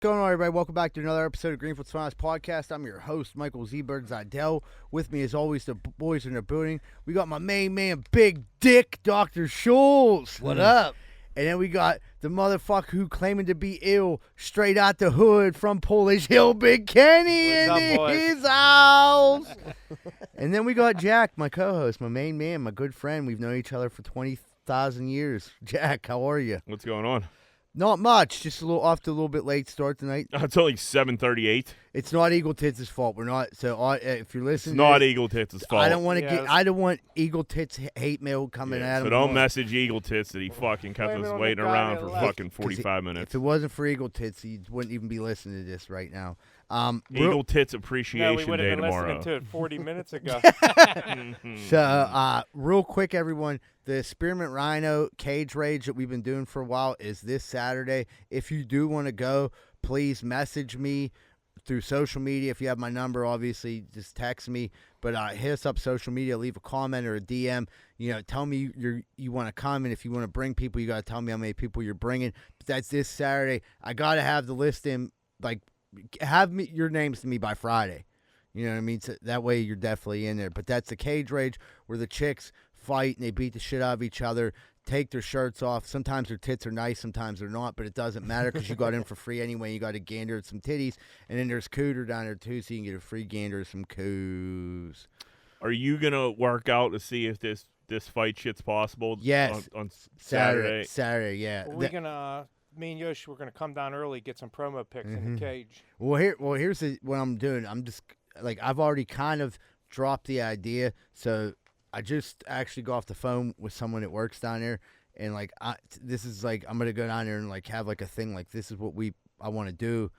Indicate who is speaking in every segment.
Speaker 1: Going on, everybody? Welcome back to another episode of Greenfield's Finest Podcast. I'm your host, Michael Z-Bird Zidell. With me, as always, the boys in the building. We got my main man, Big Dick, Dr. Schultz.
Speaker 2: What up?
Speaker 1: And then we got the motherfucker who claiming to be ill straight out the hood from Polish Hill, Big Kenny in his house. And then we got Jack, my co-host, my main man, my good friend. We've known each other for 20,000 years. Jack, how are you?
Speaker 3: What's going on?
Speaker 1: Not much. Just a little bit late start tonight.
Speaker 3: It's only 7:38.
Speaker 1: It's not Eagle Tits' fault. We're not. So if you're listening,
Speaker 3: It's not Eagle Tits' fault.
Speaker 1: I don't want to get. I don't want Eagle Tits hate mail coming at him.
Speaker 3: So don't message Eagle Tits that he fucking kept us waiting around for fucking 45 minutes.
Speaker 1: If it wasn't for Eagle Tits, he wouldn't even be listening to this right now.
Speaker 3: Eagle Tits Appreciation
Speaker 4: we would have
Speaker 3: Day
Speaker 4: been
Speaker 3: tomorrow.
Speaker 4: listening to it 40 minutes ago.
Speaker 1: So, real quick, everyone, the Spearmint Rhino Cage Rage that we've been doing for a while is this Saturday. If you do want to go, please message me through social media. If you have my number, obviously, just text me. But hit us up social media, leave a comment or a DM. You know, tell me you want to come, and if you want to bring people, you got to tell me how many people you're bringing. But that's this Saturday. I got to have the list in, like, have your names to me by Friday. You know what I mean? So that way you're definitely in there. But that's the Cage Rage where the chicks fight and they beat the shit out of each other, take their shirts off. Sometimes their tits are nice, sometimes they're not, but it doesn't matter because you got in for free anyway. You got a gander at some titties. And then there's Cooter down there too, so you can get a free gander at some coos.
Speaker 3: Are you going to work out to see if this fight shit's possible?
Speaker 1: Yes.
Speaker 3: On Saturday?
Speaker 1: Saturday, yeah.
Speaker 4: We're going to, me and Yosh, we're going to come down early, get some promo pics in the cage.
Speaker 1: Well, here's what I'm doing. I'm just, like, I've already kind of dropped the idea, so I just actually got off the phone with someone that works down there, and, like, this is, like, I'm going to go down there and, like, have, like, a thing, like, this is what I want to do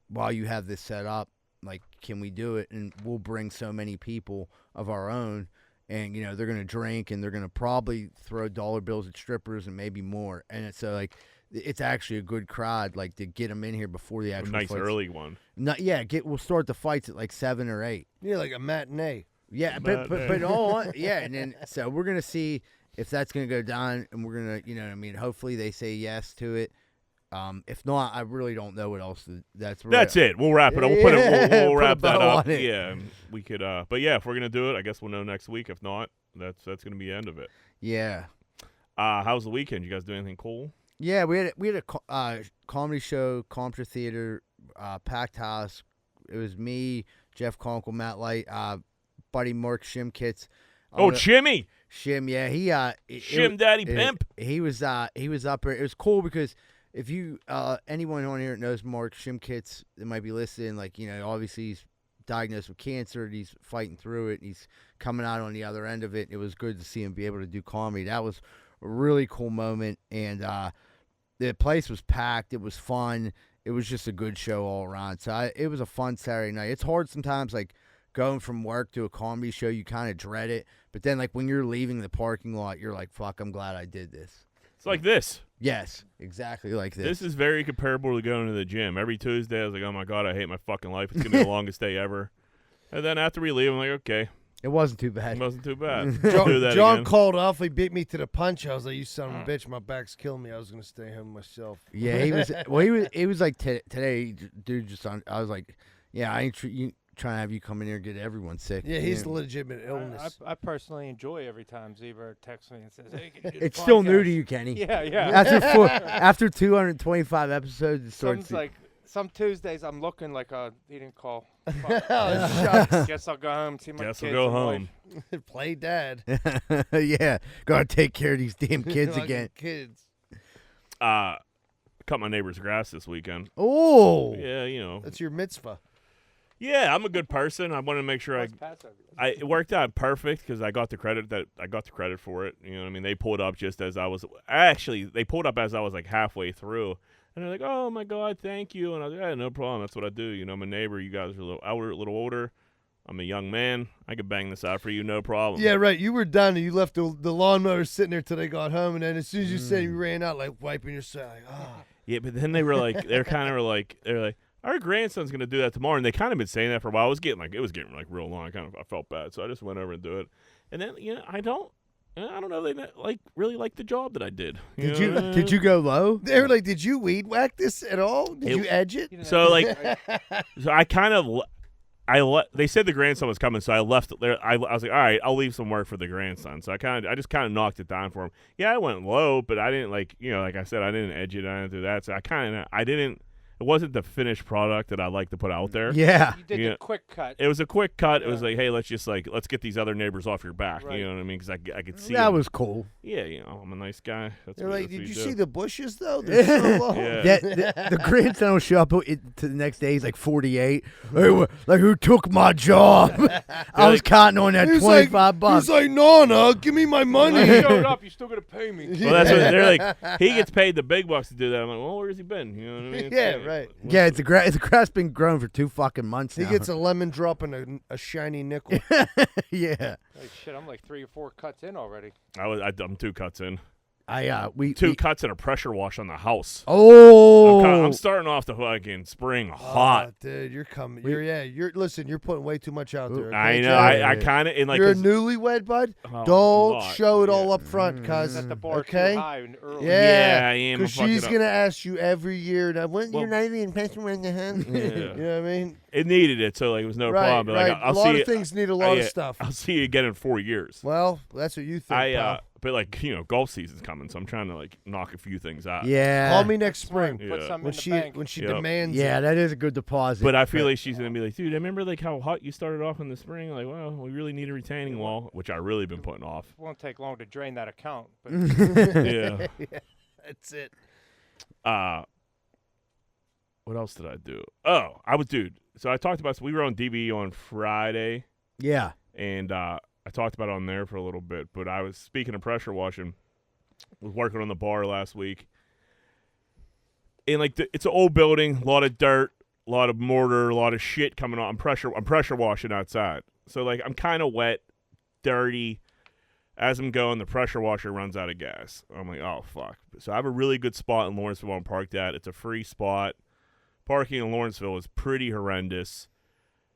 Speaker 1: while you have this set up. Like, can we do it? And we'll bring so many people of our own, and, you know, they're going to drink, and they're going to probably throw dollar bills at strippers and maybe more. And it's like, it's actually a good crowd, like, to get them in here before the actual
Speaker 3: nice
Speaker 1: fights.
Speaker 3: early one.
Speaker 1: We'll start the fights at like 7 or 8.
Speaker 2: Yeah, like a matinee.
Speaker 1: Yeah, but all yeah, and then so we're gonna see if that's gonna go down, and we're gonna, you know what I mean. Hopefully they say yes to it. If not, I really don't know what else. That's
Speaker 3: it. We'll wrap it up. We'll wrap that up.
Speaker 1: It.
Speaker 3: Yeah, we could. But yeah, if we're gonna do it, I guess we'll know next week. If not, that's gonna be the end of it.
Speaker 1: Yeah.
Speaker 3: How's the weekend? You guys do anything cool?
Speaker 1: Yeah, we had a comedy show, Compton Theater, packed house. It was me, Jeff Conkle, Matt Light, buddy Mark Shimkits.
Speaker 3: Shimmy!
Speaker 1: Shim, yeah,
Speaker 3: Shim Daddy Pimp.
Speaker 1: He was up there. It was cool because if you anyone on here that knows Mark Shimkits that might be listening, like, you know, obviously he's diagnosed with cancer and he's fighting through it and he's coming out on the other end of it. It was good to see him be able to do comedy. That was a really cool moment, and the place was packed. It was fun. It was just a good show all around. So it was a fun Saturday night. It's hard sometimes, like, going from work to a comedy show. You kind of dread it, but then, like, when you're leaving the parking lot, you're like, fuck, I'm glad I did this.
Speaker 3: It's like this.
Speaker 1: Yes, exactly like this.
Speaker 3: This is very comparable to going to the gym. Every Tuesday, I was like, oh, my God, I hate my fucking life. It's going to be the longest day ever. And then after we leave, I'm like, okay.
Speaker 1: It wasn't too bad.
Speaker 3: It wasn't too bad.
Speaker 2: John called off. He beat me to the punch. I was like, "You son of a bitch! My back's killing me. I was gonna stay home myself."
Speaker 1: Yeah, he was. Well, he was like today, dude. Just on. I was like, yeah, I ain't trying to have you come in here and get everyone sick.
Speaker 2: Yeah, he's a legitimate illness.
Speaker 4: I personally enjoy every time Zebra texts me and says, "Hey, can you do
Speaker 1: it's
Speaker 4: the
Speaker 1: still
Speaker 4: podcast?"
Speaker 1: new to you, Kenny.
Speaker 4: Yeah.
Speaker 1: After 225 episodes, it starts.
Speaker 4: Like some Tuesdays I'm looking like he didn't call.
Speaker 2: Oh,
Speaker 4: Guess I'll go home. See my
Speaker 3: Guess
Speaker 4: kids.
Speaker 3: I'll go
Speaker 4: and
Speaker 3: home.
Speaker 4: wife.
Speaker 2: Play dad.
Speaker 1: Yeah, gotta take care of these damn kids again.
Speaker 2: Kids.
Speaker 3: Cut my neighbor's grass this weekend.
Speaker 1: Oh,
Speaker 3: Yeah, you know.
Speaker 2: That's your mitzvah.
Speaker 3: Yeah, I'm a good person. I want to make sure it worked out perfect because I got the credit for it. You know what I mean? They pulled up just as I was like halfway through. And they're like, "Oh my God, thank you!" And I was like, "Yeah, no problem. That's what I do. You know, I'm a neighbor. You guys are a little older. I'm a young man. I could bang this out for you, no problem."
Speaker 2: Yeah, right. You were done, and you left the lawnmower sitting there till they got home, and then as soon as you said you ran out, like wiping your side, like, oh.
Speaker 3: Yeah, but then they were like, they're like, our grandson's gonna do that tomorrow, and they kind of been saying that for a while. It was getting real long. I felt bad, so I just went over and do it. And then, you know, I don't know. They really liked the job that I did.
Speaker 1: Did you go low?
Speaker 2: They were like, "Did you weed whack this at all? Did you edge it?"
Speaker 3: So so I kind of they said the grandson was coming, so I left it there. I was like, all right, I'll leave some work for the grandson. So I just kind of knocked it down for him. Yeah, I went low, but I didn't like I said, I didn't edge it. I didn't do that. So I didn't. It wasn't the finished product that I like to put out there.
Speaker 1: Yeah.
Speaker 4: You did the quick cut.
Speaker 3: It was a quick cut.
Speaker 4: Yeah.
Speaker 3: It was like, hey, let's get these other neighbors off your back.
Speaker 4: Right.
Speaker 3: You know what I mean? Because I could see
Speaker 1: That
Speaker 3: them.
Speaker 1: was cool.
Speaker 3: Yeah, I'm a nice guy.
Speaker 2: They're like, "Did
Speaker 3: what
Speaker 2: you
Speaker 3: do."
Speaker 2: see the bushes though? They're so low."
Speaker 3: Yeah.
Speaker 1: The grandson will show up to the next day. He's like 48. Hey, like, who took my job? I was counting on that
Speaker 2: He's
Speaker 1: $25.
Speaker 2: He's like, "No, give me my money."
Speaker 4: You showed up. You still gonna pay me.
Speaker 3: Well, that's what they're like. He gets paid the big bucks to do that. I'm like, well, where's he been? You know what I mean?
Speaker 2: Yeah, right.
Speaker 1: Yeah, the grass been growing for 2 fucking months
Speaker 2: He
Speaker 1: now.
Speaker 2: gets a lemon drop and a shiny nickel.
Speaker 1: Yeah.
Speaker 4: Like, shit, I'm like 3 or 4 cuts in already.
Speaker 3: I'm 2 cuts in.
Speaker 1: We
Speaker 3: Cuts and a pressure wash on the house.
Speaker 1: Oh.
Speaker 3: I'm starting off the fucking spring hot.
Speaker 2: Oh, dude, you're coming. Listen, you're putting way too much out there. Okay,
Speaker 3: I know.
Speaker 2: Jack?
Speaker 3: I kind of like.
Speaker 2: You're a newlywed, bud.
Speaker 3: Oh,
Speaker 2: Don't
Speaker 3: God,
Speaker 2: show it
Speaker 3: yeah.
Speaker 2: all up front, cuz.
Speaker 4: Set the bar
Speaker 2: Okay.
Speaker 4: too high and early.
Speaker 3: Yeah, I am.
Speaker 2: Because she's gonna ask you every year. Now, when you're not even passing around the house.
Speaker 3: Yeah.
Speaker 2: You know what I mean?
Speaker 3: It needed it, so like it was no
Speaker 2: Right,
Speaker 3: problem. But,
Speaker 2: right.
Speaker 3: like, I'll
Speaker 2: a lot
Speaker 3: see
Speaker 2: of
Speaker 3: you,
Speaker 2: things need a lot of stuff.
Speaker 3: I'll see you again in 4 years.
Speaker 2: Well, that's what you think. pal.
Speaker 3: But like golf season's coming, so I'm trying to like knock a few things out.
Speaker 1: Yeah.
Speaker 2: Call me next spring
Speaker 4: Put
Speaker 3: Yeah.
Speaker 4: some
Speaker 2: when
Speaker 4: in the
Speaker 2: she
Speaker 4: bank.
Speaker 3: Yep.
Speaker 2: demands.
Speaker 1: Yeah,
Speaker 2: it.
Speaker 1: that is a good deposit.
Speaker 3: But I feel like she's gonna be like, dude, I remember like how hot you started off in the spring. Like, well, we really need a retaining wall, which I really been putting off.
Speaker 4: It won't take long to drain that account. But
Speaker 3: Yeah.
Speaker 2: That's it.
Speaker 3: What else did I do? Oh, So I talked about. So we were on DV on Friday,
Speaker 1: yeah.
Speaker 3: and I talked about it on there for a little bit. But I was speaking of pressure washing. Was working on the bar last week, and like it's an old building, a lot of dirt, a lot of mortar, a lot of shit coming on. I'm pressure washing outside, so like I'm kind of wet, dirty. As I'm going, the pressure washer runs out of gas. I'm like, oh fuck. So I have a really good spot in Lawrenceville I'm parked at. It's a free spot. Parking in Lawrenceville is pretty horrendous.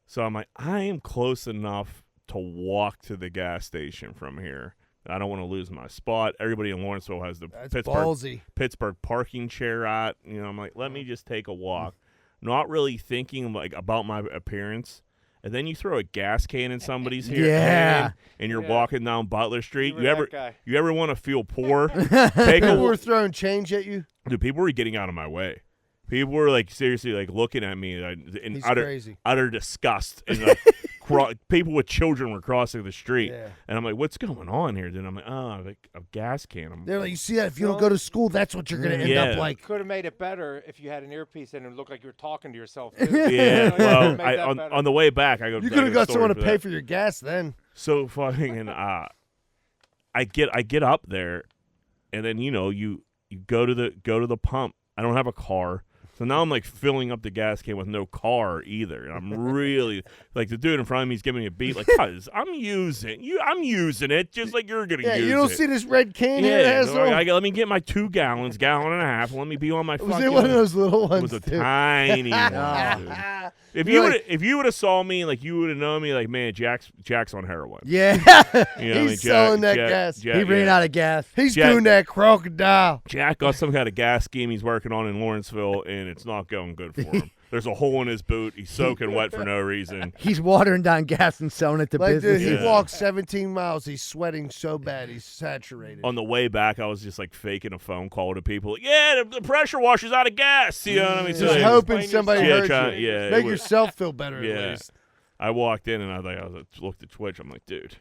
Speaker 3: So I'm like, I am close enough to walk to the gas station from here. I don't want to lose my spot. Everybody in Lawrenceville has the
Speaker 2: That's ballsy.
Speaker 3: Pittsburgh parking chair at. I'm like, let me just take a walk. Not really thinking like about my appearance. And then you throw a gas can in somebody's hand,
Speaker 1: Yeah.
Speaker 3: and you're walking down Butler Street.
Speaker 4: were
Speaker 3: You
Speaker 4: that guy.
Speaker 3: ever want to feel poor? Take
Speaker 2: People
Speaker 3: a
Speaker 2: were throwing change at you.
Speaker 3: Dude, people were getting out of my way. People were like seriously like looking at me in
Speaker 2: He's
Speaker 3: utter
Speaker 2: crazy.
Speaker 3: disgust, and like people with children were crossing the street,
Speaker 2: Yeah.
Speaker 3: and I'm like, "What's going on here?" Then I'm like, "Oh, like a gas can."
Speaker 2: They're like, you see that? If you don't go to school, that's what you're gonna end
Speaker 3: Yeah.
Speaker 2: up like.
Speaker 4: could have made it better if you had an earpiece in and it looked like you were talking to yourself. Too.
Speaker 3: Yeah, well,
Speaker 4: Made that better.
Speaker 3: on the way back, I go.
Speaker 2: You could have got someone to pay
Speaker 3: that.
Speaker 2: for your gas then.
Speaker 3: So fucking, and I get up there, and then you go to the pump. I don't have a car. So now I'm like filling up the gas can with no car either. And I'm really like the dude in front of me is giving me a beat like, cuz I'm using it just like you're gonna use it.
Speaker 2: You don't see this red can here,
Speaker 3: Yeah, so
Speaker 2: asshole?
Speaker 3: let me get my 2 gallons, gallon and a half, and let me be on my
Speaker 2: Was
Speaker 3: fucking.
Speaker 2: it one of those little
Speaker 3: It
Speaker 2: ones?
Speaker 3: was a
Speaker 2: too?
Speaker 3: tiny one, dude. If you would have saw me, like you would have known me, like man, Jack's on heroin.
Speaker 1: Yeah.
Speaker 3: You know,
Speaker 2: He's selling that gas.
Speaker 1: He ran out of gas.
Speaker 2: He's
Speaker 3: Jack-
Speaker 2: doing that crocodile.
Speaker 3: Jack got some kind of gas scheme he's working on in Lawrenceville, and it's not going good for him. There's a hole in his boot. He's soaking wet for no reason.
Speaker 1: He's watering down gas and selling it to
Speaker 2: Like, dude,
Speaker 1: businesses.
Speaker 2: he walked 17 miles. He's sweating so bad. He's saturated.
Speaker 3: On the way back, I was just like faking a phone call to people. Like, yeah, the pressure washer's out of gas. You know what I mean? So
Speaker 2: Just
Speaker 3: they-
Speaker 2: hoping somebody
Speaker 3: Yeah,
Speaker 2: heard you.
Speaker 3: yeah,
Speaker 2: Make
Speaker 3: it was-
Speaker 2: yourself feel better
Speaker 3: Yeah.
Speaker 2: at least.
Speaker 3: I walked in and I looked at Twitch. I'm like, dude.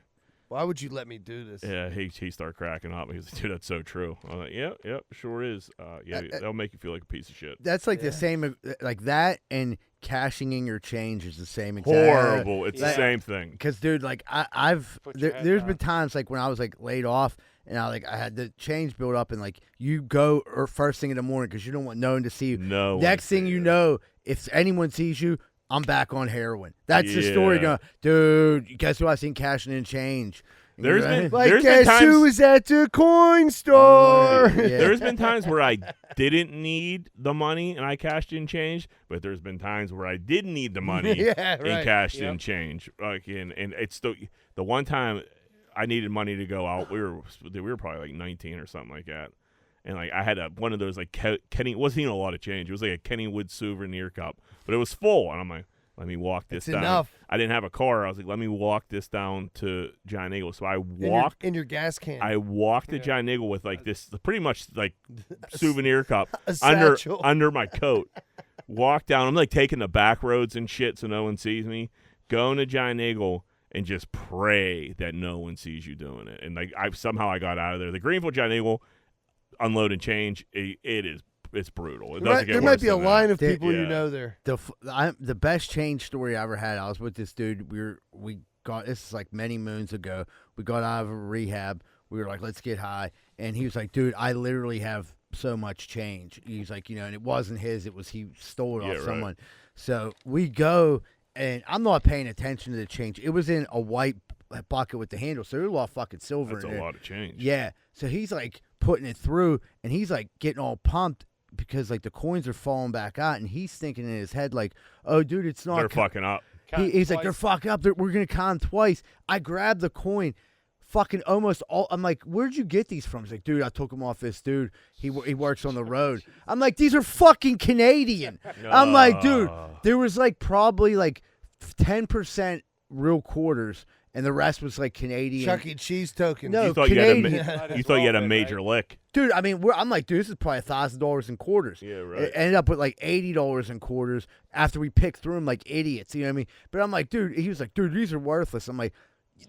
Speaker 2: Why would you let me do this?
Speaker 3: Yeah, he started cracking up. He was like, dude, that's so true. I'm like, yep, sure is. Yeah, that'll make you feel like a piece of shit.
Speaker 1: That's like the same, like that, and cashing in your change is the same exact.
Speaker 3: Horrible. It's the
Speaker 4: Yeah.
Speaker 3: same thing.
Speaker 1: Because, dude, like I've
Speaker 4: Put your head
Speaker 1: there's
Speaker 4: down.
Speaker 1: been times like when I was like laid off and I had the change build up and like you go first thing in the morning because you don't want no one to see you.
Speaker 3: No.
Speaker 1: Next thing you know, if anyone sees you, I'm back on heroin. That's the story.
Speaker 3: Yeah.
Speaker 1: Going, dude, guess who I seen cashing in change? And
Speaker 3: There's
Speaker 1: you're
Speaker 3: been-
Speaker 2: Like,
Speaker 3: There's been
Speaker 2: guess who
Speaker 3: times-
Speaker 2: was at the coin store?
Speaker 1: Yeah.
Speaker 3: There's been times where I didn't need the money and I cashed in change, but there's been times where I did need the money
Speaker 2: Yeah,
Speaker 3: and
Speaker 2: right.
Speaker 3: cashed
Speaker 4: Yep.
Speaker 3: in change. Like, and it's the one time I needed money to go out. We were probably like 19 or something like that. And like I had one of those like Kenny, it wasn't even a lot of change. It was like a Kennywood souvenir cup, but it was full. And I'm like, let me walk this down.
Speaker 2: Enough.
Speaker 3: I didn't have a car. I was like, let me walk this down to Giant Eagle. So I walked
Speaker 2: in your gas can.
Speaker 3: I walked to Giant Eagle with like this pretty much like souvenir cup
Speaker 2: under
Speaker 3: under my coat. Walk down. I'm like taking the back roads and shit so no one sees me. Going to Giant Eagle and just pray that no one sees you doing it. And like somehow I got out of there. The Greenfield Giant Eagle unload and change. It's brutal. It doesn't get
Speaker 2: there
Speaker 3: worse
Speaker 2: might be a
Speaker 3: than that.
Speaker 2: line of people you know there.
Speaker 1: The best change story I ever had. I was with this dude. We got this is like many moons ago. We got out of a rehab. We were like, let's get high, and he was like, dude, I literally have so much change. He's like, and it wasn't his. It was he stole it off someone. So we go, and I'm not paying attention to the change. It was in a white bucket with the handle, so there was a lot of fucking silver.
Speaker 3: That's
Speaker 1: in
Speaker 3: a
Speaker 1: there.
Speaker 3: lot of change.
Speaker 1: Yeah. So he's like putting it through, and he's like getting all pumped because like the coins are falling back out, and he's thinking in his head like, "Oh, dude, it's not."
Speaker 3: They're fucking up.
Speaker 1: He's like, "They're fucking up. We're gonna con twice." I grabbed the coin, fucking almost all. I'm like, "Where'd you get these from?" He's like, "Dude, I took them off this dude. He works on the road." I'm like, "These are fucking Canadian." I'm like, "Dude, there was like probably like 10% real quarters." And the rest was like Canadian.
Speaker 2: Chuck E. Cheese tokens.
Speaker 1: No,
Speaker 3: You thought
Speaker 1: Canadian.
Speaker 3: you thought you had a major lick.
Speaker 1: Dude, I mean, I'm like, dude, this is probably $1,000 in quarters.
Speaker 3: Yeah, right.
Speaker 1: It ended up with like $80 in quarters after we picked through them like idiots. You know what I mean? But I'm like, dude, he was like, dude, these are worthless. I'm like,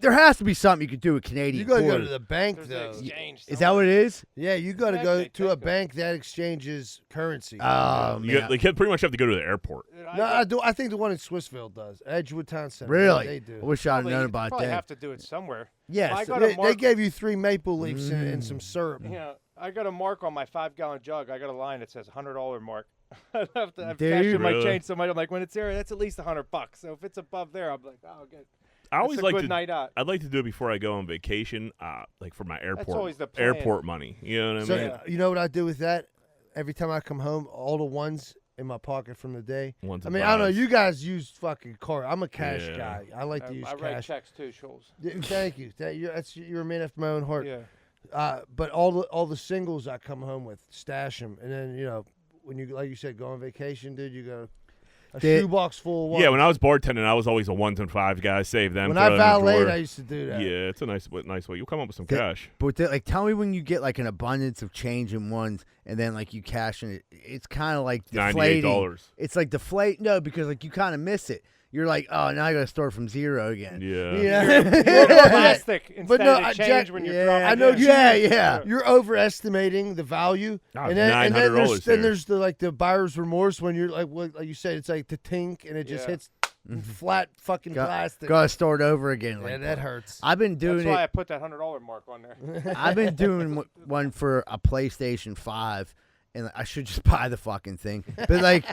Speaker 1: there has to be something you could do with Canadian
Speaker 2: You got to go
Speaker 1: quarters.
Speaker 2: to the bank,
Speaker 4: There's
Speaker 2: though.
Speaker 4: an exchange
Speaker 1: Is that what it is?
Speaker 2: Yeah, you got to
Speaker 4: Yeah,
Speaker 2: go
Speaker 4: they
Speaker 2: to
Speaker 4: take
Speaker 2: a
Speaker 4: them.
Speaker 2: bank that exchanges currency.
Speaker 1: Oh, man.
Speaker 3: They pretty much have to go to the airport.
Speaker 2: No, I think the one in Swissville does. Edgewood Town Center.
Speaker 1: Really?
Speaker 2: They do.
Speaker 1: I wish I'd
Speaker 4: Probably-
Speaker 1: known
Speaker 4: you
Speaker 1: about
Speaker 4: probably
Speaker 1: that.
Speaker 4: have to do it somewhere.
Speaker 1: Yes.
Speaker 4: I got
Speaker 2: They,
Speaker 4: a mark.
Speaker 2: gave you 3 maple leafs and some syrup.
Speaker 4: Yeah, I got a mark on my 5-gallon jug. I got a line that says $100 mark. I have to have
Speaker 1: Dude,
Speaker 4: cash in my
Speaker 3: really?
Speaker 4: change. I'm like, when it's there, that's at least $100. So if it's above there, I'm like, oh, good.
Speaker 3: I always
Speaker 4: That's a
Speaker 3: like
Speaker 4: good
Speaker 3: to.
Speaker 4: night out.
Speaker 3: I'd like to do it before I go on vacation, like for my
Speaker 4: always the plan.
Speaker 3: airport money. You know what I
Speaker 2: So
Speaker 3: mean?
Speaker 2: you know what I do with that? Every time I come home, all the ones in my pocket from the day.
Speaker 3: Ones
Speaker 2: I
Speaker 3: and
Speaker 2: mean, I don't know.
Speaker 3: fives.
Speaker 2: You guys use fucking card. I'm a cash
Speaker 3: Yeah.
Speaker 2: guy. I like to use
Speaker 4: I write
Speaker 2: cash.
Speaker 4: checks too, Schultz.
Speaker 2: Thank you. You're a man after my own heart.
Speaker 4: Yeah.
Speaker 2: But all the singles I come home with, stash them, and then when you like you said go on vacation, dude, you go a shoebox full of ones.
Speaker 3: Yeah, when I was bartending, I was always a 1s and 5s guy. Save them.
Speaker 2: When
Speaker 3: throw
Speaker 2: I
Speaker 3: them in the
Speaker 2: valeted,
Speaker 3: drawer.
Speaker 2: I used to do that.
Speaker 3: Yeah, it's a nice way. You'll come up with some cash.
Speaker 1: But like, tell me when you get like an abundance of change in ones, and then like you cash in it. It's kind of like deflating.
Speaker 3: $98.
Speaker 1: It's like deflate. No, because like you kind of miss it. You're like, oh, now I got to start from zero again.
Speaker 3: Yeah.
Speaker 4: More plastic instead
Speaker 2: no,
Speaker 4: of
Speaker 2: Jack-
Speaker 4: change when you're dropping.
Speaker 2: I know.
Speaker 4: in.
Speaker 1: Yeah.
Speaker 2: You're overestimating the value,
Speaker 3: Ah,
Speaker 2: and then
Speaker 3: $900
Speaker 2: then there's the buyer's remorse when you're like you said, it's like the tink, and it just
Speaker 4: Yeah.
Speaker 2: hits flat fucking plastic.
Speaker 1: Got to start over again.
Speaker 2: Yeah,
Speaker 1: Like
Speaker 2: that hurts.
Speaker 1: I've been doing
Speaker 4: That's why I
Speaker 1: it.
Speaker 4: put that $100 mark on there.
Speaker 1: I've been doing one for a PlayStation 5. And I should just buy the fucking thing, but like,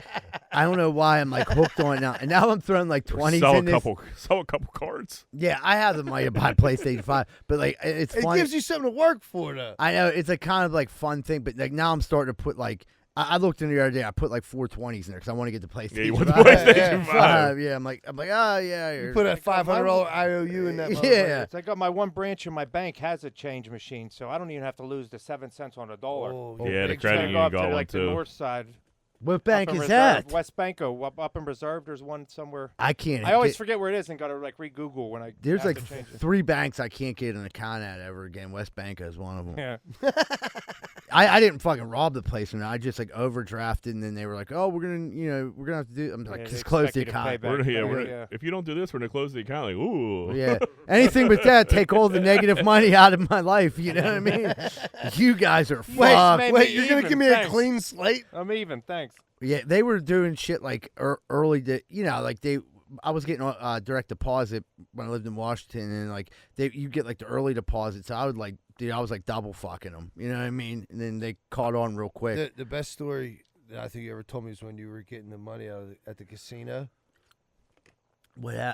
Speaker 1: I don't know why I'm like hooked on it now. And now I'm throwing like 20s
Speaker 3: Sell
Speaker 1: in this.
Speaker 3: a couple cards.
Speaker 1: Yeah, I have the money to buy PlayStation 5, but like, it's
Speaker 2: It
Speaker 1: fun.
Speaker 2: gives you something to work for, though.
Speaker 1: I know it's a kind of like fun thing, but like now I'm starting to put like I looked in the other day. I put like 4 20s in there because I want to get the PlayStation.
Speaker 3: Yeah, you want the
Speaker 1: 5.
Speaker 3: PlayStation 5.
Speaker 1: 5. Yeah, I'm like, oh yeah.
Speaker 2: You put a $500 IOU in that.
Speaker 1: Yeah.
Speaker 2: motherfucker.
Speaker 4: I got my one branch in my bank has a change machine, so I don't even have to lose the 7 cents on a dollar.
Speaker 2: Oh,
Speaker 3: Yeah, the
Speaker 2: big
Speaker 3: credit
Speaker 2: time.
Speaker 3: union
Speaker 4: Go up
Speaker 3: got
Speaker 4: to
Speaker 3: one
Speaker 4: like the
Speaker 3: too.
Speaker 4: north side.
Speaker 1: What bank
Speaker 4: Up in
Speaker 1: is
Speaker 4: Reserve,
Speaker 1: that?
Speaker 4: West Banco, up in Reserve. There's one somewhere.
Speaker 1: I can't.
Speaker 4: I always
Speaker 1: get-
Speaker 4: forget where it is and got to like re-Google when I.
Speaker 1: There's
Speaker 4: have
Speaker 1: like
Speaker 4: to change it.
Speaker 1: 3 banks I can't get an account at ever again. West Banco is one of them.
Speaker 4: Yeah.
Speaker 1: I didn't fucking rob the place, and I just like overdrafted, and then they were like, "Oh, we're gonna have to do." I'm like,
Speaker 4: Yeah, they
Speaker 1: "Just close
Speaker 4: expect
Speaker 1: the
Speaker 4: you to pay
Speaker 1: account."
Speaker 4: back.
Speaker 3: We're if you don't do this, we're gonna close the account. Like, ooh.
Speaker 1: Yeah, anything but that. Take all the negative money out of my life. You know what I mean? You guys are fucked.
Speaker 4: made
Speaker 2: Wait,
Speaker 4: me
Speaker 2: you're gonna
Speaker 4: even,
Speaker 2: give me
Speaker 4: thanks.
Speaker 2: a clean slate?
Speaker 4: I'm even. Thanks.
Speaker 1: Yeah, they were doing shit like early. Like I was getting direct deposit when I lived in Washington, and like you get like the early deposit. So I would like, dude, I was like double fucking them. You know what I mean? And then they caught on real quick.
Speaker 2: The best story that I think you ever told me is when you were getting the money out at the casino.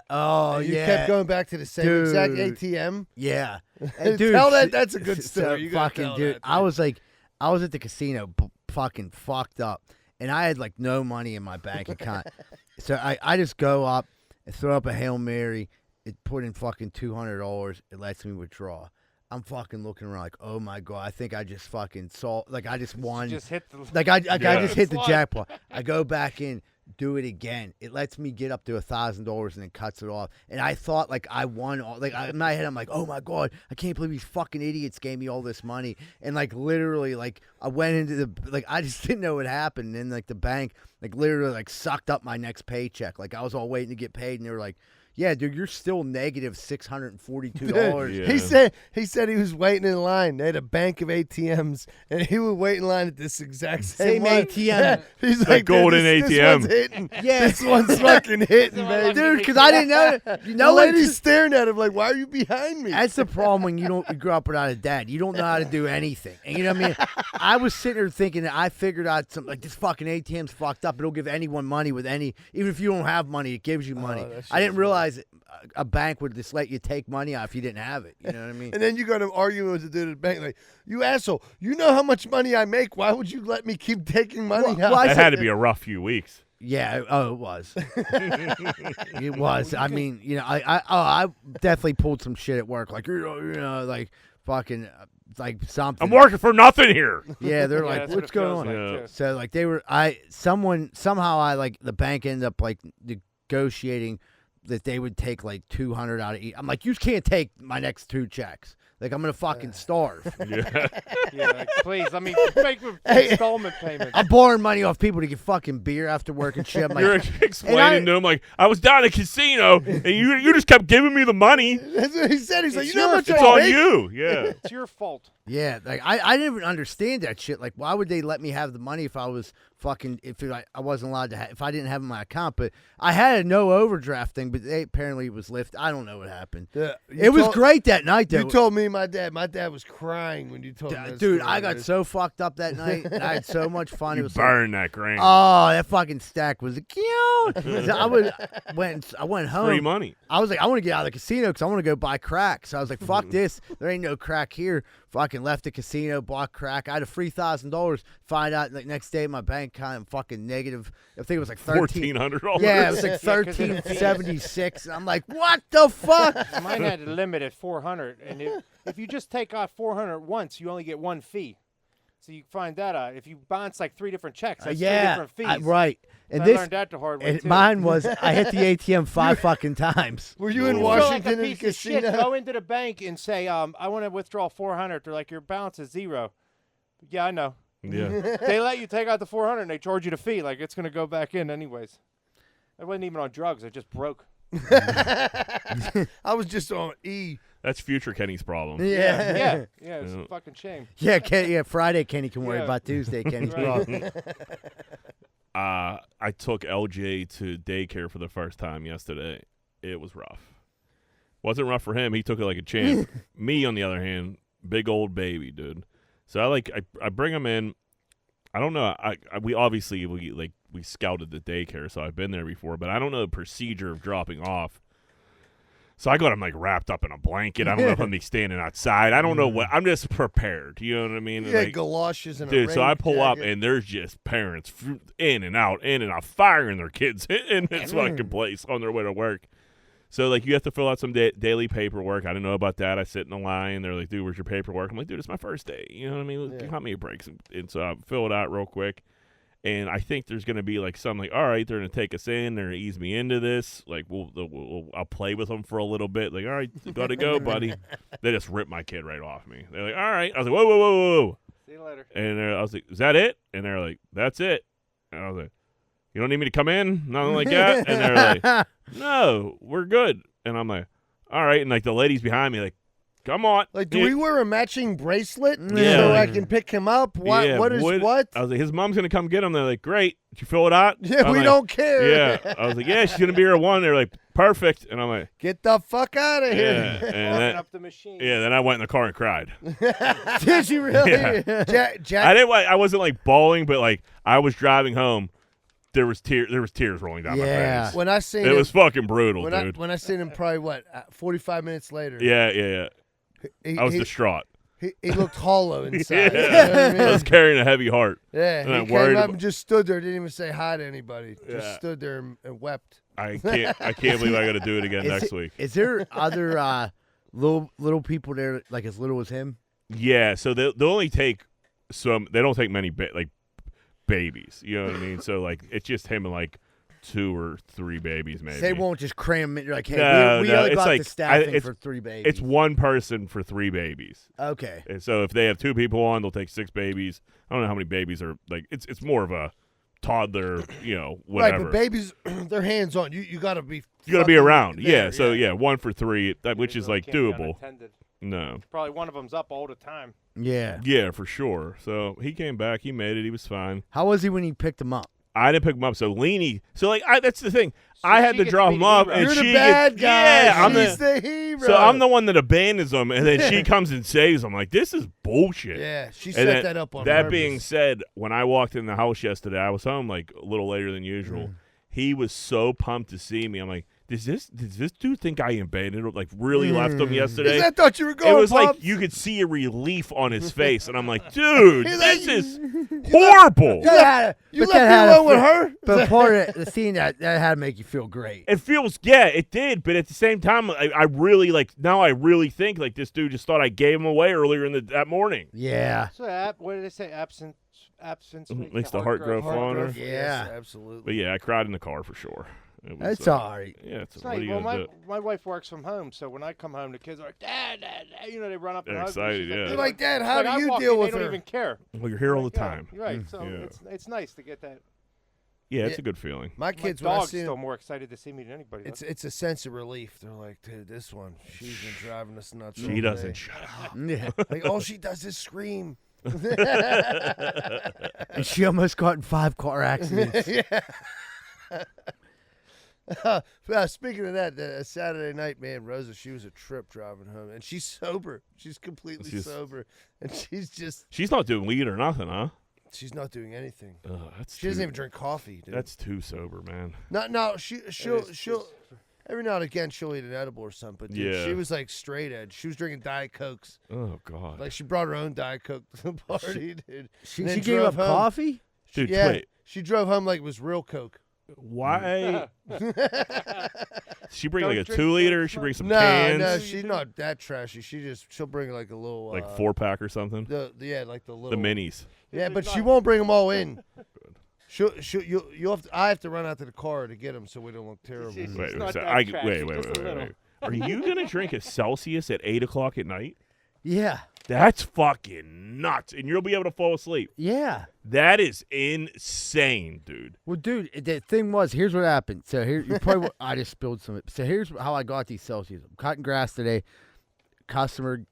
Speaker 1: Oh
Speaker 2: And you
Speaker 1: yeah,
Speaker 2: kept going back to the same exact
Speaker 1: Dude.
Speaker 2: ATM.
Speaker 1: Yeah. And, dude,
Speaker 2: Tell that. That's a good
Speaker 1: so
Speaker 2: story. You gotta
Speaker 1: fucking
Speaker 2: tell
Speaker 1: dude.
Speaker 2: that,
Speaker 1: I was at the casino, fucking fucked up, and I had like no money in my bank account. So I just go up and throw up a Hail Mary, it put in fucking $200. It lets me withdraw. I'm fucking looking around like, oh my God, I think I just fucking saw, like I just won.
Speaker 4: Just hit the
Speaker 1: Like I just hit the
Speaker 4: slot.
Speaker 1: jackpot. I go back in, do it again. It lets me get up to $1,000 and then cuts it off. And I thought like I won all. Like in my head, I'm like, oh my God, I can't believe these fucking idiots gave me all this money. And like literally, like I went into the I just didn't know what happened. And then like the bank, like literally, like sucked up my next paycheck. Like I was all waiting to get paid, and they were like, yeah, dude, you're still negative $642.
Speaker 3: Yeah.
Speaker 2: He said he was waiting in line. They had a bank of ATMs, and he would wait in line at this exact same one.
Speaker 1: ATM.
Speaker 2: He's
Speaker 3: The
Speaker 2: like,
Speaker 3: golden
Speaker 2: this
Speaker 3: ATM.
Speaker 2: one's hitting.
Speaker 1: Yeah.
Speaker 2: This one's fucking hitting, baby.
Speaker 1: Dude, because I didn't know. You know
Speaker 2: The
Speaker 1: what?
Speaker 2: lady's staring at him like, why are you behind me?
Speaker 1: That's the problem when you grow up without a dad. You don't know how to do anything. And you know what I mean? I was sitting there thinking that I figured out something like this fucking ATM's fucked up. It'll give anyone money with any, even if you don't have money, it gives you money.
Speaker 2: that
Speaker 1: I didn't
Speaker 2: shit's
Speaker 1: realize a bank would just let you take money out if you didn't have it. You know what I mean?
Speaker 2: And then you go to argue with the dude at the bank, like, you asshole, you know how much money I make. Why would you let me keep taking money out?
Speaker 1: well, I
Speaker 3: That
Speaker 1: said-
Speaker 3: had to be a rough few weeks.
Speaker 1: Yeah. Oh, it was. It was. I mean, you know, I definitely pulled some shit at work. Like, you know, like fucking, like something.
Speaker 3: I'm working for nothing here.
Speaker 1: Yeah, they're
Speaker 4: Yeah,
Speaker 1: like,
Speaker 4: that's what
Speaker 1: what's
Speaker 4: it feels
Speaker 1: going on?
Speaker 3: Yeah.
Speaker 4: like, too.
Speaker 1: So like they were, somehow like the bank ended up like negotiating that they would take like 200 out of each. I'm like, you can't take my next 2 checks. Like I'm gonna fucking starve.
Speaker 3: Yeah.
Speaker 4: Yeah, like, please, let me make installment payments.
Speaker 1: I'm borrowing money off people to get fucking beer after work and shit. I'm
Speaker 3: You're
Speaker 1: like,
Speaker 3: explaining to him like, I was down at a casino and you just kept giving me the money.
Speaker 2: That's what he said. He's like,
Speaker 4: It's
Speaker 2: you know how much
Speaker 3: It's
Speaker 2: I
Speaker 3: on
Speaker 2: make?
Speaker 3: you. Yeah.
Speaker 4: It's your fault.
Speaker 1: yeah, like I didn't even understand that shit. Like, why would they let me have the money if I was fucking I wasn't allowed to if I didn't have it in my account? But I had a no overdraft thing, but they apparently it was lifted. I don't know what happened.
Speaker 2: Yeah,
Speaker 1: It was great that night though.
Speaker 2: You told me my dad was crying when you told me that
Speaker 1: Dude,
Speaker 2: story,
Speaker 1: I got
Speaker 2: dude.
Speaker 1: so fucked up that night, and I had so much fun. It
Speaker 3: You
Speaker 1: was
Speaker 3: burn that grain.
Speaker 1: oh, that fucking stack was cute. I went home.
Speaker 3: Free money.
Speaker 1: I was like, I want to get out of the casino because I want to go buy crack. So I was like, fuck this. There ain't no crack here. Fucking left the casino, bought crack. I had a $3,000. Find out like next day my bank kind of fucking negative. I think it was like
Speaker 3: $1,400.
Speaker 1: Yeah, it was like
Speaker 4: 'cause of the fees.
Speaker 1: $1,376. I'm like, what the fuck?
Speaker 4: Mine had a limit at 400, and if you just take out 400 once, you only get 1 fee. So you find that out. If you bounce like 3 different checks, that's 3 different fees.
Speaker 1: right.
Speaker 4: So
Speaker 1: And
Speaker 4: I
Speaker 1: this,
Speaker 4: learned that the hard way
Speaker 1: and
Speaker 4: too.
Speaker 1: mine was I hit the ATM 5 fucking times.
Speaker 2: Were you in
Speaker 3: You
Speaker 4: You feel like
Speaker 2: Washington
Speaker 4: a
Speaker 2: in the
Speaker 4: piece of shit.
Speaker 2: casino?
Speaker 4: Go into the bank and say, I want to withdraw 400. They're like, your balance is 0. Yeah, I know.
Speaker 3: Yeah.
Speaker 4: They let you take out the 400 and they charge you the fee. Like it's gonna go back in anyways. I wasn't even on drugs. I just broke.
Speaker 2: I was just on E.
Speaker 3: That's future Kenny's problem.
Speaker 1: Yeah.
Speaker 4: Yeah. It's
Speaker 3: Yeah.
Speaker 4: a fucking shame.
Speaker 1: Yeah, Friday Kenny can worry
Speaker 4: Yeah.
Speaker 1: about Tuesday Kenny's
Speaker 4: Right.
Speaker 1: problem.
Speaker 3: I took LJ to daycare for the first time yesterday. It was rough. Wasn't rough for him. He took it like a champ. Me, on the other hand, big old baby, dude. So I bring him in. I don't know. We obviously we scouted the daycare, so I've been there before, but I don't know the procedure of dropping off. So I got him like wrapped up in a blanket. I don't know if I'm be standing outside. I don't know what. I'm just prepared. You know what I mean?
Speaker 2: You had
Speaker 3: Like,
Speaker 2: galoshes and a
Speaker 3: dude, so I
Speaker 2: rain
Speaker 3: pull up
Speaker 2: jacket.
Speaker 3: and there's just parents in and out, firing their kids in this fucking place on their way to work. So, like, you have to fill out some daily paperwork. I didn't know about that. I sit in the line. They're like, dude, where's your paperwork? I'm like, dude, it's my first day. You know what I mean?
Speaker 2: Yeah.
Speaker 3: Cut me a break. And so I fill it out real quick. And I think there's going to be, like, something like, all right, they're going to take us in. They're going to ease me into this. Like, I'll play with them for a little bit. Like, all right, got to go, buddy. They just ripped my kid right off me. They're like, all right. I was like, whoa.
Speaker 4: See you later.
Speaker 3: And I was like, is that it? And they're like, that's it. And I was like, you don't need me to come in? Nothing like that? And they're like, no, we're good. And I'm like, all right. And, like, the ladies behind me, like, come on.
Speaker 2: Like, do we wear a matching bracelet
Speaker 1: Yeah.
Speaker 2: so I can pick him up? What?
Speaker 3: Yeah,
Speaker 2: what is what?
Speaker 3: I was like, his mom's going to come get him. They're like, great. Did you fill it out?
Speaker 2: Yeah,
Speaker 3: I'm
Speaker 2: we
Speaker 3: like,
Speaker 2: don't care.
Speaker 3: Yeah. I was like, yeah, she's going to be here at 1. They're like, perfect. And I'm like,
Speaker 2: Get the fuck out of
Speaker 3: yeah.
Speaker 2: here.
Speaker 3: And
Speaker 4: Walking
Speaker 3: then,
Speaker 4: up the machine.
Speaker 3: yeah, then I went in the car and cried.
Speaker 2: Did you really?
Speaker 3: Yeah.
Speaker 2: Jack,
Speaker 3: I wasn't like bawling, but like I was driving home. There was tears rolling down
Speaker 1: Yeah.
Speaker 3: my face.
Speaker 2: when I seen
Speaker 3: It
Speaker 2: him,
Speaker 3: was fucking brutal,
Speaker 2: when
Speaker 3: dude.
Speaker 2: I seen him probably 45 minutes later.
Speaker 3: Yeah.
Speaker 2: He,
Speaker 3: I was
Speaker 2: he,
Speaker 3: distraught.
Speaker 2: He looked hollow inside.
Speaker 3: Yeah.
Speaker 2: You know what I mean?
Speaker 3: I was carrying a heavy heart.
Speaker 2: Yeah,
Speaker 3: And
Speaker 2: he
Speaker 3: I'm
Speaker 2: came
Speaker 3: worried
Speaker 2: up
Speaker 3: about-
Speaker 2: and just stood there, didn't even say hi to anybody.
Speaker 3: Yeah.
Speaker 2: Just stood there and wept.
Speaker 3: I can't believe I got to do it again next week.
Speaker 1: Is there other little people there like as little as him?
Speaker 3: Yeah, so they'll only take some. They don't take many babies. You know what I mean? So like it's just him and like 2 or 3 babies maybe.
Speaker 1: They won't just cram it. You're like, hey,
Speaker 3: No,
Speaker 1: we
Speaker 3: no,
Speaker 1: only
Speaker 3: it's
Speaker 1: got
Speaker 3: like-
Speaker 1: the staffing
Speaker 3: it's-
Speaker 1: for 3 babies.
Speaker 3: It's one person for 3 babies.
Speaker 1: Okay.
Speaker 3: And so if they have 2 people on, they'll take 6 babies. I don't know how many babies are like. It's more of a toddler, whatever.
Speaker 2: Right, but babies, they're hands on. You got to be.
Speaker 3: You got to be
Speaker 2: fucking
Speaker 3: around.
Speaker 2: there,
Speaker 3: Yeah. So yeah, 1 for 3, which is like
Speaker 4: Can't be
Speaker 3: doable.
Speaker 4: unattended.
Speaker 3: No.
Speaker 4: Probably one of them's up all the time.
Speaker 1: Yeah.
Speaker 3: Yeah, for sure. So he came back. He made it. He was fine.
Speaker 1: How was he when you picked him up?
Speaker 3: I didn't pick him up. So Leanie. So like, that's the thing. I had
Speaker 4: she
Speaker 3: to
Speaker 4: gets
Speaker 3: drop
Speaker 4: to
Speaker 3: him
Speaker 4: be
Speaker 3: up,
Speaker 4: the
Speaker 3: and
Speaker 2: You're
Speaker 3: she
Speaker 2: the bad
Speaker 3: gets,
Speaker 2: guy.
Speaker 3: Yeah, I'm
Speaker 2: She's
Speaker 3: the.
Speaker 2: the hero.
Speaker 3: So I'm the one that abandons him, and then she comes and saves him. Like, this is bullshit.
Speaker 2: Yeah, she
Speaker 3: And
Speaker 2: set
Speaker 3: then,
Speaker 2: that up on
Speaker 3: that
Speaker 2: purpose.
Speaker 3: being said, when I walked in the house yesterday, I was home like a little later than usual. He was so pumped to see me. I'm like, does this dude think I abandoned him? Like, really left him yesterday?
Speaker 2: I thought you were going.
Speaker 3: It was like
Speaker 2: Pops.
Speaker 3: you could see a relief on his face, and I'm like, dude,
Speaker 2: He's
Speaker 3: this
Speaker 2: like,
Speaker 3: is horrible.
Speaker 2: You left me alone with her.
Speaker 1: But part of the scene that had to make you feel great.
Speaker 3: It feels, yeah, it did, but at the same time, I really now I really think like this dude just thought I gave him away earlier in that morning.
Speaker 1: Yeah.
Speaker 4: So what did they say? Absence
Speaker 3: Makes the heart grow fonder.
Speaker 2: Yes,
Speaker 1: Yeah.
Speaker 2: absolutely.
Speaker 3: But yeah, I cried in the car for sure. It was,
Speaker 1: That's all right.
Speaker 3: Yeah,
Speaker 4: It's
Speaker 3: what
Speaker 4: not,
Speaker 3: are you
Speaker 4: well,
Speaker 3: gonna do?
Speaker 4: my wife works from home, so when I come home, the kids are like, Dad, Dad, Dad. They run up and
Speaker 3: They're
Speaker 4: hug me.
Speaker 3: excited,
Speaker 4: She's
Speaker 3: yeah.
Speaker 2: They're like, Dad, how
Speaker 4: like,
Speaker 2: do
Speaker 4: I
Speaker 2: you
Speaker 4: walk
Speaker 2: deal
Speaker 4: in,
Speaker 2: with
Speaker 4: they don't
Speaker 2: her?
Speaker 4: even care.
Speaker 3: Well, you're here all the
Speaker 4: Yeah,
Speaker 3: time.
Speaker 4: you're right. So
Speaker 3: Yeah.
Speaker 4: it's nice to get that.
Speaker 3: Yeah, it's
Speaker 2: Yeah.
Speaker 3: a good feeling.
Speaker 2: My
Speaker 4: My
Speaker 2: kids, when I
Speaker 4: dog's
Speaker 2: see them,
Speaker 4: still more excited to see me than anybody else.
Speaker 2: it's a sense of relief. They're like, dude, this one, she's been driving us nuts. all
Speaker 3: She
Speaker 2: day."
Speaker 3: doesn't shut up.
Speaker 1: Yeah.
Speaker 2: Like all she does is scream.
Speaker 1: And she almost got in 5 car accidents.
Speaker 2: Speaking of that, Saturday night, man, Rosa, she was a trip driving home, and she's sober. She's completely
Speaker 3: She's-
Speaker 2: sober, and
Speaker 3: She's not doing weed or nothing, huh?
Speaker 2: she's not doing anything.
Speaker 3: That's
Speaker 2: She doesn't
Speaker 3: too,
Speaker 2: even drink coffee, dude.
Speaker 3: That's too sober, man.
Speaker 2: No, she'll every now and again she'll eat an edible or something. But dude,
Speaker 3: Yeah.
Speaker 2: she was like straight edge. She was drinking Diet Cokes.
Speaker 3: Oh God,
Speaker 2: Like she brought her own Diet Coke to the party, dude.
Speaker 1: She
Speaker 2: And then
Speaker 1: gave up
Speaker 2: drove home.
Speaker 1: coffee?
Speaker 3: dude,
Speaker 2: Yeah,
Speaker 3: wait,
Speaker 2: she drove home like it was real Coke.
Speaker 3: why? She bring
Speaker 4: Don't
Speaker 3: like a
Speaker 4: drink
Speaker 3: 2-liter. She brings some
Speaker 2: No,
Speaker 3: cans,
Speaker 2: no, she's not that trashy. She'll bring like a little
Speaker 3: like 4-pack or something.
Speaker 2: like the little
Speaker 3: The minis.
Speaker 2: Yeah, but
Speaker 4: It's
Speaker 2: she
Speaker 4: not-
Speaker 2: won't bring them all in. I have to run out to the car to get them so we don't look terrible.
Speaker 4: It's
Speaker 3: Wait,
Speaker 4: not
Speaker 3: so
Speaker 4: that trashy,
Speaker 3: wait.
Speaker 4: just a little.
Speaker 3: Are you gonna drink a Celcius at 8:00 at night?
Speaker 1: Yeah.
Speaker 3: That's fucking nuts, and you'll be able to fall asleep.
Speaker 1: Yeah.
Speaker 3: That is insane, dude.
Speaker 1: Well, dude, the thing was, here's what happened. So here, you probably, I just spilled some. So here's how I got these Celsius. I'm cutting grass today. Customer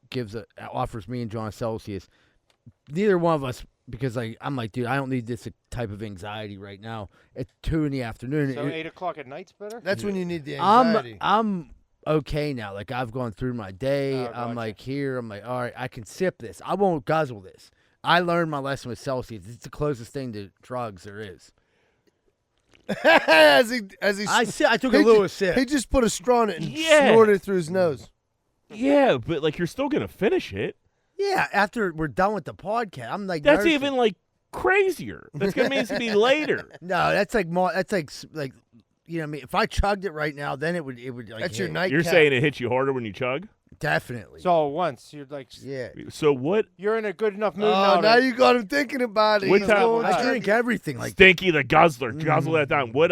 Speaker 1: offers me and John a Celsius. Neither one of us, because I'm like, dude, I don't need this type of anxiety right now. At 2 in the afternoon.
Speaker 4: So 8:00 at night's better.
Speaker 2: That's when you need the anxiety.
Speaker 1: I'm okay now. Like I've gone through my day.
Speaker 4: Oh,
Speaker 1: I'm
Speaker 4: gotcha.
Speaker 1: like here. I'm like, all right, I can sip this. I won't guzzle this. I learned my lesson with Celsius. It's the closest thing to drugs there is.
Speaker 2: as he
Speaker 1: I took a
Speaker 2: he
Speaker 1: little
Speaker 2: ju-
Speaker 1: sip.
Speaker 2: He just put a straw in it and
Speaker 3: Yeah.
Speaker 2: snorted it through his nose.
Speaker 3: Yeah, but like you're still gonna finish it.
Speaker 1: Yeah, after we're done with the podcast, I'm like,
Speaker 3: That's
Speaker 1: nursing.
Speaker 3: even like crazier. That's gonna mean it's gonna be later.
Speaker 1: No, that's like more. That's like you know what I mean. If I chugged it right now, then it would like
Speaker 2: That's your
Speaker 1: hit.
Speaker 2: nightcap.
Speaker 3: You're saying it hits you harder when you chug.
Speaker 1: Definitely.
Speaker 4: It's all at once. You're like,
Speaker 1: yeah.
Speaker 3: So what?
Speaker 4: you're in a good enough mood
Speaker 2: Oh,
Speaker 4: now.
Speaker 2: now
Speaker 4: to-
Speaker 2: you got him thinking about it.
Speaker 3: What
Speaker 2: He's
Speaker 3: time-
Speaker 2: going
Speaker 1: I
Speaker 2: to-
Speaker 1: drink everything like
Speaker 3: Stinky the guzzler, guzzle that down. What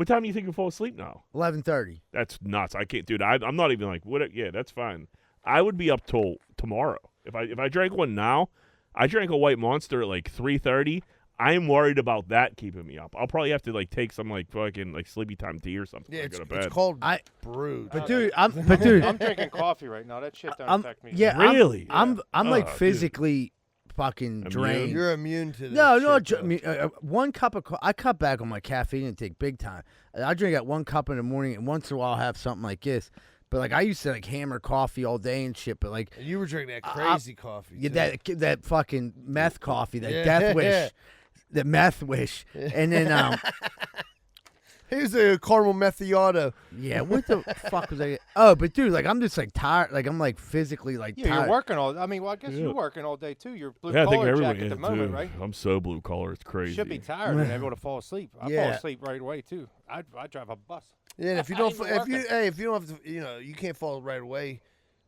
Speaker 3: time do you think you'll fall asleep now?
Speaker 1: 11:30.
Speaker 3: That's nuts. I can't, dude. I'm not even like what. Yeah, that's fine. I would be up till tomorrow if I drank one now. I drank a white Monster at like 3:30. I am worried about that keeping me up. I'll probably have to like take some like fucking like sleepy time tea or something.
Speaker 2: Yeah,
Speaker 3: when I
Speaker 2: it's,
Speaker 3: go to
Speaker 2: it's
Speaker 3: bed.
Speaker 2: called
Speaker 1: I-
Speaker 2: brewed.
Speaker 1: But
Speaker 4: Okay.
Speaker 1: dude, I'm
Speaker 4: I'm drinking coffee right now. That shit don't
Speaker 1: I'm
Speaker 4: affect me.
Speaker 1: yeah.
Speaker 3: Really?
Speaker 1: I'm like
Speaker 3: Oh, dude.
Speaker 1: physically fucking
Speaker 3: Immune?
Speaker 1: drained.
Speaker 2: You're immune to this.
Speaker 1: No, no.
Speaker 2: shit, though.
Speaker 1: I mean, 1 cup of I cut back on my caffeine intake big time. I drink at 1 cup in the morning, and once in a while I'll have something like this. But like I used to like hammer coffee all day and shit. But like
Speaker 2: And you were drinking that crazy coffee.
Speaker 1: yeah,
Speaker 2: too.
Speaker 1: that fucking meth coffee, that
Speaker 2: Yeah.
Speaker 1: death wish, the meth wish, and then
Speaker 2: Here's a caramel macchiato.
Speaker 1: Yeah, what the fuck was I? Oh, but dude, like I'm just like tired. Like I'm like physically like
Speaker 4: Yeah,
Speaker 1: tired.
Speaker 4: you're working all. I mean, well, I guess
Speaker 3: Yeah.
Speaker 4: you're working all day too. You're blue
Speaker 3: Yeah, I think
Speaker 4: collar
Speaker 3: everybody
Speaker 4: jack at the
Speaker 3: is,
Speaker 4: moment,
Speaker 3: dude.
Speaker 4: right?
Speaker 3: I'm so blue collar. It's crazy.
Speaker 4: Should be tired and able to fall asleep. I fall
Speaker 1: Yeah.
Speaker 4: asleep right away too. I drive a bus.
Speaker 2: Yeah, and if you
Speaker 4: I
Speaker 2: don't,
Speaker 4: ain't
Speaker 2: if you,
Speaker 4: working.
Speaker 2: hey, if you don't have to, you can't fall right away,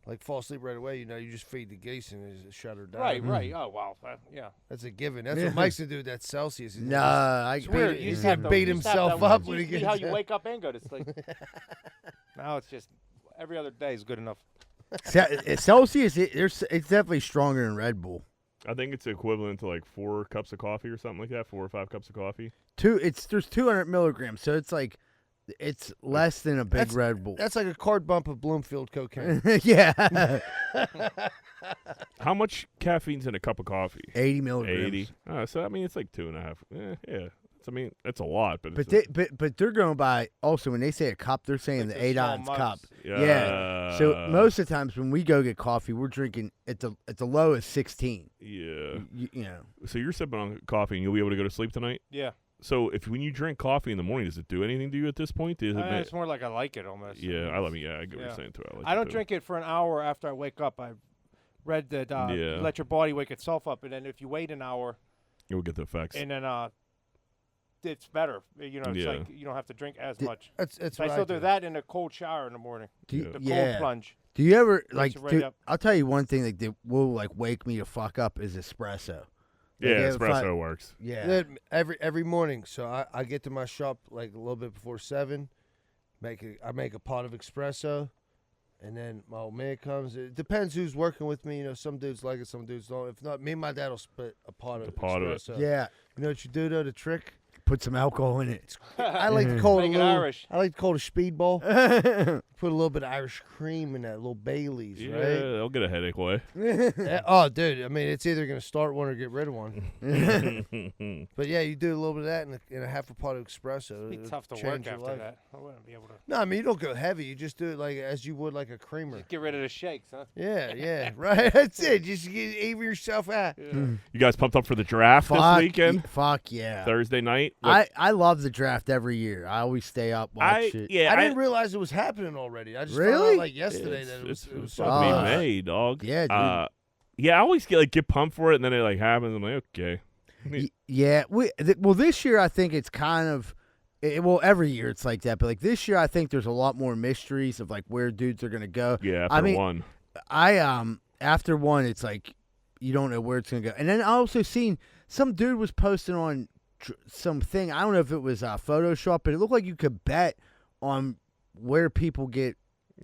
Speaker 2: like fall asleep right away. You just feed the geese and just shut her down.
Speaker 4: Right. Oh wow, yeah.
Speaker 2: That's a given. That's what Mike's gonna do. That Celcius. He's
Speaker 1: Nah, I
Speaker 4: It's weird. You
Speaker 2: he's
Speaker 4: just
Speaker 2: gonna
Speaker 4: have to
Speaker 2: beat
Speaker 4: you just have
Speaker 2: himself
Speaker 4: to-
Speaker 2: up
Speaker 4: it
Speaker 2: when he
Speaker 4: used to be
Speaker 2: gets
Speaker 4: how you
Speaker 2: up.
Speaker 4: wake up and go to sleep. Now it's just every other day is good enough.
Speaker 1: Celsius, it's definitely stronger than Red Bull.
Speaker 3: I think it's equivalent to like 4 cups of coffee or something like that. 4 or 5 cups of coffee.
Speaker 1: There's 200 milligrams, so it's like it's less than a big Red Bull.
Speaker 2: That's like a card bump of Bloomfield cocaine.
Speaker 1: Yeah,
Speaker 3: How much caffeine's in a cup of coffee?
Speaker 1: 80 milligrams.
Speaker 3: 80. So I mean, it's like 2.5. Yeah. I mean, it's a lot, but
Speaker 1: But
Speaker 3: it's
Speaker 1: but they're going by also when they say a cup, they're saying
Speaker 4: Like
Speaker 1: the
Speaker 4: the
Speaker 1: 8
Speaker 4: small
Speaker 1: ounce
Speaker 4: mugs.
Speaker 1: cup.
Speaker 3: yeah.
Speaker 1: So most of the times when we go get coffee, we're drinking at the low is 16.
Speaker 3: Yeah.
Speaker 1: You know.
Speaker 3: So you're sipping on coffee, and you'll be able to go to sleep tonight.
Speaker 4: Yeah.
Speaker 3: So when you drink coffee in the morning, does it do anything to you at this point? Does it
Speaker 4: It's more like I like it almost.
Speaker 3: yeah, I love it. Yeah, I get what
Speaker 4: Yeah.
Speaker 3: you're saying too. I, like
Speaker 4: I
Speaker 3: it
Speaker 4: don't
Speaker 3: too.
Speaker 4: drink it for an hour after I wake up. I read that
Speaker 3: Yeah.
Speaker 4: let your body wake itself up, and then if you wait an hour,
Speaker 3: You'll get the effects.
Speaker 4: and then it's better. You know, it's
Speaker 3: Yeah.
Speaker 4: like you don't have to drink as much.
Speaker 2: That's
Speaker 4: So I
Speaker 2: what
Speaker 4: still
Speaker 2: do.
Speaker 4: do that in a cold shower in the morning.
Speaker 1: Do you,
Speaker 3: Yeah.
Speaker 4: The
Speaker 1: yeah.
Speaker 4: cold plunge.
Speaker 1: Do you ever like?
Speaker 4: you right
Speaker 1: Dude,
Speaker 4: up.
Speaker 1: I'll tell you one thing like that will like wake me to fuck up is espresso. Like,
Speaker 3: yeah,
Speaker 1: if I-
Speaker 3: espresso works.
Speaker 1: Yeah.
Speaker 2: Then every morning, so I get to my shop like a little bit before 7. I make a pot of espresso, and then my old man comes. It depends who's working with me. Some dudes like it, some dudes don't. If not, me and my dad will split a pot of
Speaker 3: pot of it.
Speaker 2: espresso.
Speaker 1: Yeah.
Speaker 2: You know what you do though? The trick.
Speaker 1: Put some alcohol in it.
Speaker 2: I like to call it a
Speaker 4: Make it
Speaker 2: little.
Speaker 4: Irish.
Speaker 2: I like to call it a speedball. Put a little bit of Irish cream in that, little Bailey's,
Speaker 3: Yeah,
Speaker 2: right?
Speaker 3: they'll get a headache away.
Speaker 2: Oh, dude. I mean, it's either gonna start one or get rid of one. But yeah, you do a little bit of that in a half a pot of espresso.
Speaker 4: It'd be
Speaker 2: it'll
Speaker 4: tough to
Speaker 2: change
Speaker 4: work
Speaker 2: your
Speaker 4: after
Speaker 2: life.
Speaker 4: that. I wouldn't be able to.
Speaker 2: No, I mean you don't go heavy. You just do it like as you would like a creamer.
Speaker 4: Get rid of the shakes, huh?
Speaker 2: Yeah, right. That's it. Just even yourself out.
Speaker 3: You guys pumped up for the draft this
Speaker 1: Fuck,
Speaker 3: weekend?
Speaker 1: fuck yeah.
Speaker 3: Thursday night? What-
Speaker 1: I love the draft every year. I always stay up, watch it.
Speaker 3: yeah,
Speaker 2: I didn't realize it was happening already. I just found
Speaker 1: Really?
Speaker 2: out like yesterday that it was
Speaker 3: it's
Speaker 2: so
Speaker 3: about to
Speaker 1: Oh.
Speaker 3: be May, dog.
Speaker 1: Yeah, dude.
Speaker 3: Yeah, I always get pumped for it, and then it like happens. I'm like, okay.
Speaker 1: Yeah, well, this year I think it's kind of, well, every year it's like that, but like this year I think there's a lot more mysteries of like where dudes are gonna go.
Speaker 3: Yeah, after
Speaker 1: I mean,
Speaker 3: one.
Speaker 1: After one, it's like you don't know where it's gonna go. And then I also seen some dude was posting on something. I don't know if it was Photoshop, but it looked like you could bet on where people get.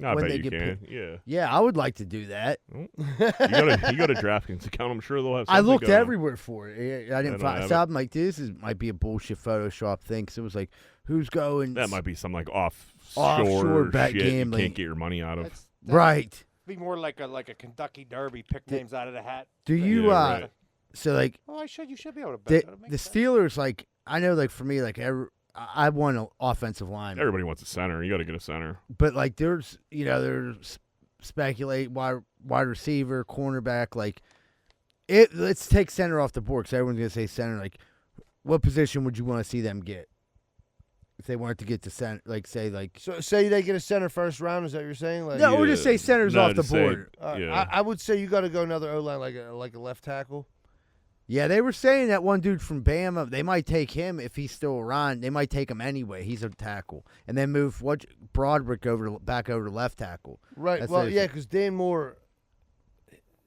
Speaker 3: I
Speaker 1: when
Speaker 3: bet
Speaker 1: they
Speaker 3: you
Speaker 1: get
Speaker 3: can.
Speaker 1: picked.
Speaker 3: Yeah.
Speaker 1: Yeah, I would like to do that.
Speaker 3: You go to DraftKings account. I'm sure they'll have.
Speaker 1: I
Speaker 3: something
Speaker 1: looked
Speaker 3: going on.
Speaker 1: everywhere for it. I didn't
Speaker 3: don't
Speaker 1: find.
Speaker 3: have
Speaker 1: So
Speaker 3: it.
Speaker 1: I'm like, might be a bullshit Photoshop thing. Cause it was like, who's going?
Speaker 3: That might be some like
Speaker 1: Offshore
Speaker 3: offshore
Speaker 1: bet
Speaker 3: shit
Speaker 1: gambling.
Speaker 3: you can't get your money out of.
Speaker 4: That's
Speaker 1: Right.
Speaker 4: be more like a Kentucky Derby. Pick names out of the hat.
Speaker 1: Do
Speaker 4: thing.
Speaker 1: you?
Speaker 3: Yeah, right.
Speaker 1: So like
Speaker 4: Oh, you should be able to bet.
Speaker 1: the
Speaker 4: That'll make
Speaker 1: the
Speaker 4: sense.
Speaker 1: Steelers, like I know, like for me, like I want an offensive line,
Speaker 3: Everybody wants a center. You got to get a center.
Speaker 1: but like there's speculate wide receiver, cornerback, like let's take center off the board because everyone's gonna say center. Like, what position would you want to see them get if they wanted to get to center? Like, say like
Speaker 2: So say they get a center first round. Is that what you're saying? Like,
Speaker 1: no, or just say
Speaker 3: Yeah.
Speaker 1: centers
Speaker 3: No,
Speaker 1: off the
Speaker 3: just say-
Speaker 1: board.
Speaker 3: Yeah.
Speaker 2: I would say you got to go another O line like a left tackle.
Speaker 1: Yeah, they were saying that one dude from Bama, they might take him if he's still around. They might take him anyway. He's a tackle, and then move Broderick back over to left tackle.
Speaker 2: Right.
Speaker 1: That's
Speaker 2: Well,
Speaker 1: it.
Speaker 2: yeah, because Dan Moore,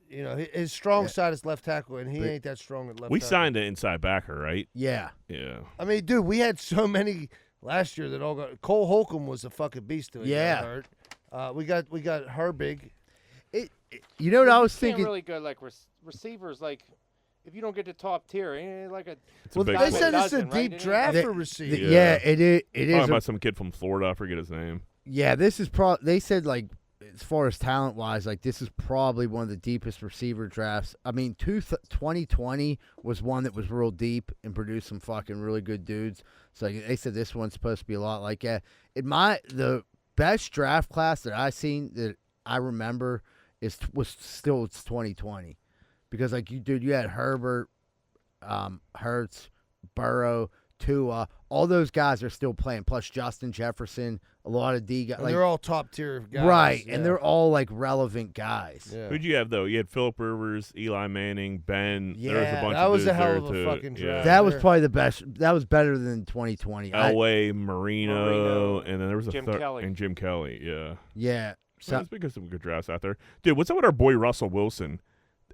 Speaker 2: his strong
Speaker 1: Yeah.
Speaker 2: side is left tackle, and he
Speaker 1: But-
Speaker 2: ain't that strong at left.
Speaker 3: We
Speaker 2: tackle.
Speaker 3: signed an inside backer, right?
Speaker 1: Yeah,
Speaker 3: Yeah.
Speaker 2: I mean, dude, we had so many last year that all got. Cole Holcomb was a fucking beast. Till he
Speaker 1: Yeah.
Speaker 2: got hurt. We got Herbig.
Speaker 1: you know what I was
Speaker 4: You can't
Speaker 1: thinking.
Speaker 4: really go like receivers. Like if you don't get the top tier, ain't like a.
Speaker 3: It's a
Speaker 2: Well,
Speaker 3: big
Speaker 2: they
Speaker 3: club.
Speaker 2: said it's a
Speaker 4: Dozen, right?
Speaker 2: deep
Speaker 4: Didn't
Speaker 2: draft
Speaker 1: They-
Speaker 2: for receivers.
Speaker 3: Yeah.
Speaker 1: Yeah, it is. It
Speaker 3: Talking
Speaker 1: is.
Speaker 3: about some kid from Florida. I forget his name.
Speaker 1: Yeah, this is they said like as far as talent wise, like this is probably one of the deepest receiver drafts. I mean, 2020 was one that was real deep and produced some fucking really good dudes. So like, they said this one's supposed to be a lot like that. The best draft class that I seen that I remember it's 2020 because like you had Herbert, Hurts, Burrow, Tua. All those guys are still playing. Plus Justin Jefferson, a lot of D guys.
Speaker 2: And they're all top tier guys.
Speaker 1: Right,
Speaker 2: yeah.
Speaker 1: and they're all like relevant guys.
Speaker 2: Yeah.
Speaker 3: Who'd you have though? You had Phillip Rivers, Eli Manning, Ben. There was a
Speaker 1: Yeah,
Speaker 3: bunch
Speaker 2: that
Speaker 3: of
Speaker 2: was a
Speaker 3: dudes
Speaker 2: hell
Speaker 3: there
Speaker 2: of a
Speaker 3: too.
Speaker 2: fucking draft.
Speaker 1: That was
Speaker 2: there.
Speaker 1: probably the best. That was better than 2020.
Speaker 3: Elway, Marino, and then there was a
Speaker 4: Jim
Speaker 3: third,
Speaker 4: Kelly.
Speaker 3: and Jim Kelly. Yeah.
Speaker 1: Yeah.
Speaker 3: So
Speaker 1: So
Speaker 3: there's been some good drafts out there, dude. What's up with our boy Russell Wilson?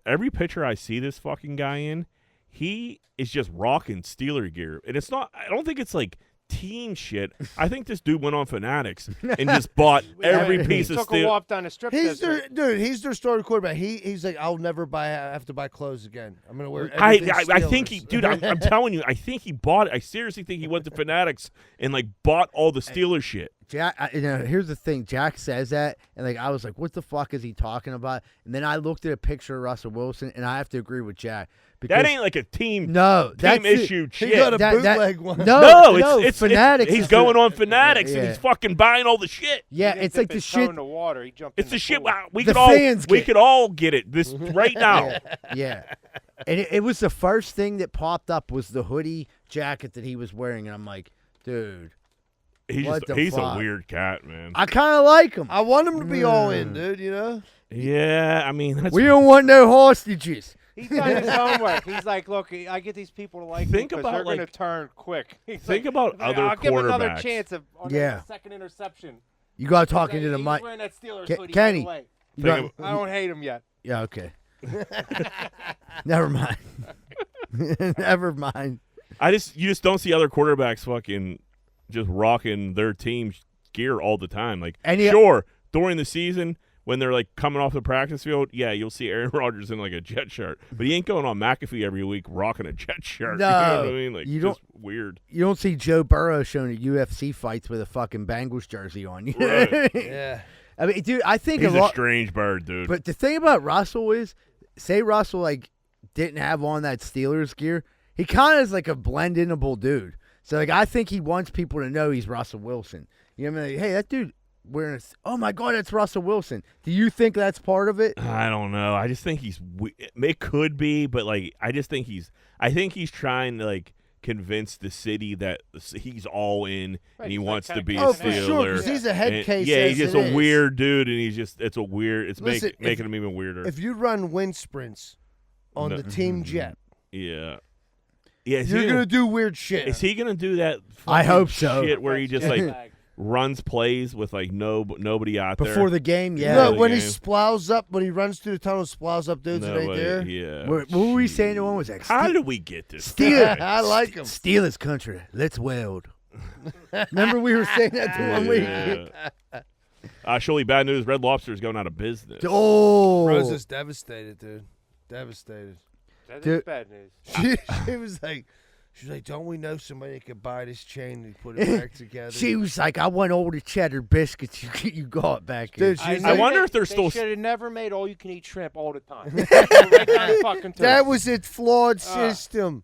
Speaker 3: Every picture I see this fucking guy in, he is just rocking Steeler gear, and it's not. I don't think it's like team shit. I think this dude went on Fanatics and just bought every piece of
Speaker 4: Took a
Speaker 3: Steeler.
Speaker 4: walk down the strip.
Speaker 2: He's
Speaker 4: district.
Speaker 2: he's their starting quarterback. He's like, I'll never have to buy clothes again. I'm gonna wear.
Speaker 3: I
Speaker 2: everything
Speaker 3: think he,
Speaker 2: Steelers."
Speaker 3: dude. I'm telling you, I think he bought it. I seriously think he went to Fanatics and like bought all the Steeler shit.
Speaker 1: Jack, here's the thing. Jack says that, and like I was like, "What the fuck is he talking about?" And then I looked at a picture of Russell Wilson, and I have to agree with Jack. Because,
Speaker 3: That ain't like a team
Speaker 1: that's
Speaker 3: issue
Speaker 2: He
Speaker 3: shit.
Speaker 2: got a
Speaker 1: That-
Speaker 2: bootleg one.
Speaker 3: No,
Speaker 1: no,
Speaker 3: it's
Speaker 1: Fanatics.
Speaker 3: He's
Speaker 1: is
Speaker 3: going
Speaker 1: the-
Speaker 3: on Fanatics and
Speaker 1: Yeah.
Speaker 3: he's fucking buying all the shit.
Speaker 1: Yeah,
Speaker 4: He didn't
Speaker 1: it's like
Speaker 4: dip
Speaker 1: the
Speaker 4: his toe
Speaker 1: shit.
Speaker 4: in the water. He jumped
Speaker 3: It's
Speaker 4: in
Speaker 3: the shit.
Speaker 4: pool.
Speaker 3: Wow, we
Speaker 1: The
Speaker 3: could all
Speaker 1: fans
Speaker 3: we
Speaker 1: get-
Speaker 3: could all get it this right now.
Speaker 1: Yeah, and it was the first thing that popped up was the hoodie jacket that he was wearing, and I'm like, dude, What the
Speaker 3: He's a
Speaker 1: fuck?
Speaker 3: weird cat, man.
Speaker 1: I kind of like him.
Speaker 2: I want him to be all in, dude. You know.
Speaker 3: Yeah, I mean, that's,
Speaker 1: We don't want no hostages.
Speaker 4: He's done his homework. He's like, look, I get these people to like me
Speaker 3: Think
Speaker 4: 'cause
Speaker 3: about,
Speaker 4: they're going to
Speaker 3: like-
Speaker 4: turn quick. He's
Speaker 3: think
Speaker 4: like,
Speaker 3: about
Speaker 4: he's like,
Speaker 3: other
Speaker 4: I'll give him another
Speaker 3: quarterbacks.
Speaker 4: chance of on
Speaker 1: Yeah.
Speaker 4: the second interception.
Speaker 1: You got
Speaker 4: He's
Speaker 1: talking to the
Speaker 4: he's
Speaker 1: mic.
Speaker 4: wearing that Steelers
Speaker 1: Ke-
Speaker 4: hoodie
Speaker 1: Kenny.
Speaker 4: right away.
Speaker 1: You
Speaker 3: Think
Speaker 1: got-
Speaker 4: I don't hate him yet.
Speaker 1: yeah, okay. Never mind. Never mind.
Speaker 3: you just don't see other quarterbacks fucking just rocking their team's gear all the time. Like,
Speaker 1: And he-
Speaker 3: sure, during the season when they're like coming off the practice field, yeah, you'll see Aaron Rodgers in like a jet shirt, but he ain't going on McAfee every week rocking a jet shirt.
Speaker 1: No,
Speaker 3: you know what I mean? Like,
Speaker 1: you
Speaker 3: just weird.
Speaker 1: You don't see Joe Burrow showing at UFC fights with a fucking Bengals jersey on. You know
Speaker 3: Right.
Speaker 1: what I mean?
Speaker 2: Yeah.
Speaker 1: I mean, dude, I think
Speaker 3: He's
Speaker 1: a
Speaker 3: a
Speaker 1: lot.
Speaker 3: strange bird, dude.
Speaker 1: But the thing about Russell is, say Russell like didn't have on that Steelers gear, he kind of is like a blend-inable dude. So like I think he wants people to know he's Russell Wilson. You know what I mean? Like, hey, that dude wearing oh my God, that's Russell Wilson. Do you think that's part of it?
Speaker 3: I don't know. I just think it could be, but like I think he's trying to like convince the city that he's all in
Speaker 4: Right,
Speaker 3: and he
Speaker 4: he's
Speaker 3: wants
Speaker 4: like
Speaker 3: to be a
Speaker 2: Oh, for
Speaker 3: Steeler.
Speaker 2: sure. Because he's a head
Speaker 3: And-
Speaker 2: case.
Speaker 3: yeah,
Speaker 2: as
Speaker 3: he's just
Speaker 2: it
Speaker 3: a
Speaker 2: is.
Speaker 3: weird dude, and it's
Speaker 2: Listen,
Speaker 3: making him even weirder.
Speaker 2: If you run wind sprints on
Speaker 3: No.
Speaker 2: the team jet,
Speaker 3: Yeah. Yeah,
Speaker 2: you're gonna do weird shit.
Speaker 3: Is he gonna do that?
Speaker 1: I
Speaker 3: fucking
Speaker 1: hope so.
Speaker 3: Shit, where he just
Speaker 4: Jet
Speaker 3: like
Speaker 4: lag.
Speaker 3: runs plays with like nobody out there
Speaker 1: Before the game, yeah.
Speaker 2: No,
Speaker 3: the
Speaker 2: when he
Speaker 3: game.
Speaker 2: splows up, when he runs through the tunnel, splows up dudes that ain't
Speaker 3: Nobody-
Speaker 2: there.
Speaker 3: Yeah.
Speaker 1: What were we saying? The one was like,
Speaker 3: How did we get this?
Speaker 1: Steelers.
Speaker 3: guy?
Speaker 2: I like him.
Speaker 1: Steelers country, let's weld. Remember we were saying that the one week?
Speaker 3: Yeah. Surely bad news. Red Lobster is going out of business.
Speaker 1: Oh,
Speaker 2: Rosa's devastated, dude. Devastated.
Speaker 4: That
Speaker 1: Dude.
Speaker 4: is bad news.
Speaker 2: She was like, don't we know somebody that could buy this chain and put it back together?
Speaker 1: she was like, I want all the cheddar biscuits you got back here.
Speaker 2: Dude, she-
Speaker 3: I wonder if they're still-
Speaker 4: They should have never made all-you-can-eat shrimp all the time. Right down the fucking tube.
Speaker 2: that was its flawed system.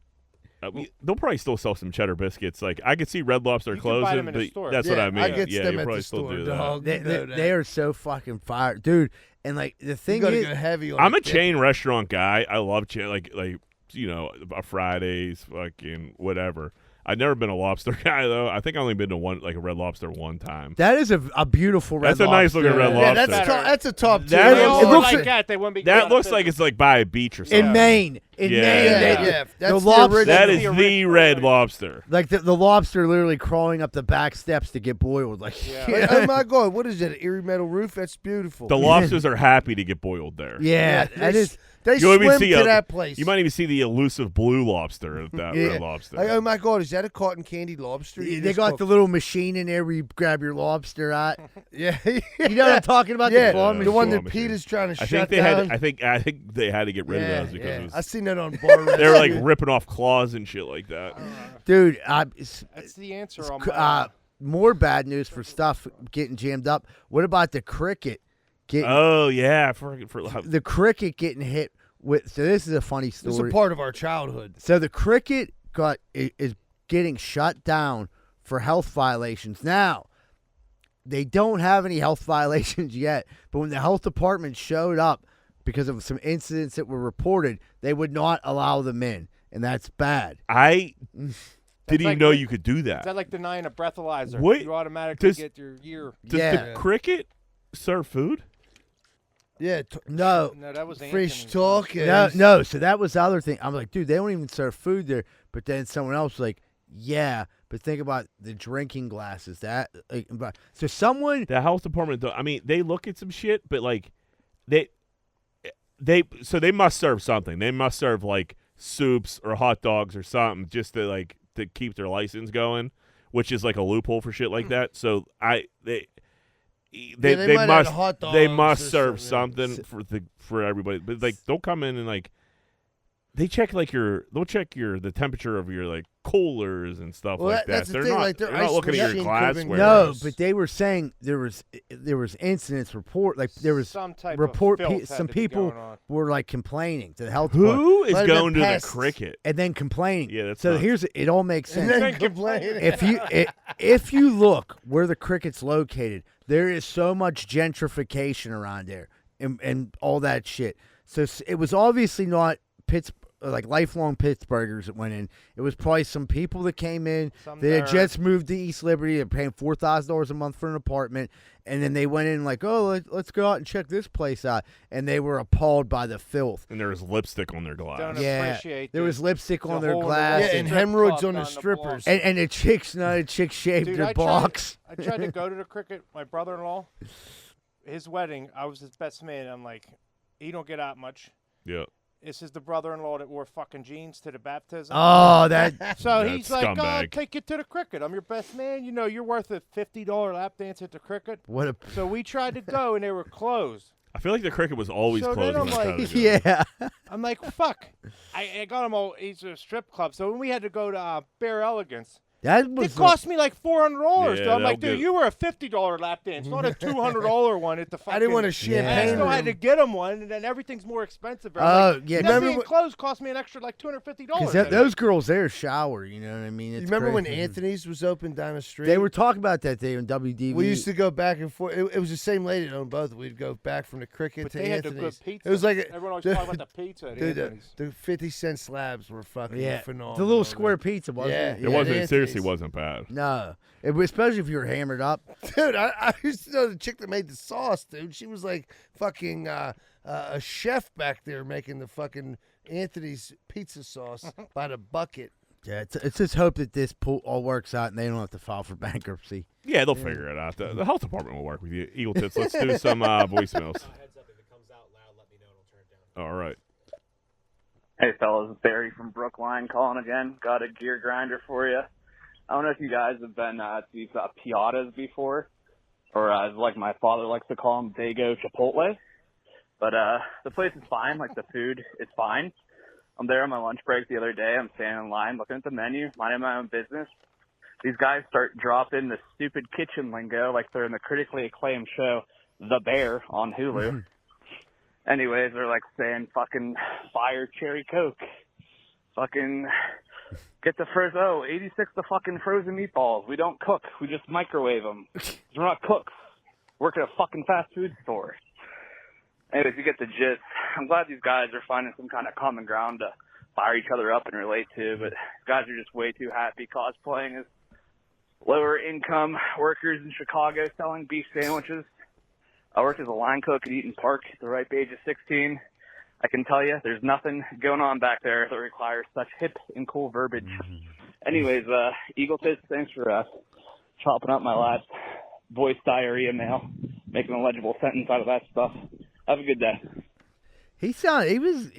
Speaker 3: They'll probably still sell some cheddar biscuits. Like I could see Red Lobster
Speaker 4: You can buy
Speaker 3: closing,
Speaker 4: them in the
Speaker 3: but
Speaker 4: store.
Speaker 3: that's what
Speaker 2: Yeah,
Speaker 3: I mean.
Speaker 2: I get
Speaker 3: yeah,
Speaker 2: them
Speaker 3: you
Speaker 2: at
Speaker 3: probably
Speaker 2: the
Speaker 3: still
Speaker 2: store,
Speaker 3: do
Speaker 2: dog.
Speaker 1: They,
Speaker 2: You know
Speaker 1: they are so fucking fired, dude. And like the
Speaker 2: You
Speaker 1: thing
Speaker 2: gotta
Speaker 1: is,
Speaker 2: go heavy on
Speaker 3: I'm
Speaker 2: the
Speaker 3: a chain restaurant guy. I love like you know Fridays, fucking whatever. I've never been a lobster guy though. I think I only been to one like a Red Lobster one time.
Speaker 1: that is a beautiful red.
Speaker 3: That's a nice looking
Speaker 1: Lobster.
Speaker 3: Red
Speaker 2: Yeah,
Speaker 3: Lobster.
Speaker 2: that's a top tier.
Speaker 3: That
Speaker 4: They
Speaker 3: looks-
Speaker 4: all
Speaker 3: it
Speaker 4: were
Speaker 1: looks
Speaker 4: like
Speaker 1: like-
Speaker 4: that. They wouldn't be
Speaker 3: That
Speaker 4: good
Speaker 3: looks
Speaker 4: on
Speaker 3: like it's like by a beach or something.
Speaker 1: In Maine. In
Speaker 3: Yeah.
Speaker 1: Maine,
Speaker 3: Yeah.
Speaker 1: they-
Speaker 2: Yeah, that's
Speaker 1: the
Speaker 2: the
Speaker 1: lobster-
Speaker 2: original.
Speaker 3: That is
Speaker 4: The
Speaker 3: the
Speaker 4: original,
Speaker 3: Red
Speaker 4: right.
Speaker 3: Lobster.
Speaker 1: like the lobster literally crawling up the back steps to get boiled. Like,
Speaker 4: Yeah.
Speaker 2: Like, oh my God, what is that? Erie metal roof? That's beautiful.
Speaker 3: The lobsters are happy to get boiled there.
Speaker 1: yeah,
Speaker 2: they
Speaker 1: that is.
Speaker 2: They
Speaker 3: You'll even
Speaker 2: swim
Speaker 3: see
Speaker 2: to
Speaker 3: a-
Speaker 2: that place.
Speaker 3: You might even see the elusive blue lobster at that
Speaker 1: Yeah.
Speaker 3: Red Lobster.
Speaker 2: Like, oh my God, is that a cotton candy lobster? You
Speaker 1: They
Speaker 2: just
Speaker 1: got
Speaker 2: go-
Speaker 1: the little machine in there where you grab your lobster at.
Speaker 2: yeah,
Speaker 1: You know what I'm talking about?
Speaker 2: yeah,
Speaker 1: The claw
Speaker 2: the
Speaker 1: machine.
Speaker 2: one
Speaker 3: claw
Speaker 2: that
Speaker 3: machine.
Speaker 2: Peter's trying to
Speaker 3: I
Speaker 2: shut
Speaker 3: think they
Speaker 2: down.
Speaker 3: had. I think they had to get rid
Speaker 2: yeah,
Speaker 3: of those because
Speaker 2: yeah.
Speaker 3: it was,
Speaker 2: I seen that on bar.
Speaker 3: they were like ripping off claws and shit like that.
Speaker 1: Dude,
Speaker 4: That's the answer on
Speaker 1: more bad news for stuff getting jammed up. What about the cricket? Getting,
Speaker 3: Oh yeah, for
Speaker 1: the cricket getting hit with. So this is a funny
Speaker 2: This is
Speaker 1: story.
Speaker 2: a part of our childhood.
Speaker 1: So the cricket is getting shut down for health violations. Now, they don't have any health violations yet, but when the health department showed up because of some incidents that were reported, they would not allow them in, and that's bad.
Speaker 3: Didn't even know you could do
Speaker 4: Is
Speaker 3: that.
Speaker 4: that like denying a breathalyzer?
Speaker 3: What?
Speaker 4: You automatically
Speaker 3: Does-
Speaker 4: get your year.
Speaker 3: Does the cricket serve food?
Speaker 2: Yeah.
Speaker 1: No.
Speaker 4: No, that was
Speaker 2: Fish
Speaker 4: Anthony's.
Speaker 2: talk.
Speaker 1: No. So that was the other thing. I'm like, dude, they don't even serve food there. But then someone else was like, yeah, but think about the drinking glasses. So someone.
Speaker 3: The health department, I mean, they look at some shit, but like, they must serve something. They must serve like soups or hot dogs or something just to keep their license going, which is like a loophole for shit like that. So they must serve something for everybody. But like, don't come in and like. They check they'll check the temperature of your coolers and stuff like that. They're not looking at your glassware.
Speaker 1: No, but they were saying there was incidents report there was
Speaker 4: some type
Speaker 1: report
Speaker 4: of filth
Speaker 1: some
Speaker 4: had to be
Speaker 1: people
Speaker 4: going on.
Speaker 1: were like complaining to the health department
Speaker 3: Who is
Speaker 2: Might have
Speaker 3: going
Speaker 2: been
Speaker 3: to
Speaker 2: pests.
Speaker 3: the cricket?
Speaker 1: and then complaining.
Speaker 3: Yeah, that's
Speaker 1: so
Speaker 3: nuts.
Speaker 1: it all makes sense.
Speaker 2: And then complaining.
Speaker 1: if you look where the cricket's located, there is so much gentrification around there and all that shit. So it was obviously not lifelong Pittsburghers that went in. It was probably some people that came in. They had just moved to East Liberty. They're paying $4,000 a month for an apartment, and then they went in like, oh, let's go out and check this place out, and they were appalled by the filth.
Speaker 3: And there was lipstick on their glass.
Speaker 4: Don't
Speaker 1: Yeah,
Speaker 4: appreciate
Speaker 1: there was lipstick
Speaker 4: the
Speaker 1: on their
Speaker 4: hole in the
Speaker 1: glass,
Speaker 4: wall.
Speaker 2: Yeah, and
Speaker 4: Strip
Speaker 2: hemorrhoids
Speaker 4: club
Speaker 2: on the
Speaker 4: on the
Speaker 2: strippers.
Speaker 4: block.
Speaker 1: and a chick shaved
Speaker 4: Dude,
Speaker 1: their box.
Speaker 4: I tried to go to the cricket. My brother-in-law, his wedding, I was his best man. I'm like, he don't get out much.
Speaker 3: Yeah.
Speaker 4: This is the brother-in-law that wore fucking jeans to the baptism.
Speaker 1: Oh, that.
Speaker 4: So
Speaker 3: That
Speaker 4: he's like, "Oh, I'll
Speaker 3: scumbag.
Speaker 4: take you to the cricket. I'm your best man. You know, you're worth a $50 lap dance at the cricket."
Speaker 1: What a.
Speaker 4: So we tried to go, and they were closed.
Speaker 3: I feel like the cricket was always
Speaker 4: So
Speaker 3: closed.
Speaker 4: then
Speaker 3: when
Speaker 4: I'm
Speaker 3: I
Speaker 4: like-
Speaker 3: tried to go.
Speaker 1: Yeah.
Speaker 4: I'm like, fuck. I got him all. He's a strip club. So when we had to go to Bear Elegance,
Speaker 1: That was.
Speaker 4: it cost me like $400.
Speaker 3: Yeah,
Speaker 4: So I'm like,
Speaker 3: that'll
Speaker 4: dude,
Speaker 3: get-
Speaker 4: you were a $50 lap dance, not a $200 one at the fucking.
Speaker 2: I didn't want a
Speaker 4: I
Speaker 2: champagne
Speaker 4: still had to
Speaker 2: room.
Speaker 4: get him one, and then everything's more expensive. I'm
Speaker 1: Oh,
Speaker 4: like,
Speaker 1: yeah.
Speaker 4: That
Speaker 1: Remember
Speaker 4: being
Speaker 1: when-
Speaker 4: closed cost me an extra like $250.
Speaker 1: Because
Speaker 4: that
Speaker 1: those girls there shower, you know what I mean?
Speaker 2: You
Speaker 1: It's
Speaker 2: remember when
Speaker 1: crazy.
Speaker 2: Anthony's was open down the street?
Speaker 1: They were talking about that day on WDV.
Speaker 2: We used to go back and forth. It was the same lady that owned both. We'd go back from the cricket
Speaker 4: But
Speaker 2: to
Speaker 4: they had the
Speaker 2: Anthony's.
Speaker 4: good pizza.
Speaker 2: It was like
Speaker 4: Everyone always talking about the pizza at
Speaker 2: dude,
Speaker 4: Anthony's.
Speaker 2: the 50-cent slabs were fucking
Speaker 1: Yeah,
Speaker 2: phenomenal.
Speaker 1: the little square pizza, wasn't
Speaker 2: Yeah.
Speaker 1: it?
Speaker 3: It wasn't.
Speaker 2: Anthony's.
Speaker 3: Seriously, wasn't bad.
Speaker 1: No, especially if you were hammered up.
Speaker 2: Dude, I used to know the chick that made the sauce, dude. She was like fucking a chef back there making the fucking Anthony's pizza sauce by the bucket.
Speaker 1: Yeah, it's just hope that this all works out and they don't have to file for bankruptcy.
Speaker 3: Yeah, they'll figure it out. The health department will work with you. Eagle Tits, let's do some voicemails. All right.
Speaker 5: Hey fellas, it's Barry from Brookline calling again. Got a gear grinder for you. I don't know if you guys have been to these Piatas before, or as like my father likes to call them, Dago Chipotle. But the place is fine. Like the food is fine. I'm there on my lunch break the other day. I'm standing in line looking at the menu, minding my own business. These guys start dropping the stupid kitchen lingo like they're in the critically acclaimed show The Bear on Hulu. Anyways, they're like saying fucking fire cherry Coke. Fucking get the 86 the fucking frozen meatballs. We don't cook. We just microwave them. We're not cooks. Work at a fucking fast food store. Anyways, you get the gist. I'm glad these guys are finding some kind of common ground to fire each other up and relate to, but guys are just way too happy cosplaying as lower income workers in Chicago selling beef sandwiches. I worked as a line cook at Eaton Park at the ripe age of 16. I can tell you there's nothing going on back there that requires such hip and cool verbiage. Anyways, Eagle Tits, thanks for chopping up my last voice diarrhea mail, making a legible sentence out of that stuff. Have a good day.
Speaker 1: He was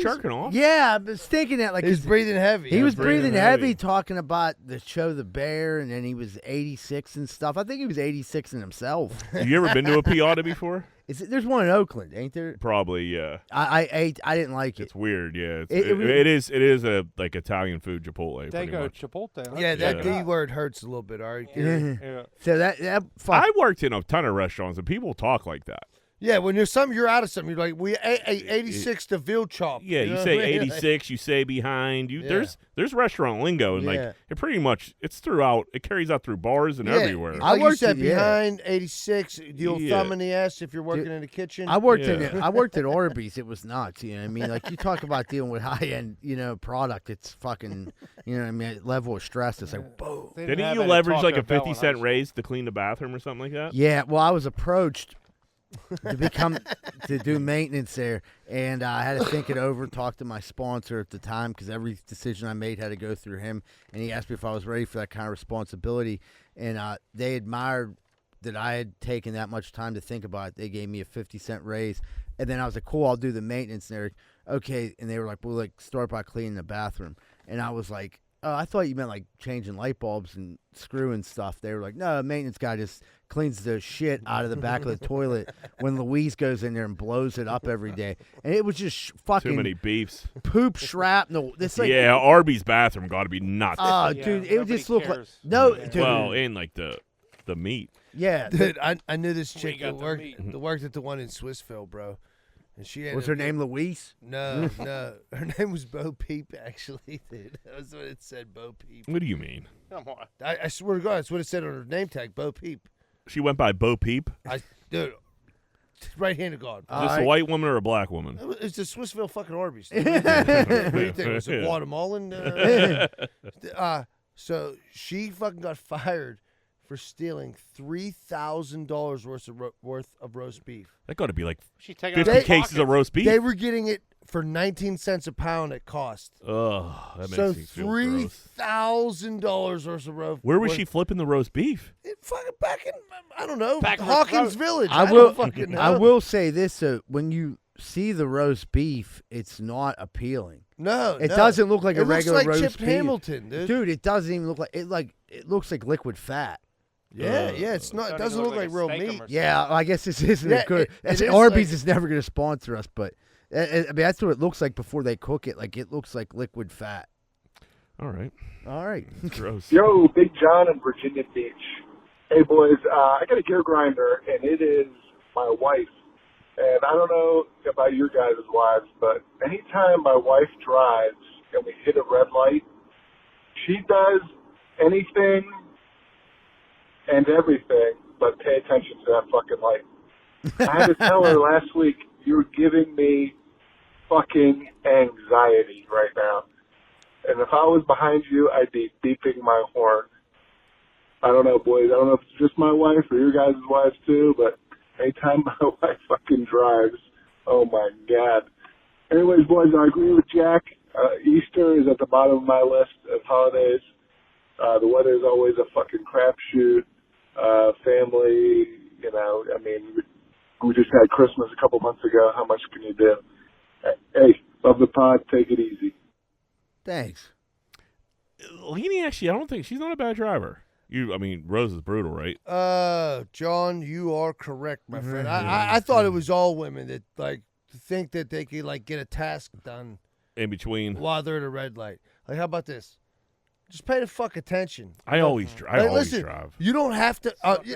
Speaker 3: jerking off?
Speaker 1: Yeah, I was thinking that like
Speaker 2: He was breathing heavy.
Speaker 1: He was breathing heavy talking about the show The Bear, and then he was 86 and stuff. I think he was 86 in himself.
Speaker 3: Have you ever been to a Piata before?
Speaker 1: There's one in Oakland, ain't there?
Speaker 3: Probably, yeah.
Speaker 1: I didn't like it.
Speaker 3: It's weird, yeah.
Speaker 1: It
Speaker 3: It is a like Italian food Chipotle.
Speaker 4: They
Speaker 3: pretty
Speaker 4: go
Speaker 3: much.
Speaker 4: Chipotle. Huh?
Speaker 2: Yeah, that
Speaker 3: Yeah.
Speaker 2: D word hurts a little bit, all right?
Speaker 1: Yeah.
Speaker 4: Yeah.
Speaker 1: So that fuck.
Speaker 3: I worked in a ton of restaurants and people talk like that.
Speaker 2: Yeah, when there's something, you're out of something. You're like, 86 to veal chop.
Speaker 3: Yeah, you
Speaker 2: know
Speaker 3: say
Speaker 2: what I mean?
Speaker 3: 86, you say behind.
Speaker 2: Yeah.
Speaker 3: There's restaurant lingo, and
Speaker 1: Yeah.
Speaker 3: like it pretty much it's throughout. It carries out through bars and everywhere.
Speaker 2: Like you
Speaker 1: worked
Speaker 2: said,
Speaker 1: it, yeah.
Speaker 2: behind 86, the old
Speaker 3: Yeah.
Speaker 2: thumb in the ass if you're working in the kitchen.
Speaker 1: I worked
Speaker 3: Yeah.
Speaker 1: I worked at Arby's. It was nuts. You know what I mean? Like you talk about dealing with high end, product. It's fucking, you know what I mean? Level of stress. It's like, boom.
Speaker 4: They
Speaker 3: Didn't
Speaker 4: have
Speaker 3: you
Speaker 4: that at
Speaker 3: leverage like
Speaker 4: Taco
Speaker 3: a
Speaker 4: Bell
Speaker 3: 50
Speaker 4: in
Speaker 3: cent
Speaker 4: high
Speaker 3: raise to clean the bathroom or something like that?
Speaker 1: Yeah. Well, I was approached to do maintenance there, and I had to think it over, talk to my sponsor at the time because every decision I made had to go through him, and he asked me if I was ready for that kind of responsibility, and they admired that I had taken that much time to think about it. They gave me a 50-cent raise, and then I was like, cool, I'll do the maintenance. And they're like, okay, and they were like, well, like start by cleaning the bathroom, and I was like, oh, I thought you meant like changing light bulbs and screwing stuff. They were like, no, maintenance guy just cleans the shit out of the back of the toilet when Louise goes in there and blows it up every day. And it was just fucking
Speaker 3: Too many beefs.
Speaker 1: poop shrapnel. This like,
Speaker 3: Yeah, Arby's bathroom got to be nuts.
Speaker 1: oh,
Speaker 4: Yeah,
Speaker 1: dude, it would
Speaker 4: nobody
Speaker 1: just look like
Speaker 4: cares.
Speaker 1: no,
Speaker 4: Yeah.
Speaker 1: dude.
Speaker 3: well, and like the meat.
Speaker 1: Yeah,
Speaker 2: Dude, I knew this chick
Speaker 4: got
Speaker 2: that
Speaker 4: the
Speaker 2: worked,
Speaker 4: meat.
Speaker 2: that worked at the one in Swissville, bro. And she ended
Speaker 1: was her
Speaker 2: up
Speaker 1: name Louise?
Speaker 2: No, her name was Bo Peep, actually, dude. That was what it said, Bo Peep.
Speaker 3: What do you mean?
Speaker 4: Come on.
Speaker 2: I swear to God, that's what it said on her name tag, Bo Peep.
Speaker 3: She went by Bo Peep.
Speaker 2: Dude, right hand of God.
Speaker 3: Is this a white woman or a black woman?
Speaker 2: It's the Swissville fucking Arby's. Dude. What do you think? Was it Guatemalan? So she fucking got fired for stealing $3,000 worth of roast beef.
Speaker 3: That got to be like
Speaker 4: She taking out
Speaker 3: 50
Speaker 4: her
Speaker 3: cases of
Speaker 4: pocket.
Speaker 3: roast beef.
Speaker 2: They were getting it for 19 cents a pound at cost.
Speaker 3: Ugh, that makes
Speaker 2: So
Speaker 3: me feel gross.
Speaker 2: $3,000 worth of roast.
Speaker 3: Where was she flipping the roast beef?
Speaker 2: Fucking back in, I don't know,
Speaker 4: Back in the
Speaker 2: Hawkins
Speaker 4: roast.
Speaker 2: Village.
Speaker 1: I
Speaker 2: don't
Speaker 1: will.
Speaker 2: fucking know.
Speaker 1: I will say this: when you see the roast beef, it's not appealing.
Speaker 2: No,
Speaker 1: It
Speaker 2: no.
Speaker 1: doesn't look like
Speaker 2: It
Speaker 1: a
Speaker 2: looks
Speaker 1: regular
Speaker 2: like
Speaker 1: roast
Speaker 2: Chipped
Speaker 1: beef.
Speaker 2: Hamilton, dude.
Speaker 1: It doesn't even look like it. Like it looks like liquid fat.
Speaker 2: Yeah, it's not. It
Speaker 4: Doesn't
Speaker 2: doesn't look like
Speaker 4: a
Speaker 2: real
Speaker 4: steak
Speaker 2: meat.
Speaker 4: or
Speaker 1: Yeah, I guess this isn't
Speaker 2: Yeah,
Speaker 1: good.
Speaker 2: it is
Speaker 1: Arby's
Speaker 2: like-
Speaker 1: is never going to sponsor us, but I mean that's what it looks like before they cook it. Like it looks like liquid fat.
Speaker 3: All right.
Speaker 1: All right.
Speaker 3: It's gross.
Speaker 6: Yo, Big John in Virginia Beach. Hey, boys, I got a gear grinder, and it is my wife. And I don't know about your guys' wives, but anytime my wife drives and we hit a red light, she does anything and everything but pay attention to that fucking light. I had to tell her last week, you're giving me fucking anxiety right now. And if I was behind you, I'd be beeping my horn. I don't know, boys. I don't know if it's just my wife or your guys' wives too, but anytime my wife fucking drives, oh my God. Anyways, boys, I agree with Jack. Easter is at the bottom of my list of holidays. The weather is always a fucking crapshoot. Family, I mean, we just had Christmas a couple months ago. How much can you do? Hey, love the pod. Take it easy.
Speaker 1: Thanks.
Speaker 3: Leanie, actually, I don't think she's not a bad driver. I mean, Rose is brutal, right?
Speaker 2: John, you are correct, my friend. I thought it was all women that like think that they could like get a task done
Speaker 3: In between.
Speaker 2: while they're at a red light. Like, how about this? Just pay the fuck attention.
Speaker 3: I always drive.
Speaker 2: Like, listen, you don't have to.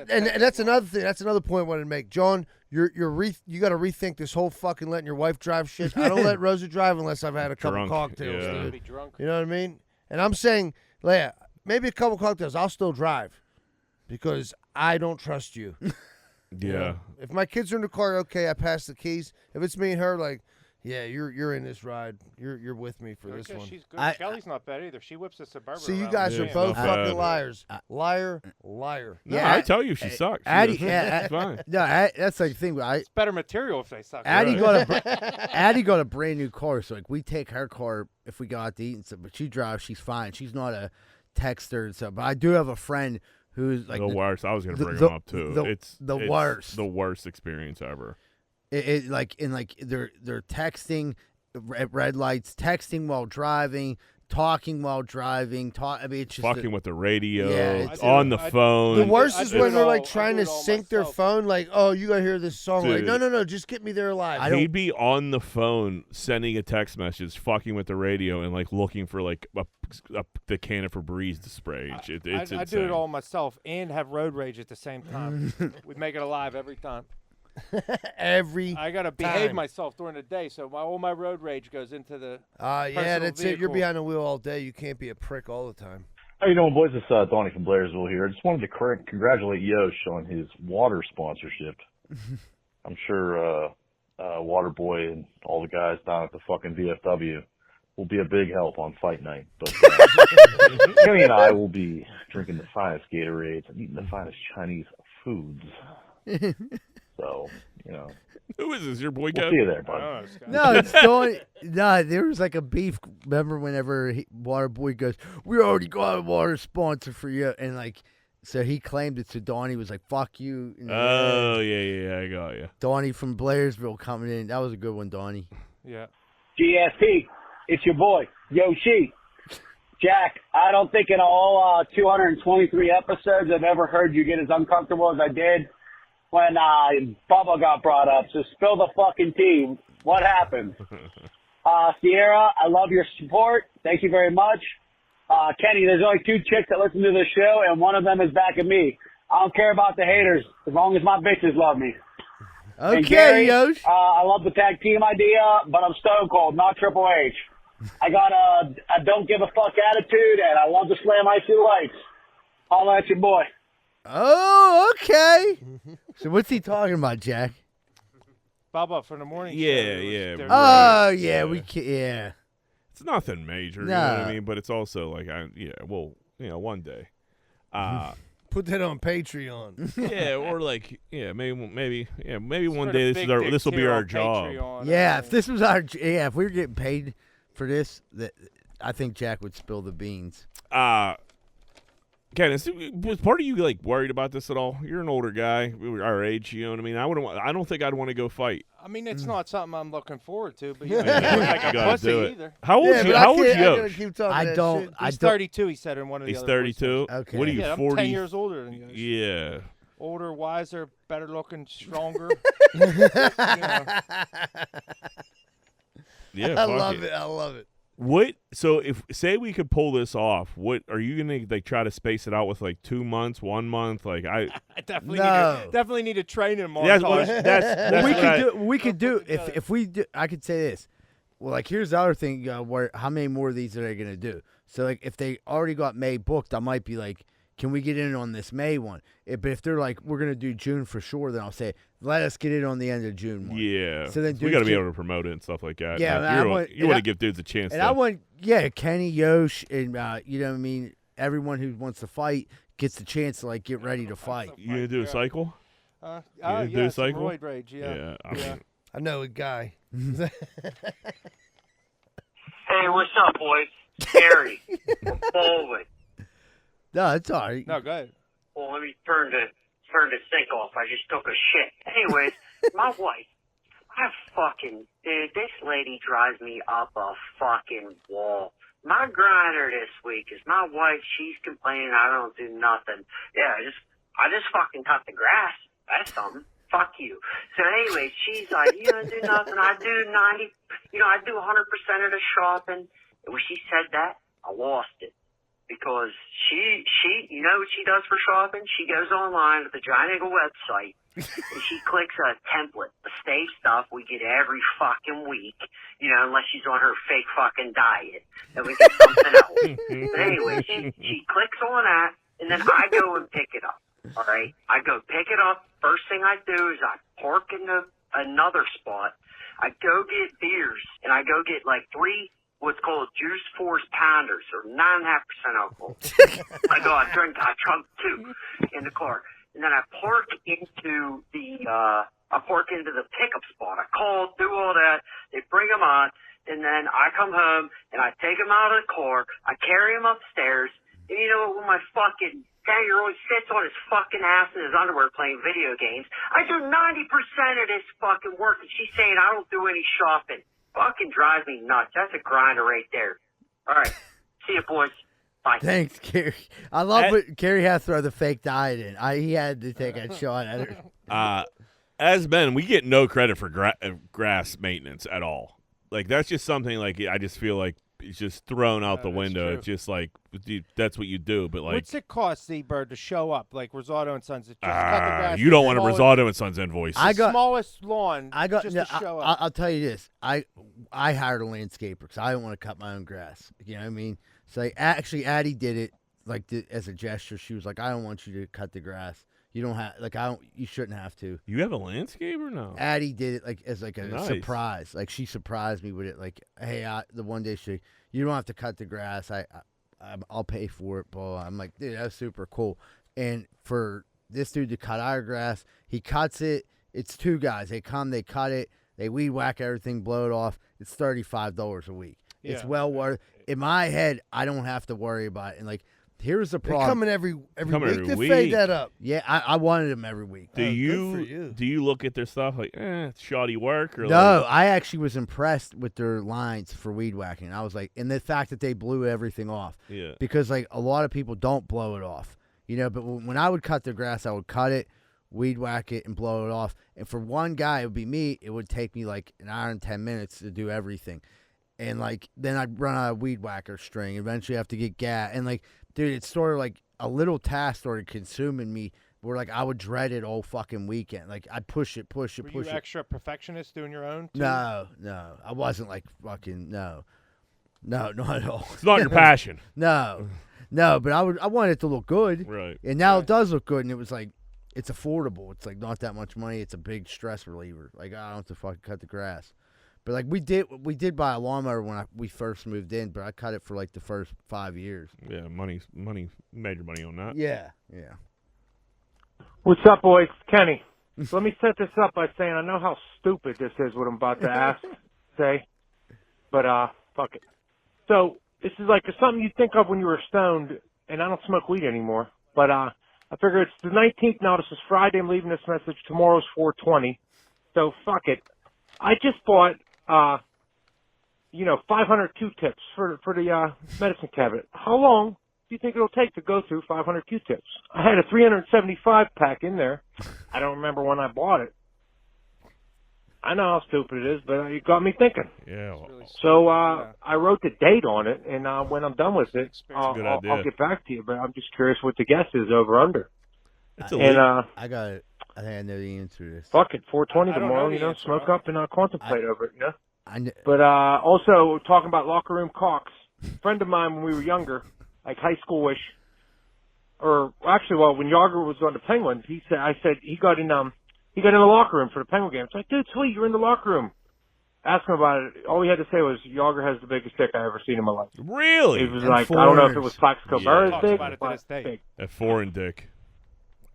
Speaker 2: And that's another thing. That's another point I wanted to make, John. You got to rethink this whole fucking letting your wife drive shit. I don't let Rosa drive unless I've had a couple
Speaker 3: Drunk,
Speaker 2: cocktails,
Speaker 3: yeah.
Speaker 2: dude.
Speaker 4: Be drunk.
Speaker 2: You know what I mean? And I'm saying, Leia, maybe a couple cocktails. I'll still drive because I don't trust you.
Speaker 3: Yeah.
Speaker 2: If my kids are in the car, okay, I pass the keys. If it's me and her, like, yeah, you're in this ride. You're with me for this
Speaker 4: Okay,
Speaker 2: one.
Speaker 4: she's good.
Speaker 1: I-
Speaker 4: Kelly's not bad either. She whips a Suburban.
Speaker 2: See, you
Speaker 4: around
Speaker 2: guys
Speaker 4: with
Speaker 2: are
Speaker 4: me.
Speaker 2: both
Speaker 3: not
Speaker 2: fucking
Speaker 3: bad.
Speaker 2: liars. Liar, liar.
Speaker 3: No,
Speaker 1: Yeah,
Speaker 3: I tell you, she sucks. She
Speaker 1: Addie,
Speaker 3: does. It's fine.
Speaker 1: No, that's like the thing.
Speaker 4: It's better material if they suck.
Speaker 1: Addie
Speaker 3: Right.
Speaker 1: Addie got a brand new car, so like we take her car if we go out to eat and stuff. But she drives, she's fine. She's not a texter and stuff. But I do have a friend who's like
Speaker 3: the worst. I was going to bring
Speaker 1: the-
Speaker 3: him up too.
Speaker 1: the-
Speaker 3: It's
Speaker 1: the
Speaker 3: it's
Speaker 1: worst.
Speaker 3: The worst experience ever.
Speaker 1: It like they're texting at red lights, texting while driving, talking while driving. I mean, it's just
Speaker 3: Fucking with the radio,
Speaker 1: Yeah,
Speaker 4: it's-
Speaker 3: on the
Speaker 4: I-
Speaker 3: phone.
Speaker 2: The worst
Speaker 4: I
Speaker 2: is
Speaker 4: do
Speaker 2: when
Speaker 4: it
Speaker 2: they're
Speaker 4: all-
Speaker 2: like
Speaker 4: I
Speaker 2: trying
Speaker 4: do
Speaker 2: to
Speaker 4: it all
Speaker 2: sync their
Speaker 4: myself.
Speaker 2: phone, like, oh, you gotta hear this song. Like,
Speaker 3: Dude.
Speaker 2: no, just get me there live.
Speaker 3: He'd be on the phone sending a text message, fucking with the radio, and like looking for like the can of Febreze to spray. It's
Speaker 4: I do
Speaker 3: insane.
Speaker 4: it all myself and have road rage at the same time. We make it alive every time.
Speaker 2: Every
Speaker 4: I gotta behave
Speaker 2: time.
Speaker 4: myself during the day, so all my road rage goes into the.
Speaker 2: Yeah,
Speaker 4: personal
Speaker 2: that's it. You're
Speaker 4: vehicle.
Speaker 2: behind the wheel all day. You can't be a prick all the time.
Speaker 7: How you doing, boys? It's Donnie from Blairsville here. I just wanted to congratulate Yosh on his water sponsorship. I'm sure Waterboy and all the guys down at the fucking VFW will be a big help on fight night. But Kenny and I will be drinking the finest Gatorades and eating the finest Chinese foods. So, you know.
Speaker 3: Who is this? Your boy
Speaker 7: We'll
Speaker 3: Kev?
Speaker 7: see you there, bud.
Speaker 1: No, it's Donnie. No, there was like a beef. Remember whenever Waterboy goes, we already got a water sponsor for you. And like, so he claimed it. So Donnie was like, fuck you. And
Speaker 3: Oh, yeah, I got you.
Speaker 1: Donnie from Blairsville coming in. That was a good one, Donnie.
Speaker 4: Yeah.
Speaker 8: GFP, it's your boy, Yoshi. Jack, I don't think in all 223 episodes I've ever heard you get as uncomfortable as I did when Bubba got brought up. So spill the fucking tea. What happened? Sierra, I love your support. Thank you very much. Kenny, there's only 2 chicks that listen to this show, and one of them is backing me. I don't care about the haters as long as my bitches love me.
Speaker 1: Okay,
Speaker 8: And Gary,
Speaker 1: Yosh.
Speaker 8: I love the tag team idea, but I'm Stone Cold, not Triple H. I got a don't give a fuck attitude, and I love to slam icy lights. Holla at your boy.
Speaker 1: Oh, okay. So what's he talking about, Jack?
Speaker 4: Bubba from the morning
Speaker 3: Yeah,
Speaker 4: show.
Speaker 3: yeah.
Speaker 4: They're-
Speaker 1: Oh,
Speaker 3: Right,
Speaker 1: yeah,
Speaker 3: yeah.
Speaker 1: we can, yeah.
Speaker 3: It's nothing major, you know what I mean? But it's also like, one day.
Speaker 2: Put that on Patreon.
Speaker 3: Yeah, or like, maybe one
Speaker 4: Sort
Speaker 3: day
Speaker 4: of big dicks
Speaker 3: this will be
Speaker 4: here
Speaker 3: our
Speaker 4: on
Speaker 3: job.
Speaker 4: Patreon.
Speaker 1: Yeah, if this was if we were getting paid for this, I think Jack would spill the beans.
Speaker 3: Ken, was part of you like worried about this at all? You're an older guy, we were our age. You know what I mean? I don't think I'd want to go fight.
Speaker 4: I mean, it's not something I'm looking forward to, but you know,
Speaker 3: Yeah,
Speaker 4: I'm not like
Speaker 3: you
Speaker 4: a
Speaker 3: gotta
Speaker 4: pussy
Speaker 3: do it.
Speaker 4: either.
Speaker 3: How old you? How old you?
Speaker 1: I don't.
Speaker 4: He's 32. He said in one of the
Speaker 3: He's
Speaker 4: other voice
Speaker 3: 32.
Speaker 4: notes.
Speaker 1: Okay.
Speaker 3: What are you?
Speaker 4: Yeah, I'm
Speaker 3: 40?
Speaker 4: 10 years older than you.
Speaker 3: Yeah.
Speaker 4: Older, wiser, better looking, stronger.
Speaker 3: Yeah.
Speaker 2: I
Speaker 3: fuck
Speaker 2: love it. I love it.
Speaker 3: What? So if say we could pull this off, what are you gonna like try to space it out with like 2 months, 1 month? Like I
Speaker 4: definitely need a training
Speaker 3: That's what
Speaker 4: montage.
Speaker 3: that's
Speaker 1: we
Speaker 3: what
Speaker 1: could
Speaker 3: I-
Speaker 1: do. We could do
Speaker 4: together.
Speaker 1: if we do. I could say this. Well, like here's the other thing. Where how many more of these are they gonna do? So like if they already got May booked, I might be like, can we get in on this May one? But if they're like, we're gonna do June for sure, then I'll say, let us get in on the end of June one.
Speaker 3: Yeah.
Speaker 1: So then
Speaker 3: we
Speaker 1: dudes
Speaker 3: got to be
Speaker 1: can-
Speaker 3: able to promote it and stuff like that.
Speaker 1: Yeah,
Speaker 3: Like,
Speaker 1: man,
Speaker 3: you want to give dudes a chance.
Speaker 1: And
Speaker 3: to,
Speaker 1: I want, Kenny, Yosh, and you know what I mean. Everyone who wants to fight gets the chance to like get ready to fight.
Speaker 3: you gonna do a cycle?
Speaker 4: Yeah,
Speaker 3: do a
Speaker 4: some
Speaker 3: cycle?
Speaker 4: roid rage, yeah.
Speaker 3: I mean,
Speaker 2: I know a guy.
Speaker 9: Hey, what's up, boys? Gary from Baldwin.
Speaker 1: No, it's all right.
Speaker 4: No, go ahead.
Speaker 9: Well, let me turn the sink off. I just took a shit. Anyways, my wife, dude, this lady drives me up a fucking wall. My grinder this week is my wife. She's complaining I don't do nothing. Yeah, I just fucking cut the grass. That's something. Fuck you. So anyway, she's like, you don't do nothing. I do 90. I do 100% of the shopping. And when she said that, I lost it. Because she, you know what she does for shopping? She goes online to the Giant Eagle website and she clicks a template, the same stuff we get every fucking week, unless she's on her fake fucking diet. Then we get something else. But anyway, she clicks on that and then I go and pick it up. All right? I go pick it up. First thing I do is I park in another spot. I go get beers and I go get like 3 what's called Juice Force Pounders, or 9.5% alcohol. I chunk 2 in the car. And then I park into the pickup spot. I call, do all that. They bring them on. And then I come home and I take them out of the car. I carry them upstairs. And you know what? When my fucking 10-year-old sits on his fucking ass in his underwear playing video games, I do 90% of this fucking work. And she's saying I don't do any shopping. Fucking drives me nuts. That's a grinder right there. All right. See you, boys. Bye.
Speaker 1: Thanks, Gary. I love what Gary has to throw the fake diet in. He had to take a shot at her.
Speaker 3: As men, we get no credit for grass maintenance at all. Like that's just something like I just feel like is just thrown out the
Speaker 4: that's
Speaker 3: window.
Speaker 4: true.
Speaker 3: It's just like that's what you do. But like,
Speaker 4: what's it cost, Z-Bird, to show up? Like Rosado and Sons. Just cut the grass.
Speaker 3: you don't want a
Speaker 4: smallest-
Speaker 3: Rosado and Sons invoice.
Speaker 4: smallest lawn. Just to show up.
Speaker 1: I'll tell you this. I hired a landscaper because I didn't want to cut my own grass. You know what I mean? So actually, Addie did it as a gesture. She was like, "I don't want you to cut the grass. You don't have you shouldn't have to."
Speaker 3: You have a landscaper now.
Speaker 1: Addie did it as a
Speaker 3: Nice.
Speaker 1: surprise. Like she surprised me with it. Like, hey, the one day you don't have to cut the grass. I'll pay for it. Blah. I'm like, dude, that's super cool. And for this dude to cut our grass, he cuts it. It's two guys. They come, they cut it, they weed whack everything, blow it off. It's $35 a week. It's well worth. In my head, I don't have to worry about it. And like, here's the problem.
Speaker 2: They coming every week to
Speaker 3: week.
Speaker 2: fade that up.
Speaker 1: Yeah, I wanted them every week.
Speaker 3: Do
Speaker 2: good for
Speaker 3: you look at their stuff like, it's shoddy work? Or
Speaker 1: No,
Speaker 3: like,
Speaker 1: I actually was impressed with their lines for weed whacking. I was like, and the fact that they blew everything off.
Speaker 3: Yeah.
Speaker 1: Because like a lot of people don't blow it off, but when I would cut the grass, I would cut it, weed whack it, and blow it off. And for one guy, it would be me. It would take me like an hour and 10 minutes to do everything. And like then I'd run out of weed whacker string. Eventually, have to get gas. And like, dude, it started like a little task started consuming me. Where like I would dread it all fucking weekend. Like I'd push it.
Speaker 4: Were you extra perfectionist doing your own? Too?
Speaker 1: No, I wasn't like fucking no, not at all.
Speaker 3: It's not your passion.
Speaker 1: No, but I wanted it to look good.
Speaker 3: Right.
Speaker 1: And now it does look good, and it was like it's affordable. It's like not that much money. It's a big stress reliever. Like I don't have to fucking cut the grass. But like we did buy a lawnmower when we first moved in, but I cut it for like the first 5 years.
Speaker 3: Yeah, money, major money on that.
Speaker 1: Yeah.
Speaker 10: What's up, boys? Kenny. Let me set this up by saying I know how stupid this is, what I'm about to say, but fuck it. So this is like something you think of when you were stoned, and I don't smoke weed anymore. But I figure it's the 19th now. This is Friday. I'm leaving this message. Tomorrow's 4/20. So fuck it. I just bought 500 Q-tips for the medicine cabinet. How long do you think it'll take to go through 500 Q-tips? I had a 375 pack in there. I don't remember when I bought it. I know how stupid it is, but it got me thinking.
Speaker 3: Yeah.
Speaker 10: So I wrote the date on it, and when I'm done with it, I'll get back to you. But I'm just curious what the guess is over under.
Speaker 1: I got it. I think I know the answer to this.
Speaker 10: Fuck it, 4:20 tomorrow. Smoke up and contemplate over it. But also talking about locker room cocks. A friend of mine when we were younger, like high schoolish, or actually, when Yager was on the Penguins, I said he got in the locker room for the Penguin game. It's like, dude, sweet, you're in the locker room. Ask him about it. All he had to say was, Yager has the biggest dick I ever seen in my life.
Speaker 3: Really?
Speaker 10: It was like, I don't know if it was Plaxico Burr's dick,
Speaker 4: but big.
Speaker 3: That foreign dick.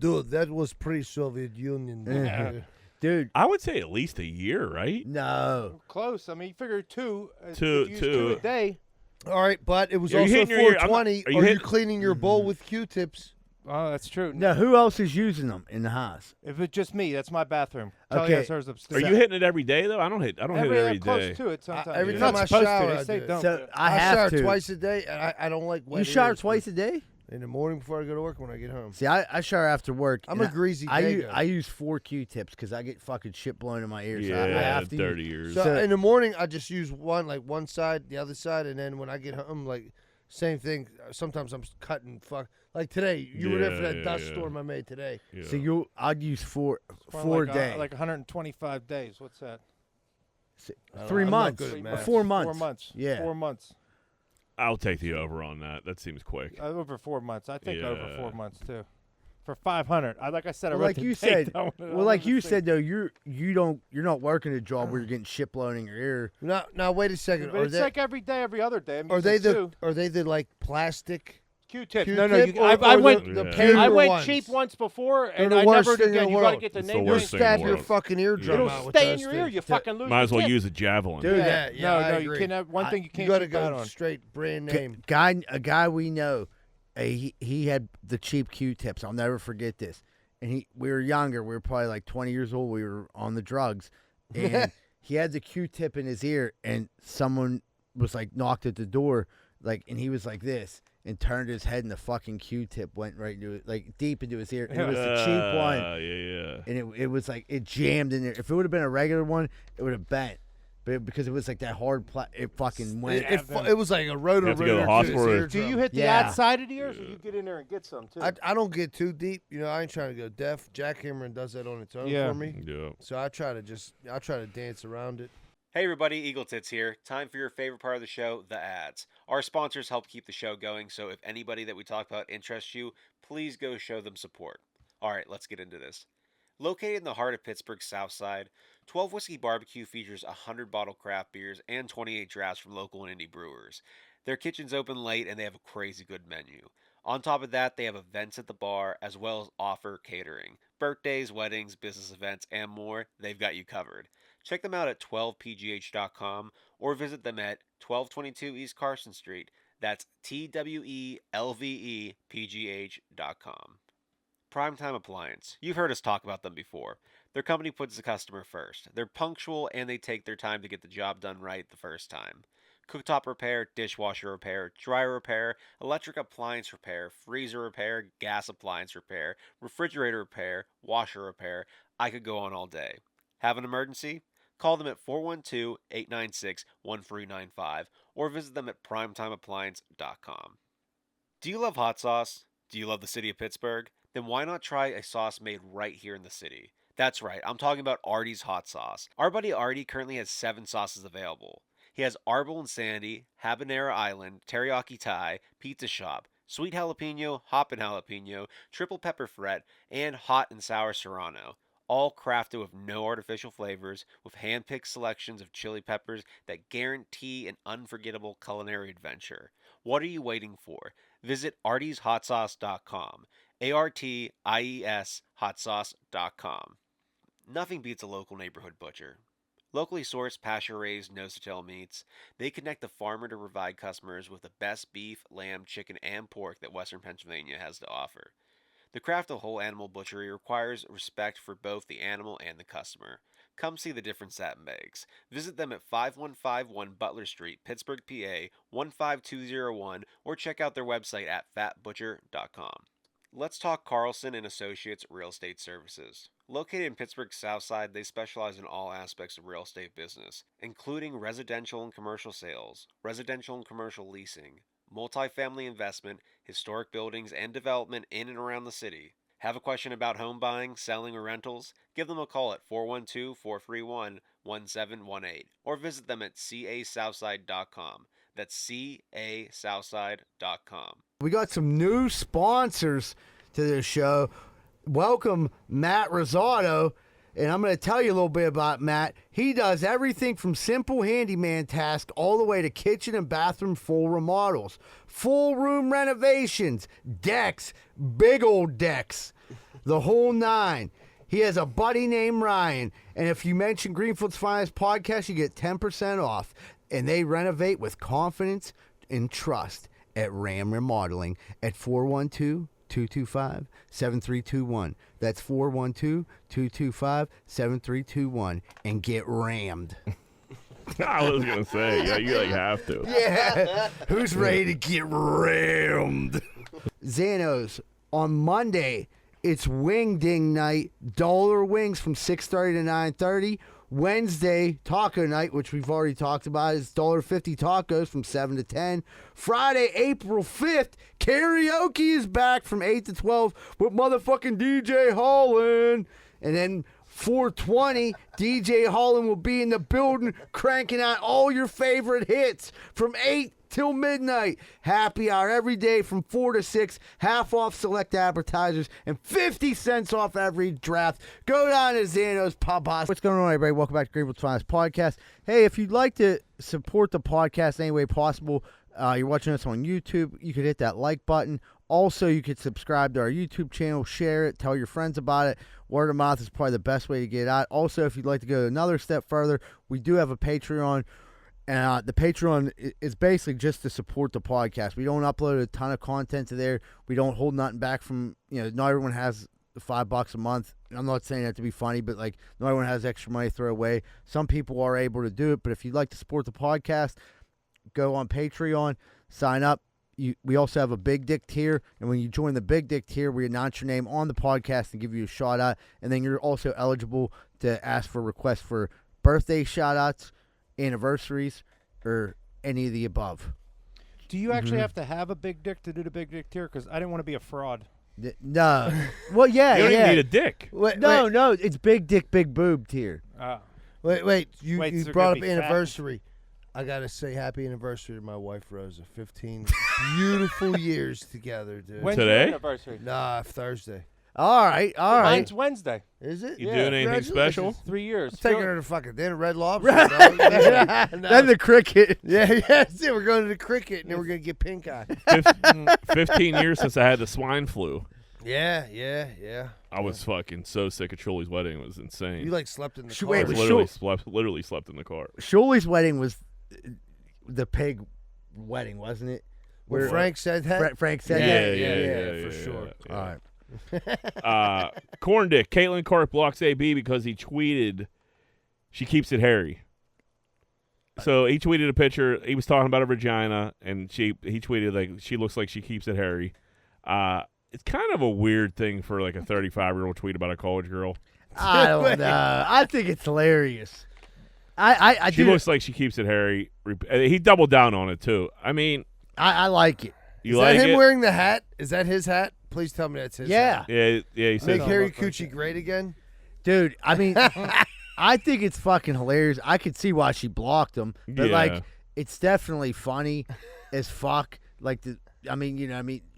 Speaker 2: Dude, that was pre-Soviet Union.
Speaker 1: Yeah. Dude,
Speaker 3: I would say at least a year, right?
Speaker 1: No.
Speaker 4: Close. I mean, you figure two
Speaker 3: two
Speaker 4: a day.
Speaker 2: All right, but it was
Speaker 3: Are you
Speaker 2: also
Speaker 3: hitting your ear?
Speaker 2: 420.
Speaker 3: Are you
Speaker 2: Or you're
Speaker 3: hitting-
Speaker 2: cleaning your bowl with Q-tips.
Speaker 4: Oh, that's true.
Speaker 1: No, who else is using them in the house?
Speaker 4: If it's just me, that's my bathroom. Kelly
Speaker 1: Okay.
Speaker 4: has hers upstairs.
Speaker 3: Are you hitting it every day though? I don't hit it every
Speaker 4: close
Speaker 3: day.
Speaker 4: to it sometimes.
Speaker 2: Every
Speaker 4: You're
Speaker 2: time
Speaker 4: not
Speaker 2: I
Speaker 4: supposed
Speaker 2: shower,
Speaker 4: to. They
Speaker 2: I
Speaker 4: say
Speaker 2: do.
Speaker 4: don't.
Speaker 1: So
Speaker 2: I
Speaker 1: have
Speaker 2: shower
Speaker 1: to.
Speaker 2: twice a day, and I don't like wet
Speaker 1: You shower
Speaker 2: ears.
Speaker 1: twice a day?
Speaker 2: In the morning before I go to work, when I get home.
Speaker 1: See, I shower after work.
Speaker 2: I'm
Speaker 1: and
Speaker 2: a greasy
Speaker 1: I
Speaker 2: dago.
Speaker 1: use 4 Q-tips because I get fucking shit blown in my ears.
Speaker 3: Yeah,
Speaker 1: I have to
Speaker 3: dirty
Speaker 1: use.
Speaker 3: ears.
Speaker 2: So in the morning, I just use one side, the other side, and then when I get home, like same thing. Sometimes I'm cutting like today. You were there for that dust storm I made today.
Speaker 3: Yeah.
Speaker 1: So I'd use 4
Speaker 4: like,
Speaker 1: days.
Speaker 4: like 125 days. What's that?
Speaker 1: 3
Speaker 2: I'm not
Speaker 1: months.
Speaker 2: good at math.
Speaker 1: 4 months.
Speaker 4: 4 months.
Speaker 1: Yeah.
Speaker 4: 4 months.
Speaker 3: I'll take the over on that. That seems quick.
Speaker 4: Over 4 months. I think over
Speaker 3: Yeah.
Speaker 4: 4 months too. For 500. Like I said, I
Speaker 1: Well,
Speaker 4: wrote
Speaker 1: like
Speaker 4: the
Speaker 1: you
Speaker 4: date
Speaker 1: said,
Speaker 4: down.
Speaker 1: though, you're not working a job where you're getting shit blown in your ear.
Speaker 2: Now wait a second.
Speaker 4: But it's like every day, every other day. I'm
Speaker 2: Are they
Speaker 4: using
Speaker 2: the
Speaker 4: two.
Speaker 2: are they the like plastic
Speaker 4: Q-tip?
Speaker 2: Q-tip?
Speaker 4: No.
Speaker 2: Or
Speaker 4: I
Speaker 2: the-
Speaker 4: went.
Speaker 2: the
Speaker 3: Yeah.
Speaker 2: paper
Speaker 4: I went
Speaker 2: ones?
Speaker 4: cheap once before,
Speaker 2: They're
Speaker 4: and
Speaker 2: the
Speaker 4: I
Speaker 2: worst
Speaker 4: never
Speaker 2: thing in
Speaker 4: again.
Speaker 2: the
Speaker 4: You got to
Speaker 2: world.
Speaker 4: get the
Speaker 3: It's the
Speaker 4: name.
Speaker 2: You'll
Speaker 3: worst thing
Speaker 2: stab
Speaker 3: in the
Speaker 2: your
Speaker 3: world.
Speaker 2: fucking eardrum
Speaker 4: It'll
Speaker 2: out with
Speaker 4: stay in
Speaker 2: those
Speaker 4: your ear.
Speaker 2: things.
Speaker 4: You fucking lose.
Speaker 3: Might as
Speaker 4: your
Speaker 3: well
Speaker 4: tip.
Speaker 3: use a javelin.
Speaker 1: Dude,
Speaker 2: Yeah,
Speaker 4: No,
Speaker 2: I
Speaker 4: you
Speaker 2: agree.
Speaker 4: can't. One thing you can't.
Speaker 2: You got to
Speaker 4: cheap out
Speaker 2: go
Speaker 4: on.
Speaker 2: straight brand name.
Speaker 1: A guy we know, he had the cheap Q-tips. I'll never forget this. And we were younger. We were probably like 20 years old. We were on the drugs, and he had the Q-tip in his ear, and someone was like knocked at the door, like, and he was like this, and turned his head, and the fucking Q-tip went right into it, like deep into his ear. And it was the cheap one,
Speaker 3: Yeah.
Speaker 1: and it was like it jammed in there. If it would have been a regular one, it would have bent. but because it was like that hard, it fucking went.
Speaker 2: It was like a rotor.
Speaker 3: You have to go to the hospital.
Speaker 4: Do you hit the outside of the ears, or you get in there and get some too?
Speaker 2: I don't get too deep. You know, I ain't trying to go deaf. Jackhammering does that on its own for me.
Speaker 3: Yeah.
Speaker 2: So I try to dance around it.
Speaker 11: Hey everybody, Eagle Tits here. Time for your favorite part of the show, the ads. Our sponsors help keep the show going, so if anybody that we talk about interests you, please go show them support. Alright, let's get into this. Located in the heart of Pittsburgh's South Side, 12 Whiskey Barbecue features 100 bottle craft beers and 28 drafts from local and indie brewers. Their kitchen's open late and they have a crazy good menu. On top of that, they have events at the bar as well as offer catering. Birthdays, weddings, business events, and more, they've got you covered. Check them out at 12pgh.com or visit them at 1222 East Carson Street. That's TWELVEPGH.com. Primetime Appliance. You've heard us talk about them before. Their company puts the customer first. They're punctual and they take their time to get the job done right the first time. Cooktop repair, dishwasher repair, dryer repair, electric appliance repair, freezer repair, gas appliance repair, refrigerator repair, washer repair. I could go on all day. Have an emergency? Call them at 412-896-1395 or visit them at primetimeappliance.com. Do you love hot sauce? Do you love the city of Pittsburgh? Then why not try a sauce made right here in the city? That's right, I'm talking about Artie's Hot Sauce. Our buddy Artie currently has 7 sauces available. He has Arbol and Sandy, Habanero Island, Teriyaki Thai, Pizza Shop, Sweet Jalapeno, Hoppin' Jalapeno, Triple Pepper Fret, and Hot and Sour Serrano. All crafted with no artificial flavors, with hand-picked selections of chili peppers that guarantee an unforgettable culinary adventure. What are you waiting for? Visit artieshotsauce.com. ARTIES hotsauce.com. Nothing beats a local neighborhood butcher. Locally sourced, pasture-raised, nose-to-tail meats, they connect the farmer to provide customers with the best beef, lamb, chicken, and pork that Western Pennsylvania has to offer. The craft of whole animal butchery requires respect for both the animal and the customer. Come see the difference that makes. Visit them at 5151 Butler Street, Pittsburgh, PA 15201, or check out their website at fatbutcher.com. Let's talk Carlson and Associates Real Estate Services. Located in Pittsburgh's South Side, they specialize in all aspects of real estate business, including residential and commercial sales, residential and commercial leasing, multifamily investment, historic buildings, and development in and around the city. Have a question about home buying, selling, or rentals? Give them a call at 412-431-1718 or visit them at casouthside.com. That's casouthside.com.
Speaker 1: We got some new sponsors to this show. Welcome, Matt Rosado. And I'm going to tell you a little bit about Matt. He does everything from simple handyman tasks all the way to kitchen and bathroom full remodels, full room renovations, decks, big old decks, the whole 9. He has a buddy named Ryan. And if you mention Greenfield's Finest Podcast, you get 10% off. And they renovate with confidence and trust at Ram Remodeling at 412-225-7321. That's 412-225-7321. And get rammed.
Speaker 3: I was going to say, yeah, you have to.
Speaker 1: Yeah. Who's ready to get rammed? Xanos, on Monday, it's Wing Ding Night. Dollar wings from 6:30 to 9:30. Wednesday, taco night, which we've already talked about, is $1.50 tacos from 7 to 10. Friday, April 5th, karaoke is back from 8 to 12 with motherfucking DJ Holland. And then 420, DJ Holland will be in the building cranking out all your favorite hits from 8 till midnight. Happy hour every day from 4 to 6. Half off select advertisers and 50 cents off every draft. Go down to Xanos Papas. What's going on, everybody? Welcome back to Greenfield's Finest Podcast. Hey, if you'd like to support the podcast any way possible, you're watching us on YouTube, you could hit that like button. Also, you could subscribe to our YouTube channel, share it, tell your friends about it. Word of mouth is probably the best way to get out. Also, if you'd like to go another step further, we do have a Patreon. And the Patreon is basically just to support the podcast. We don't upload a ton of content to there. We don't hold nothing back from, not everyone has the $5 a month. I'm not saying that to be funny, but not everyone has extra money to throw away. Some people are able to do it, but if you'd like to support the podcast, go on Patreon, sign up. We also have a Big Dick tier, and when you join the Big Dick tier, we announce your name on the podcast and give you a shout-out, and then you're also eligible to ask for requests for birthday shout-outs anniversaries, or any of the above.
Speaker 4: Do you actually have to have a big dick to do the big dick tier? Because I didn't want to be a fraud.
Speaker 1: No. Well, yeah,
Speaker 3: You don't
Speaker 1: yeah.
Speaker 3: even need a dick.
Speaker 1: No, it's big dick, big boob tier.
Speaker 2: Wait. You
Speaker 4: so
Speaker 2: brought up
Speaker 4: could be fat.
Speaker 2: anniversary. I gotta say happy anniversary to my wife Rosa. 15 beautiful years together, dude.
Speaker 4: When's
Speaker 3: Today?
Speaker 4: your anniversary?
Speaker 2: Nah, Thursday.
Speaker 1: All right.
Speaker 4: Mine's Wednesday.
Speaker 2: Is it?
Speaker 3: You doing anything special?
Speaker 4: 3 years.
Speaker 2: I'm taking her to fucking dinner, Red Lobster.
Speaker 1: Right.
Speaker 2: dog. No.
Speaker 1: Then the cricket.
Speaker 2: Yeah. See, we're going to the cricket, and then we're gonna get pink eye.
Speaker 3: 15 years since I had the swine flu.
Speaker 2: Yeah.
Speaker 3: I was fucking so sick of Chuli's wedding. It was insane.
Speaker 2: You like slept in the car.
Speaker 1: Wait,
Speaker 3: I
Speaker 1: was
Speaker 3: literally slept in the car.
Speaker 1: Shuley's wedding was the pig wedding, wasn't it?
Speaker 2: Where Frank said that.
Speaker 1: Frank said
Speaker 3: Yeah,
Speaker 2: for sure.
Speaker 3: yeah.
Speaker 1: All right.
Speaker 3: Corn Dick, Caitlin Clark blocks AB because he tweeted she keeps it hairy. So he tweeted a picture. He was talking about her vagina, and he tweeted like she looks like she keeps it hairy. It's kind of a weird thing for like a 35-year-old tweet about a college girl.
Speaker 1: I don't know. I think it's hilarious.
Speaker 3: She looks like she keeps it hairy. He doubled down on it too. I mean,
Speaker 1: I like it.
Speaker 2: Is
Speaker 3: like
Speaker 2: that him
Speaker 3: it?
Speaker 2: wearing the hat? Is that his hat? Please tell me that's his hat.
Speaker 3: Yeah. He said
Speaker 2: Make Harry Coochie great again?
Speaker 1: Dude, I mean, I think it's fucking hilarious. I could see why she blocked him, but like, it's definitely funny as fuck. Like,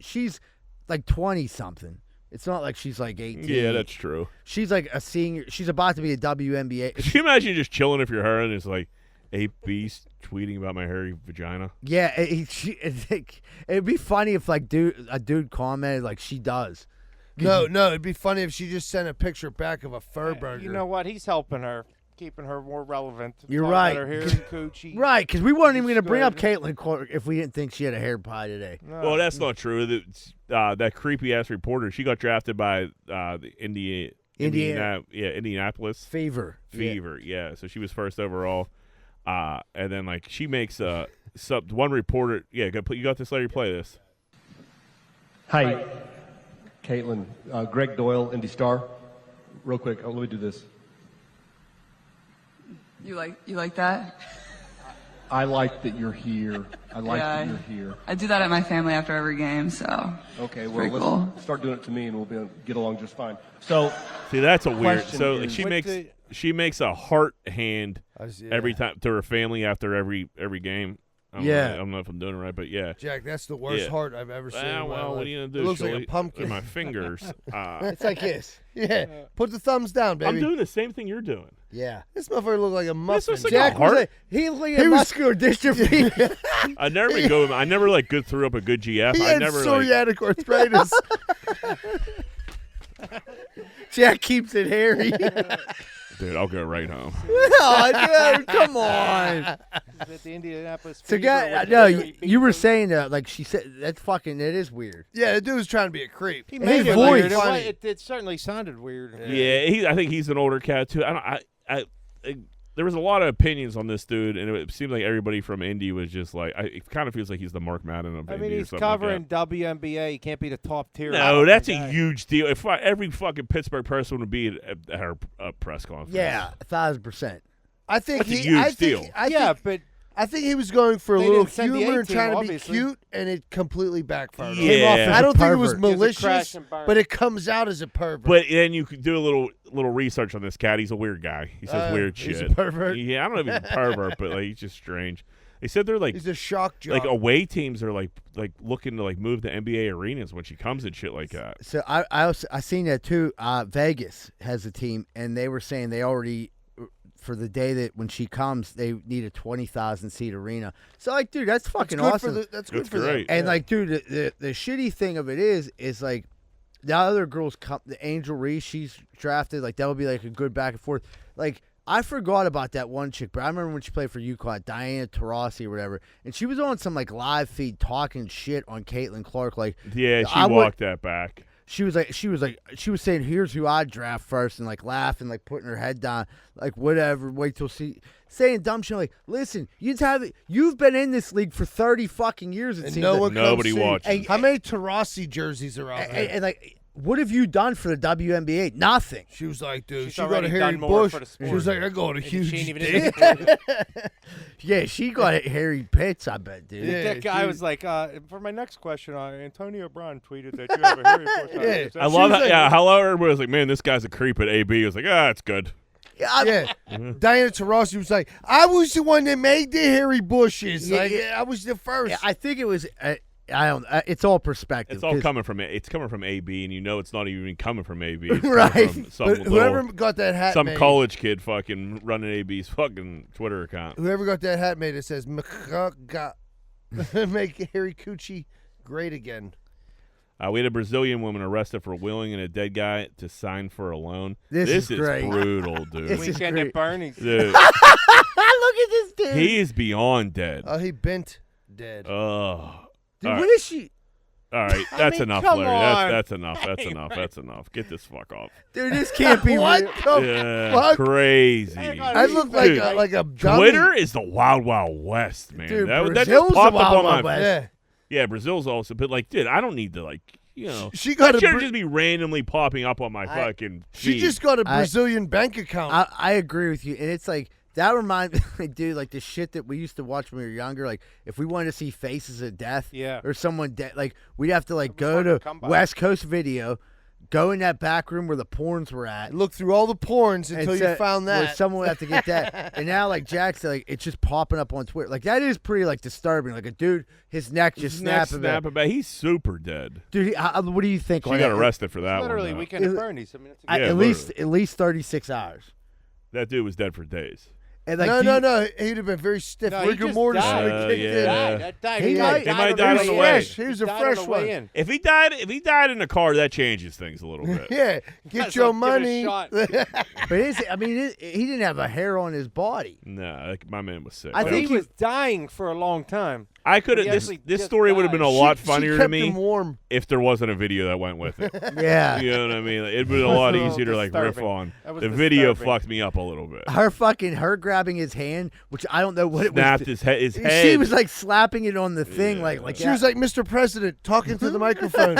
Speaker 1: she's like 20-something. It's not like she's like 18.
Speaker 3: Yeah, that's true.
Speaker 1: She's like a senior. She's about to be a WNBA.
Speaker 3: Could you imagine just chilling if you're her and it's like, AB's tweeting about my hairy vagina?
Speaker 1: Yeah, it'd be funny if like a dude commented like she does.
Speaker 2: No, it'd be funny if she just sent a picture back of a fur burger.
Speaker 4: You know what? He's helping her, keeping her more relevant.
Speaker 1: You're
Speaker 4: Talking
Speaker 1: right.
Speaker 4: about her hair and coochie.
Speaker 1: Right, because we weren't even going to bring up
Speaker 4: good.
Speaker 1: Caitlin Clark if we didn't think she had a hair pie today.
Speaker 4: No.
Speaker 3: Well, that's not true. That creepy ass reporter, she got drafted by the Indianapolis
Speaker 1: Fever.
Speaker 3: Yeah. So she was first overall, and then like she makes one reporter. Yeah, you got this lady play this.
Speaker 12: Hi, Caitlin. Greg Doyle, Indy Star. Real quick, let me do this.
Speaker 13: You like that?
Speaker 12: I like that you're here. I like that you're here.
Speaker 13: I do that at my family after every game, so.
Speaker 12: Okay,
Speaker 13: it's
Speaker 12: well,
Speaker 13: pretty
Speaker 12: let's
Speaker 13: cool.
Speaker 12: start doing it to me, and we'll get along just fine. So,
Speaker 3: see, that's a weird.
Speaker 12: question
Speaker 3: So
Speaker 12: is-
Speaker 3: she makes a heart hand
Speaker 2: see,
Speaker 3: every time to her family after every game. I don't know if I'm doing it right, but yeah.
Speaker 2: Jack, that's the worst heart I've ever seen. in my
Speaker 3: Well,
Speaker 2: life.
Speaker 3: what are you gonna do?
Speaker 2: It looks like
Speaker 3: Shirley?
Speaker 2: a pumpkin.
Speaker 3: With my fingers.
Speaker 1: It's like this.
Speaker 2: Yeah, put the thumbs down, baby.
Speaker 3: I'm doing the same thing you're doing.
Speaker 1: Yeah.
Speaker 2: This motherfucker looked like a muffin.
Speaker 3: looks like
Speaker 1: Jack
Speaker 3: a heart.
Speaker 1: was he looked like a muscular dystrophy.
Speaker 3: I never like good threw up a good GF.
Speaker 2: He
Speaker 3: I
Speaker 2: had
Speaker 3: never
Speaker 2: psoriatic arthritis.
Speaker 1: Jack keeps it hairy.
Speaker 3: Dude, I'll go right home.
Speaker 1: Oh, dude, come on.
Speaker 4: At the Indianapolis
Speaker 1: So,
Speaker 4: Fever
Speaker 1: no,
Speaker 4: with
Speaker 1: you were saying that, like she said, that's fucking, it is weird.
Speaker 2: Yeah, the dude was trying to be a creep.
Speaker 4: He
Speaker 1: His
Speaker 4: made it
Speaker 1: voice.
Speaker 4: weird.
Speaker 2: Funny.
Speaker 4: It certainly sounded weird.
Speaker 3: Yeah, I think he's an older cat too. There was a lot of opinions on this dude, and it seemed like everybody from Indy was just like, it kind of feels like he's the Mark Madden of
Speaker 4: I
Speaker 3: Indy
Speaker 4: mean,
Speaker 3: or
Speaker 4: he's
Speaker 3: something like
Speaker 4: covering
Speaker 3: that.
Speaker 4: WNBA. He can't be the top tier.
Speaker 3: No, that's a huge deal. If every fucking Pittsburgh person would be at her press conference.
Speaker 1: Yeah, 1,000%.
Speaker 2: I think
Speaker 3: That's a huge deal.
Speaker 2: I think he was going for a
Speaker 4: They
Speaker 2: little
Speaker 4: didn't send the
Speaker 2: humor and
Speaker 4: A-team,
Speaker 2: trying to
Speaker 4: obviously.
Speaker 2: be cute, and it completely backfired. on him.
Speaker 3: Yeah.
Speaker 2: I don't think it was
Speaker 1: Pervert.
Speaker 2: malicious,
Speaker 4: crash and burn.
Speaker 2: but it comes out as a pervert.
Speaker 3: But then you could do a little research on this cat. He's a weird guy. He says weird
Speaker 2: he's
Speaker 3: shit.
Speaker 2: a pervert?
Speaker 3: Yeah, I don't know if he's a pervert, but like he's just strange. They said they're like
Speaker 2: he's a shock jock.
Speaker 3: like away teams are like looking to like move to NBA arenas when she comes and shit like that.
Speaker 1: So I seen that too. Vegas has a team, and they were saying they already, for the day that when she comes, they need a 20,000 seat arena. So like, dude, that's fucking awesome.
Speaker 2: That's good for them.
Speaker 1: And like, dude, the shitty thing of it is like, the other girls come. The Angel Reese, she's drafted. Like that would be like a good back and forth. Like I forgot about that one chick, but I remember when she played for UConn, Diana Taurasi or whatever, and she was on some like live feed talking shit on Caitlin Clark. Like,
Speaker 3: Yeah, she walked that back.
Speaker 1: She was saying, here's who I'd draft first, and like laughing, like putting her head down, like whatever, wait till saying dumb shit like, listen, you've been in this league for 30 fucking years, it
Speaker 2: And
Speaker 1: seems
Speaker 2: no
Speaker 1: like.
Speaker 2: one
Speaker 3: Nobody
Speaker 2: comes see.
Speaker 3: watches.
Speaker 2: How many Tarasi jerseys are out there?
Speaker 1: And like what have you done for the WNBA? Nothing.
Speaker 2: She was like, dude,
Speaker 4: She's
Speaker 2: she got a
Speaker 4: already
Speaker 2: Harry
Speaker 4: done more
Speaker 2: Bush.
Speaker 4: for the
Speaker 2: She was
Speaker 4: sport.
Speaker 2: like, I got a huge
Speaker 4: she ain't even
Speaker 2: dick.
Speaker 4: in the
Speaker 1: Yeah, she got it Harry Pitts, I bet, dude.
Speaker 2: Yeah,
Speaker 4: that guy
Speaker 2: she-
Speaker 4: was like, for my next question, Antonio Brown tweeted that you have a Harry Potter.
Speaker 2: Yeah.
Speaker 3: I love that. Yeah, hello, everybody was like, man, this guy's a creep at AB. He was like, it's good.
Speaker 2: Yeah, Diana Taurasi was like, I was the one that made the Harry Bushes.
Speaker 1: Yeah,
Speaker 2: Like,
Speaker 1: yeah.
Speaker 2: I was the first.
Speaker 1: Yeah, I think it was. I don't. It's all perspective.
Speaker 3: It's all
Speaker 1: 'cause-
Speaker 3: coming from AB, and you know it's not even coming from AB. It's coming
Speaker 1: Right.
Speaker 3: from some
Speaker 2: But whoever
Speaker 3: little-
Speaker 2: got that hat
Speaker 3: some
Speaker 2: made,
Speaker 3: college kid fucking running AB's fucking Twitter account.
Speaker 2: whoever got that hat made, it says, make Harry Coochie great again.
Speaker 3: We had a Brazilian woman arrested for willing and a dead guy to sign for a loan.
Speaker 1: This is great.
Speaker 3: Brutal, dude.
Speaker 1: This is
Speaker 4: Weekend
Speaker 1: great.
Speaker 4: at Bernie's.
Speaker 3: Dude,
Speaker 1: Look at this dude.
Speaker 3: he is beyond dead.
Speaker 2: Oh, he bent dead.
Speaker 1: Dude,
Speaker 3: All right.
Speaker 1: what is she?
Speaker 3: All right, that's
Speaker 4: mean,
Speaker 3: enough,
Speaker 4: come
Speaker 3: Larry.
Speaker 4: on.
Speaker 3: That's enough. That's enough. That's enough. Get this fuck off.
Speaker 1: Dude, this can't be
Speaker 2: What
Speaker 1: real.
Speaker 2: the
Speaker 3: Yeah,
Speaker 2: fuck?
Speaker 3: crazy.
Speaker 2: I look like
Speaker 3: Dude,
Speaker 2: a dummy.
Speaker 3: Twitter is the wild, wild west, man.
Speaker 1: Dude,
Speaker 3: that
Speaker 1: Brazil's
Speaker 3: just
Speaker 1: the
Speaker 3: popped up
Speaker 1: Wild
Speaker 3: on
Speaker 1: Wild
Speaker 3: my.
Speaker 1: West.
Speaker 2: Yeah.
Speaker 3: Yeah, Brazil's also, but like, dude, I don't need to
Speaker 2: She got
Speaker 3: that
Speaker 2: a
Speaker 3: should
Speaker 2: Bra-
Speaker 3: just be randomly popping up on my fucking.
Speaker 2: She
Speaker 3: feed.
Speaker 2: just got a Brazilian bank account.
Speaker 1: I agree with you, and it's like that reminds me, dude, like the shit that we used to watch when we were younger. Like if we wanted to see Faces of Death,
Speaker 4: Yeah.
Speaker 1: or someone dead, like we'd have to like
Speaker 4: was
Speaker 1: go
Speaker 4: hard to
Speaker 1: to
Speaker 4: come by.
Speaker 1: West Coast Video, go in that back room where the porns were at.
Speaker 2: Look through all the porns until you found
Speaker 1: where
Speaker 2: that.
Speaker 1: someone would have to get that. And now, like Jack said, like it's just popping up on Twitter. Like that is pretty like disturbing. Like a dude, his neck just snapping.
Speaker 3: Snap he's super dead.
Speaker 1: Dude, what do you think?
Speaker 3: She
Speaker 1: on
Speaker 3: got
Speaker 1: that?
Speaker 3: arrested for that
Speaker 4: Literally,
Speaker 3: one. though.
Speaker 4: Weekend at Bernie's. I mean, it's a
Speaker 3: Yeah,
Speaker 1: at least 36 hours.
Speaker 3: That dude was dead for days.
Speaker 1: And like,
Speaker 2: no. He'd have been very stiff.
Speaker 4: No, he
Speaker 2: Rigor
Speaker 4: just
Speaker 2: mortis
Speaker 4: died.
Speaker 2: would have kicked
Speaker 3: yeah.
Speaker 2: in.
Speaker 4: Died.
Speaker 1: He might
Speaker 3: have died on the way.
Speaker 2: He was a
Speaker 4: Died on
Speaker 2: fresh
Speaker 4: the way
Speaker 2: one.
Speaker 4: in.
Speaker 3: If he died in a car, that changes things a little bit.
Speaker 2: Yeah, get
Speaker 4: That's
Speaker 2: your
Speaker 4: like, give it a
Speaker 2: money.
Speaker 4: shot.
Speaker 1: But he didn't have a hair on his body.
Speaker 3: No, like, my man was sick.
Speaker 1: I
Speaker 4: But
Speaker 1: think
Speaker 4: he was dying for a long time.
Speaker 3: I could have.
Speaker 4: He
Speaker 3: This
Speaker 4: actually just
Speaker 3: story would have been a
Speaker 4: died.
Speaker 3: lot
Speaker 2: She
Speaker 3: funnier to
Speaker 2: kept
Speaker 3: me
Speaker 2: him warm.
Speaker 3: if there wasn't a video that went with it.
Speaker 1: Yeah.
Speaker 3: You know what I mean? Like, it'd been a lot
Speaker 4: That's a
Speaker 3: easier to
Speaker 4: little
Speaker 3: like riff
Speaker 4: disturbing.
Speaker 3: on.
Speaker 4: That was
Speaker 3: The video
Speaker 4: disturbing.
Speaker 3: fucked me up a little bit.
Speaker 1: Her grabbing his hand, which I don't know what it
Speaker 3: Snapped
Speaker 1: was.
Speaker 3: his head.
Speaker 1: She was like slapping it on the thing, like
Speaker 2: She was like Mr. President talking to the microphone.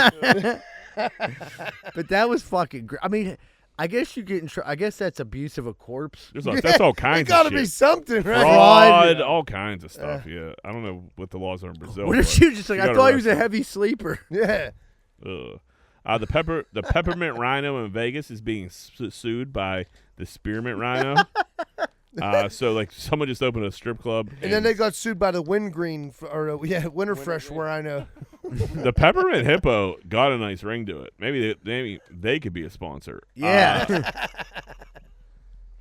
Speaker 1: But that was fucking. I mean, I guess you get in. I guess that's abuse of a corpse.
Speaker 3: That's all kinds
Speaker 2: It gotta
Speaker 3: of
Speaker 2: be
Speaker 3: shit.
Speaker 2: something, right?
Speaker 3: Fraud, all kinds of stuff. Yeah, I don't know what the laws are in Brazil.
Speaker 1: What if
Speaker 3: but
Speaker 1: she was just like,
Speaker 3: she
Speaker 1: I
Speaker 3: got
Speaker 1: thought he was a
Speaker 3: arrested.
Speaker 1: heavy sleeper.
Speaker 2: Yeah.
Speaker 3: The peppermint rhino in Vegas is being sued by the spearmint rhino. So like someone just opened a strip club,
Speaker 2: And then they got sued by the Wintergreen, Winterfresh, where I know.
Speaker 3: the peppermint hippo got a nice ring to it. Maybe they could be a sponsor.
Speaker 1: Yeah.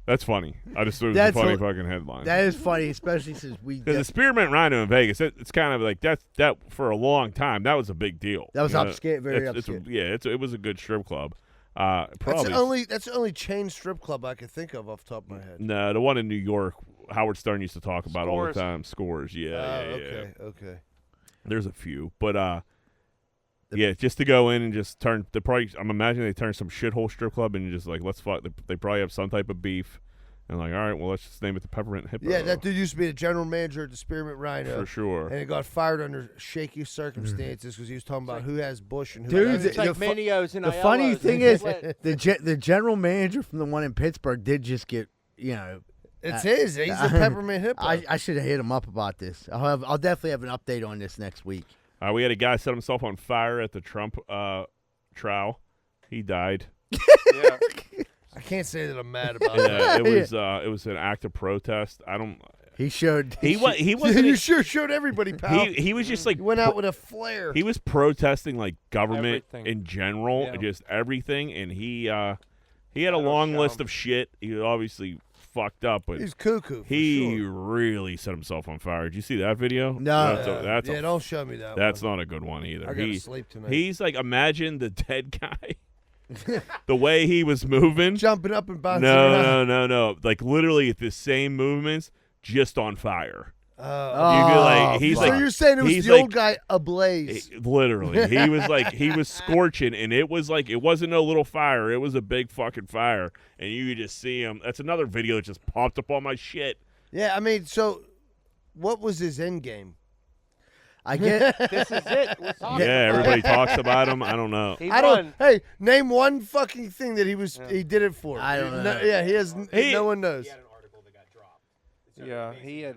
Speaker 3: That's funny. I just thought it was a funny
Speaker 1: what-
Speaker 3: fucking headline.
Speaker 1: That is funny, especially since we.
Speaker 3: Because the spearmint rhino in Vegas, it's kind of like that for a long time. That was a big deal.
Speaker 1: That was
Speaker 3: You know,
Speaker 1: upscale, very
Speaker 3: it's
Speaker 1: upscale.
Speaker 3: it was a good strip club.
Speaker 2: That's
Speaker 3: Probably
Speaker 2: the only chain strip club I can think of off the top of my head.
Speaker 3: no, the one in New York. Howard Stern used to talk about all the
Speaker 4: Scores.
Speaker 3: time. Scores, yeah.
Speaker 2: Okay.
Speaker 3: There's a few, but yeah, just to go in and just turn. I'm imagining they turn some shithole strip club and just like let's fuck. They probably have some type of beef, and like all right, well let's just name it the Peppermint Hippo.
Speaker 2: Yeah, that dude used to be the general manager at the Spearmint Rhino.
Speaker 3: For sure.
Speaker 2: And he got fired under shaky circumstances because he was talking about who has Bush and who
Speaker 1: Dude,
Speaker 2: doesn't.
Speaker 4: It's like Minios and
Speaker 1: the funny
Speaker 4: Aiellos
Speaker 1: thing
Speaker 4: and
Speaker 1: is,
Speaker 4: split.
Speaker 1: the general manager from the one in Pittsburgh did just get,
Speaker 2: It's his. He's a Peppermint Hippo.
Speaker 1: I should have hit him up about this. I'll definitely have an update on this next week.
Speaker 3: We had a guy set himself on fire at the Trump trial. He died.
Speaker 4: Yeah.
Speaker 2: I can't say that I'm mad about
Speaker 3: Yeah,
Speaker 2: that.
Speaker 3: it was an act of protest. I don't.
Speaker 1: He showed.
Speaker 3: He wasn't.
Speaker 2: You sure showed everybody, pal.
Speaker 3: He was just like
Speaker 2: He went out with a flare.
Speaker 3: He was protesting like government
Speaker 4: Everything.
Speaker 3: in general,
Speaker 4: Yeah.
Speaker 3: just everything, and he had a long list of shit. He was obviously fucked up, but
Speaker 2: He's cuckoo.
Speaker 3: he
Speaker 2: sure.
Speaker 3: really set himself on fire. Did you see that video?
Speaker 1: No.
Speaker 2: Don't show me that.
Speaker 3: That's
Speaker 2: one.
Speaker 3: not a good one either.
Speaker 2: I gotta sleep tonight.
Speaker 3: He's like, imagine the dead guy. The way he was moving,
Speaker 2: jumping up and bouncing around.
Speaker 3: no. Like literally the same movements, just on fire. You
Speaker 2: Oh,
Speaker 3: could, like, he's
Speaker 2: so
Speaker 3: like,
Speaker 2: you're saying it was
Speaker 3: he's
Speaker 2: the
Speaker 3: like,
Speaker 2: old guy ablaze?
Speaker 3: Literally, he was scorching, and it wasn't no little fire. It was a big fucking fire, and you could just see him. That's another video that just popped up on my shit.
Speaker 2: Yeah, I mean, so what was his end game?
Speaker 1: I get
Speaker 4: This is it. We're talking
Speaker 3: Yeah,
Speaker 4: about
Speaker 3: everybody
Speaker 4: it.
Speaker 3: talks about him. I don't know.
Speaker 4: He
Speaker 2: I don't.
Speaker 4: won.
Speaker 2: Hey, name one fucking thing that he did it for.
Speaker 1: I don't know.
Speaker 2: No, yeah, he has. No one knows.
Speaker 4: Yeah, he had.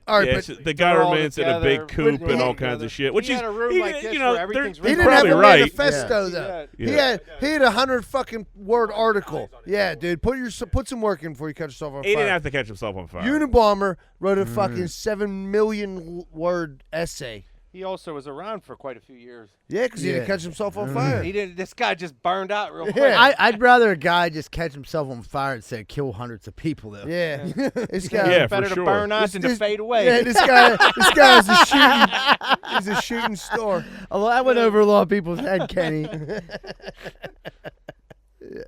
Speaker 2: All right,
Speaker 3: Yeah,
Speaker 2: but
Speaker 3: the government's in a big
Speaker 4: together,
Speaker 3: coop
Speaker 4: putting
Speaker 3: and
Speaker 4: it
Speaker 3: all kinds of shit. Which
Speaker 4: He
Speaker 3: is,
Speaker 4: had a room
Speaker 3: you
Speaker 4: like this
Speaker 3: know,
Speaker 4: where everything's
Speaker 2: he
Speaker 3: they're
Speaker 2: didn't
Speaker 3: probably
Speaker 2: have a
Speaker 3: right.
Speaker 2: manifesto though.
Speaker 3: Yeah.
Speaker 2: He had 100 fucking word article. Yeah, dude, put some work in before you catch yourself on
Speaker 3: He
Speaker 2: fire.
Speaker 3: didn't have to catch himself on fire.
Speaker 2: Unabomber wrote a fucking 7 million word essay.
Speaker 4: He also was around for quite a few years.
Speaker 2: Yeah, because he didn't catch himself on fire.
Speaker 4: He didn't. This guy just burned out real quick.
Speaker 2: Yeah.
Speaker 1: I'd rather a guy just catch himself on fire and say kill hundreds of people though.
Speaker 2: Yeah, this guy.
Speaker 3: Yeah,
Speaker 4: better
Speaker 3: for
Speaker 4: to
Speaker 3: sure.
Speaker 4: burn out than to fade away.
Speaker 2: Yeah, this guy's a shooting. He's a shooting star.
Speaker 1: Oh, that went over a lot of people's head, Kenny.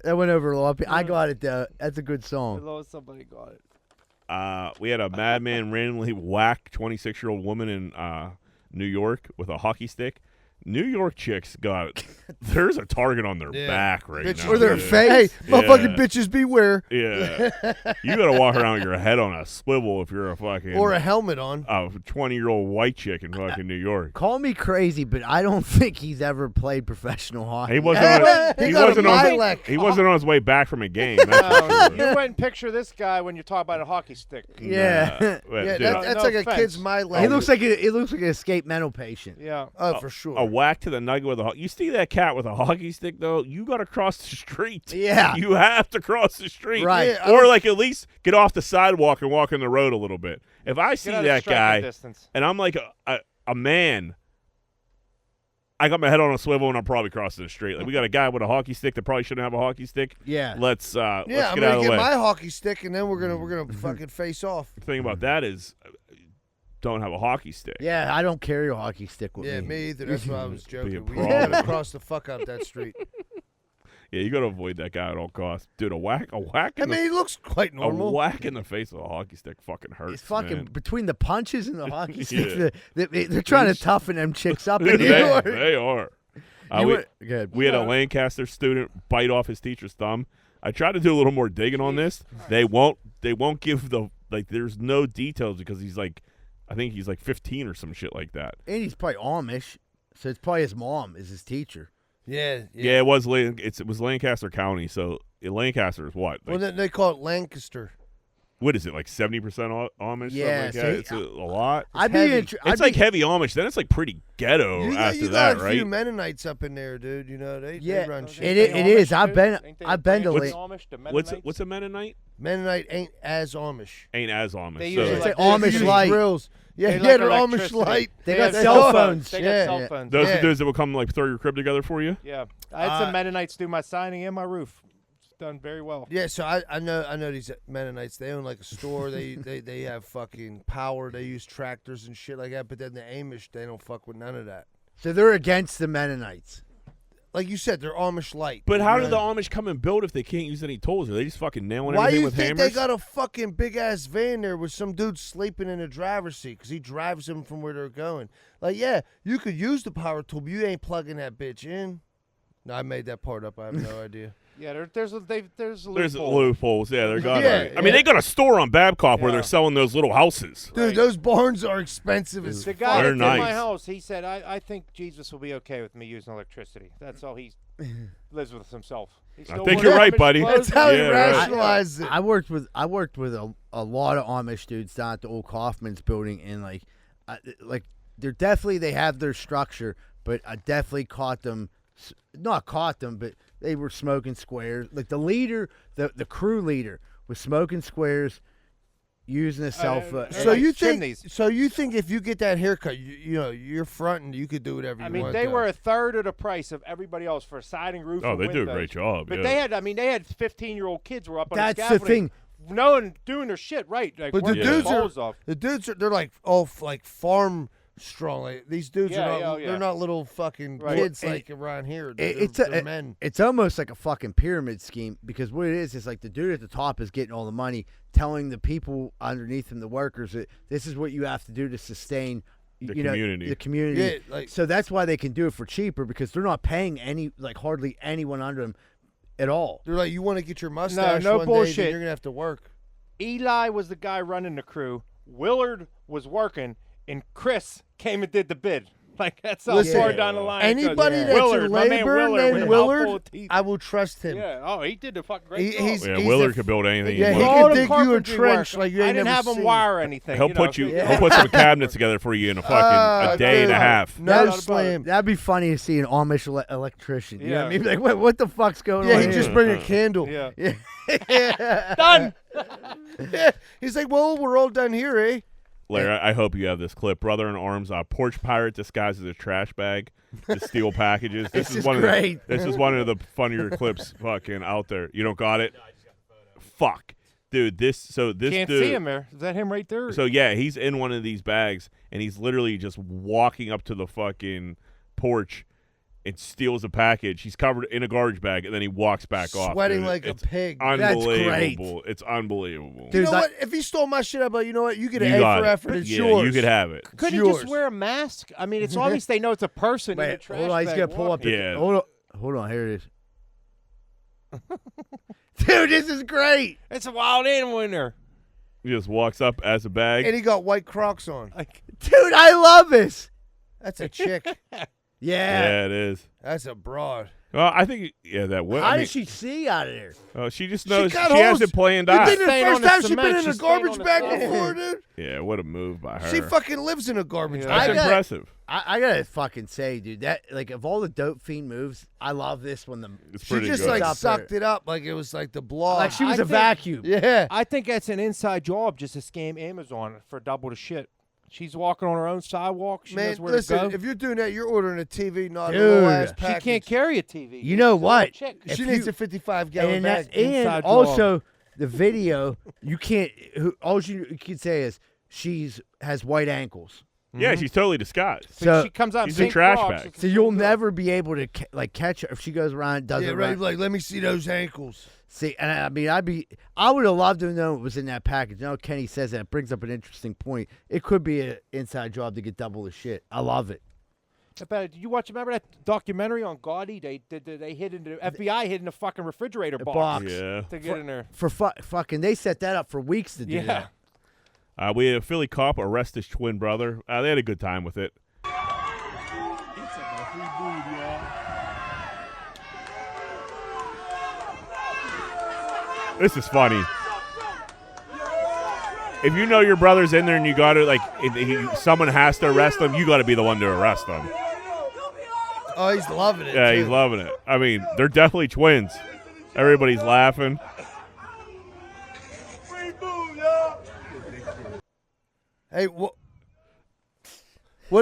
Speaker 1: That went over a lot of people. I got it though. That's a good
Speaker 4: As
Speaker 1: song.
Speaker 4: long as somebody got it.
Speaker 3: We had a madman randomly whack 26-year-old woman in New York with a hockey stick. New York chicks got there's a target on their back right now.
Speaker 2: Or their
Speaker 3: dude.
Speaker 2: face. Hey, motherfucking bitches beware.
Speaker 3: Yeah. You gotta walk around with your head on a swivel if you're a fucking
Speaker 2: Or a helmet on.
Speaker 3: a 20-year-old white chick in fucking New York.
Speaker 1: Call me crazy, but I don't think he's ever played professional hockey.
Speaker 3: He wasn't on
Speaker 2: He
Speaker 3: he
Speaker 2: got a
Speaker 3: wasn't on
Speaker 2: Milek.
Speaker 3: he wasn't on his way back from a game. That's for
Speaker 4: No,
Speaker 3: sure.
Speaker 4: you wouldn't picture this guy when you talk about a hockey stick.
Speaker 1: Yeah.
Speaker 3: But,
Speaker 2: Yeah,
Speaker 3: dude,
Speaker 2: that's
Speaker 4: no
Speaker 2: like a
Speaker 4: offense.
Speaker 2: kid's my leg.
Speaker 1: He looks like an escaped mental patient.
Speaker 4: Yeah.
Speaker 2: Oh, for sure.
Speaker 3: a whack to the nugget with a you see that cat with a hockey stick though, you gotta cross the street.
Speaker 1: Yeah.
Speaker 3: You have to cross the street.
Speaker 1: Right.
Speaker 2: Yeah,
Speaker 3: Or like at least get off the sidewalk and walk in the road a little bit. If I see
Speaker 4: Get out of
Speaker 3: that
Speaker 4: striking
Speaker 3: guy
Speaker 4: distance.
Speaker 3: and I'm like a man, I got my head on a swivel and I'm probably crossing the street. Like we got a guy with a hockey stick that probably shouldn't have a hockey stick.
Speaker 1: Yeah.
Speaker 3: Let's
Speaker 2: Yeah,
Speaker 3: get
Speaker 2: I'm
Speaker 3: out
Speaker 2: gonna
Speaker 3: of the
Speaker 2: get
Speaker 3: way.
Speaker 2: my hockey stick, and then we're gonna fucking face off.
Speaker 3: The thing about that is don't have a hockey stick.
Speaker 1: Yeah, I don't carry a hockey stick with
Speaker 2: Yeah,
Speaker 1: me.
Speaker 2: me either. That's why I was
Speaker 3: Be a
Speaker 2: joking. We
Speaker 3: problem.
Speaker 2: gotta cross the fuck out that street.
Speaker 3: Yeah, you gotta avoid that guy at all costs. Dude, a whack
Speaker 2: I
Speaker 3: in
Speaker 2: mean, he looks quite
Speaker 3: a
Speaker 2: normal.
Speaker 3: whack in the face with a hockey stick fucking hurts.
Speaker 1: It's fucking
Speaker 3: man.
Speaker 1: between the punches and the hockey sticks.
Speaker 3: Yeah.
Speaker 1: They're trying to toughen them chicks up in New
Speaker 3: they,
Speaker 1: York.
Speaker 3: they are.
Speaker 1: You
Speaker 3: We,
Speaker 1: were- good.
Speaker 3: we had a Lancaster student bite off his teacher's thumb. I tried to do a little more digging on this. They won't give the there's no details because he's like I think he's like 15 or some shit like that.
Speaker 1: And he's probably Amish, so it's probably his mom is his teacher.
Speaker 2: Yeah.
Speaker 3: Yeah, it was Lancaster County, so Lancaster is what?
Speaker 2: Well,
Speaker 3: Like,
Speaker 2: then they call it Lancaster.
Speaker 3: what is it, like 70% Amish?
Speaker 1: Yeah,
Speaker 3: something like that?
Speaker 1: so
Speaker 3: It's a lot.
Speaker 1: I'd
Speaker 2: heavy.
Speaker 1: be
Speaker 3: It's like heavy Amish. Then it's like pretty ghetto
Speaker 2: You
Speaker 3: after
Speaker 2: got
Speaker 3: that,
Speaker 2: a
Speaker 3: right?
Speaker 2: few Mennonites up in there, dude. You know they run shit.
Speaker 1: It is. I've been to
Speaker 3: What's a Mennonite?
Speaker 2: Mennonite ain't as Amish.
Speaker 3: Ain't as Amish.
Speaker 4: They
Speaker 3: so-
Speaker 4: usually
Speaker 1: It's
Speaker 4: like
Speaker 1: like Amish
Speaker 2: Use
Speaker 1: light.
Speaker 2: Grills. Yeah,
Speaker 4: They
Speaker 2: yeah,
Speaker 4: like
Speaker 2: they're Amish
Speaker 4: electricity.
Speaker 2: light.
Speaker 1: They
Speaker 4: have
Speaker 1: got cell phones.
Speaker 4: They
Speaker 2: Yeah.
Speaker 4: got cell phones.
Speaker 3: Those are
Speaker 2: Yeah.
Speaker 3: the dudes that will come like throw your crib together for you.
Speaker 4: Yeah. I had some Mennonites do my signing and my roof. It's done very well.
Speaker 2: Yeah, so I know these Mennonites. They own like a store. they have fucking power. They use tractors and shit like that. But then the Amish, they don't fuck with none of that.
Speaker 1: So they're against the Mennonites.
Speaker 2: Like you said, they're Amish light.
Speaker 3: But how
Speaker 2: You
Speaker 3: do
Speaker 2: know?
Speaker 3: the Amish come and build if they can't use any tools? Are they just fucking nailing
Speaker 2: Why do
Speaker 3: everything
Speaker 2: you
Speaker 3: with
Speaker 2: think
Speaker 3: hammers?
Speaker 2: they got a fucking big ass van there with some dude sleeping in the driver's seat because he drives them from where they're going? Like, yeah, you could use the power tool, but you ain't plugging that bitch in. No, I made that part up. I have no idea.
Speaker 4: Yeah, there's a
Speaker 3: There's
Speaker 4: loophole.
Speaker 3: loopholes. Yeah, they're got.
Speaker 2: Yeah,
Speaker 3: I mean, they got a store on Babcock where
Speaker 4: Yeah.
Speaker 3: they're selling those little houses.
Speaker 2: Dude, those barns are expensive as
Speaker 4: The
Speaker 2: fuck.
Speaker 4: guy
Speaker 3: They're
Speaker 4: that did my
Speaker 3: nice.
Speaker 4: house, he said, I think Jesus will be okay with me using electricity. That's all he lives with himself. He still
Speaker 3: think
Speaker 4: wears
Speaker 3: you're right,
Speaker 4: Amish
Speaker 3: buddy.
Speaker 4: clothes.
Speaker 2: That's how he
Speaker 3: Yeah, right.
Speaker 2: rationalizes it.
Speaker 1: I worked with a lot of Amish dudes down at the old Kaufman's building, and like they're definitely they have their structure, but I definitely not caught them, but they were smoking squares. Like the leader, the crew leader was smoking squares, using a cell phone.
Speaker 2: So you think?
Speaker 4: chimneys.
Speaker 2: So you think if you get that haircut, you know, you're fronting, you could do whatever you
Speaker 4: I mean,
Speaker 2: want.
Speaker 4: they
Speaker 2: though.
Speaker 4: were a third of the price of everybody else for a siding roof.
Speaker 3: Oh,
Speaker 4: and
Speaker 3: they do a
Speaker 4: windows.
Speaker 3: great job.
Speaker 4: But
Speaker 3: yeah.
Speaker 4: they had 15-year-old kids were up on
Speaker 1: That's
Speaker 4: the
Speaker 1: the
Speaker 4: scaffolding.
Speaker 1: thing.
Speaker 4: Knowing doing their shit right. Like,
Speaker 2: But the
Speaker 4: working their
Speaker 2: dudes
Speaker 4: balls
Speaker 2: are
Speaker 4: off.
Speaker 2: they're like like farm strong. Like, these dudes
Speaker 4: Yeah,
Speaker 2: are not
Speaker 4: yeah.
Speaker 2: they're not little fucking
Speaker 4: Right.
Speaker 2: kids
Speaker 1: And
Speaker 2: like around here.
Speaker 1: They're
Speaker 2: They're men.
Speaker 1: It's almost like a fucking pyramid scheme because what it is like the dude at the top is getting all the money, telling the people underneath him, the workers, that this is what you have to do to sustain
Speaker 3: The
Speaker 1: you know,
Speaker 3: community.
Speaker 1: the community.
Speaker 2: Yeah, like-
Speaker 1: so that's why they can do it for cheaper because they're not paying hardly anyone under them at all.
Speaker 2: They're like, you want to get your mustache
Speaker 4: no
Speaker 2: one day,
Speaker 4: bullshit.
Speaker 2: then you're gonna have to work.
Speaker 4: Eli was the guy running the crew. Willard was working, and Chris came and did the bid. Like, that's how
Speaker 2: Listen,
Speaker 4: far down the line.
Speaker 2: Anybody that's
Speaker 4: Willard,
Speaker 2: in
Speaker 4: my man
Speaker 2: labor
Speaker 4: Willard, with
Speaker 2: named
Speaker 4: a mouthful of
Speaker 2: Willard,
Speaker 4: teeth.
Speaker 2: I will trust him.
Speaker 4: Yeah. Oh, he did a fucking great job.
Speaker 2: He's
Speaker 3: Willard could build anything.
Speaker 2: Yeah, he
Speaker 4: All
Speaker 2: can
Speaker 4: the
Speaker 2: dig you a
Speaker 4: carpentry
Speaker 2: trench
Speaker 4: work.
Speaker 2: like you
Speaker 4: I
Speaker 2: ain't
Speaker 4: didn't
Speaker 2: never
Speaker 4: have him
Speaker 2: seen.
Speaker 4: wire anything.
Speaker 3: He'll put some cabinets together for you in a fucking a day and a half.
Speaker 2: No slam.
Speaker 1: That'd be funny to see an Amish electrician. You know what I
Speaker 2: Yeah.
Speaker 1: mean? Like, what the fuck's going on
Speaker 2: Yeah,
Speaker 1: here?
Speaker 2: he'd just bring a candle.
Speaker 4: Yeah. Done.
Speaker 2: Yeah. He's like, well, we're all done here, eh?
Speaker 3: Larry, I hope you have this clip. Brother in arms, Porch Pirate disguised as a trash bag to steal packages. This is
Speaker 1: great.
Speaker 3: This is one of the funnier clips fucking out there. You don't got it? Fuck. Dude, this
Speaker 4: Can't
Speaker 3: dude,
Speaker 4: see him there. Is that him right there?
Speaker 3: So yeah, he's in one of these bags and he's literally just walking up to the fucking porch and steals a package. He's covered in a garbage bag and then he walks back off.
Speaker 2: Sweating
Speaker 3: dude.
Speaker 2: like
Speaker 3: It's
Speaker 2: a pig.
Speaker 3: Unbelievable. It's unbelievable.
Speaker 2: You know what? If he stole my shit, I'd be like, you know what? You get an
Speaker 3: You
Speaker 2: A
Speaker 3: got
Speaker 2: for
Speaker 3: it.
Speaker 2: effort. It's
Speaker 3: Yeah,
Speaker 2: yours.
Speaker 3: you could have it.
Speaker 4: Couldn't he just wear a mask? I mean, it's obvious they know it's a person in a
Speaker 1: Wait,
Speaker 4: trash
Speaker 1: hold on. He's
Speaker 4: bag
Speaker 1: gonna pull up.
Speaker 4: walking.
Speaker 3: Yeah.
Speaker 1: Hold on. Here it is. Dude, this is great.
Speaker 4: It's a wild animal in there.
Speaker 3: He just walks up as a bag.
Speaker 2: And he got white Crocs on.
Speaker 1: Dude, I love this.
Speaker 2: That's a chick.
Speaker 3: Yeah, it is.
Speaker 2: That's a broad.
Speaker 3: Well, I think that will.
Speaker 1: How did she see out of there?
Speaker 3: She just knows she,
Speaker 2: got
Speaker 3: has
Speaker 2: holes.
Speaker 3: it planned
Speaker 2: You
Speaker 3: out.
Speaker 2: think the
Speaker 4: Staying
Speaker 2: first
Speaker 4: on the
Speaker 2: time she's
Speaker 4: cement,
Speaker 2: been in a
Speaker 4: she's staying
Speaker 2: garbage
Speaker 4: on the
Speaker 2: bag
Speaker 4: cement.
Speaker 2: before, dude?
Speaker 3: Yeah, what a move by her.
Speaker 2: She fucking lives in a garbage
Speaker 3: That's
Speaker 2: bag.
Speaker 3: impressive.
Speaker 1: I gotta fucking say, dude, that like of all the dope fiend moves, I love this one.
Speaker 2: She just like sucked it up like it was like the blob.
Speaker 1: Like she was a vacuum.
Speaker 2: Yeah.
Speaker 4: I think that's an inside job just to scam Amazon for double the shit. She's walking on her own sidewalk. She
Speaker 2: Man,
Speaker 4: knows where
Speaker 2: listen,
Speaker 4: to go.
Speaker 2: if you're doing that, you're ordering a TV, not a
Speaker 1: Dude.
Speaker 2: little ass
Speaker 4: She
Speaker 2: package.
Speaker 4: can't carry a TV.
Speaker 1: You know what?
Speaker 4: Chick.
Speaker 2: She
Speaker 1: If
Speaker 2: needs
Speaker 1: you-
Speaker 2: a 55-gallon
Speaker 1: and
Speaker 2: bag.
Speaker 1: and
Speaker 4: Inside
Speaker 1: also the video, you can't. All you can say is has white ankles.
Speaker 3: Yeah, she's totally disguised.
Speaker 1: So
Speaker 4: she comes out in
Speaker 3: she's a
Speaker 4: pink
Speaker 3: trash
Speaker 4: Crocs.
Speaker 3: bag.
Speaker 1: So you'll never be able to catch her if she goes around, does
Speaker 2: Yeah,
Speaker 1: it
Speaker 2: right.
Speaker 1: right.
Speaker 2: Like, let me see those ankles.
Speaker 1: See, and I mean, I would have loved to know it was in that package. Now Kenny says that, it brings up an interesting point. It could be an inside job to get double the shit. I love it.
Speaker 4: Did you remember that documentary on Gaudi? They hid in the FBI hid in a fucking refrigerator box.
Speaker 3: Yeah.
Speaker 4: To get in there.
Speaker 1: For fucking, they set that up for weeks to do
Speaker 4: Yeah.
Speaker 1: that.
Speaker 3: We had a Philly cop arrest his twin brother. They had a good time with it. This is funny. If you know your brother's in there and you got to, someone has to arrest them, you got to be the one to arrest them.
Speaker 2: Oh, he's loving it.
Speaker 3: Yeah,
Speaker 2: too.
Speaker 3: he's loving it. I mean, they're definitely twins. Everybody's laughing.
Speaker 2: Hey, what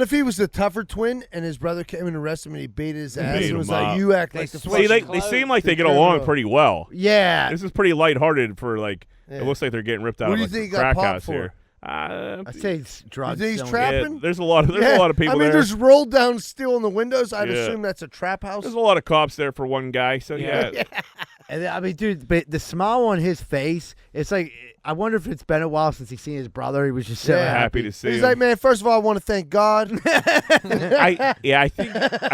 Speaker 2: if he was the tougher twin and his brother came and arrested him and he beat his ass
Speaker 3: beat
Speaker 2: and was
Speaker 3: him
Speaker 2: like,
Speaker 3: up.
Speaker 2: you act like the
Speaker 3: See,
Speaker 2: fucking
Speaker 3: they seem like they get along pretty well.
Speaker 1: Yeah.
Speaker 3: This is pretty lighthearted for
Speaker 2: Yeah.
Speaker 3: It looks like they're getting ripped out
Speaker 2: What
Speaker 3: of
Speaker 2: do you
Speaker 3: like,
Speaker 2: think he
Speaker 3: the
Speaker 2: got
Speaker 3: crack
Speaker 2: popped
Speaker 3: house
Speaker 2: for?
Speaker 3: here.
Speaker 1: I say it's drugs.
Speaker 2: You think he's
Speaker 1: don't-
Speaker 2: trapping?
Speaker 3: Yeah, there's a lot of people
Speaker 2: I mean,
Speaker 3: there.
Speaker 2: there's rolled down steel in the windows. I'd
Speaker 3: Yeah.
Speaker 2: assume that's a trap house.
Speaker 3: There's a lot of cops there for one guy, so yeah.
Speaker 1: And I mean, dude, but the smile on his face, it's like, I wonder if it's been a while since he's seen his brother. He was just so
Speaker 2: Yeah.
Speaker 3: Happy to see
Speaker 2: He's
Speaker 3: him.
Speaker 2: like, man, first of all, I want to thank God.
Speaker 3: I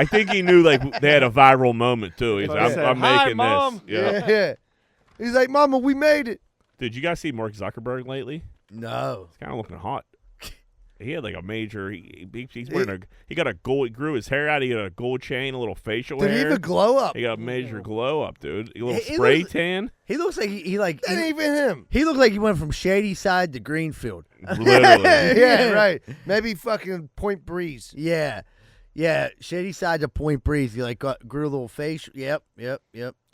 Speaker 3: think he knew like they had a viral moment too. He's like, I'm
Speaker 4: "Hi,
Speaker 3: making
Speaker 4: Mom."
Speaker 3: this. Yeah.
Speaker 2: Yeah. He's like, Mama, we made it.
Speaker 3: Did you guys see Mark Zuckerberg lately?
Speaker 1: No.
Speaker 3: He's kind of looking hot. He had like a major. He's wearing he got a gold. He grew his hair out. He got a gold chain, a little facial
Speaker 2: Did
Speaker 3: hair.
Speaker 2: he even glow up?
Speaker 3: He got a major glow up, dude. A little
Speaker 1: He
Speaker 3: spray
Speaker 1: looks-
Speaker 3: tan.
Speaker 1: He looks like he
Speaker 2: That ain't even him.
Speaker 1: He looked like he went from Shady Side to Greenfield.
Speaker 3: Literally.
Speaker 2: Yeah, right. Maybe fucking Point Breeze.
Speaker 1: Yeah. Shady Side to Point Breeze. He like grew a little face. Yep.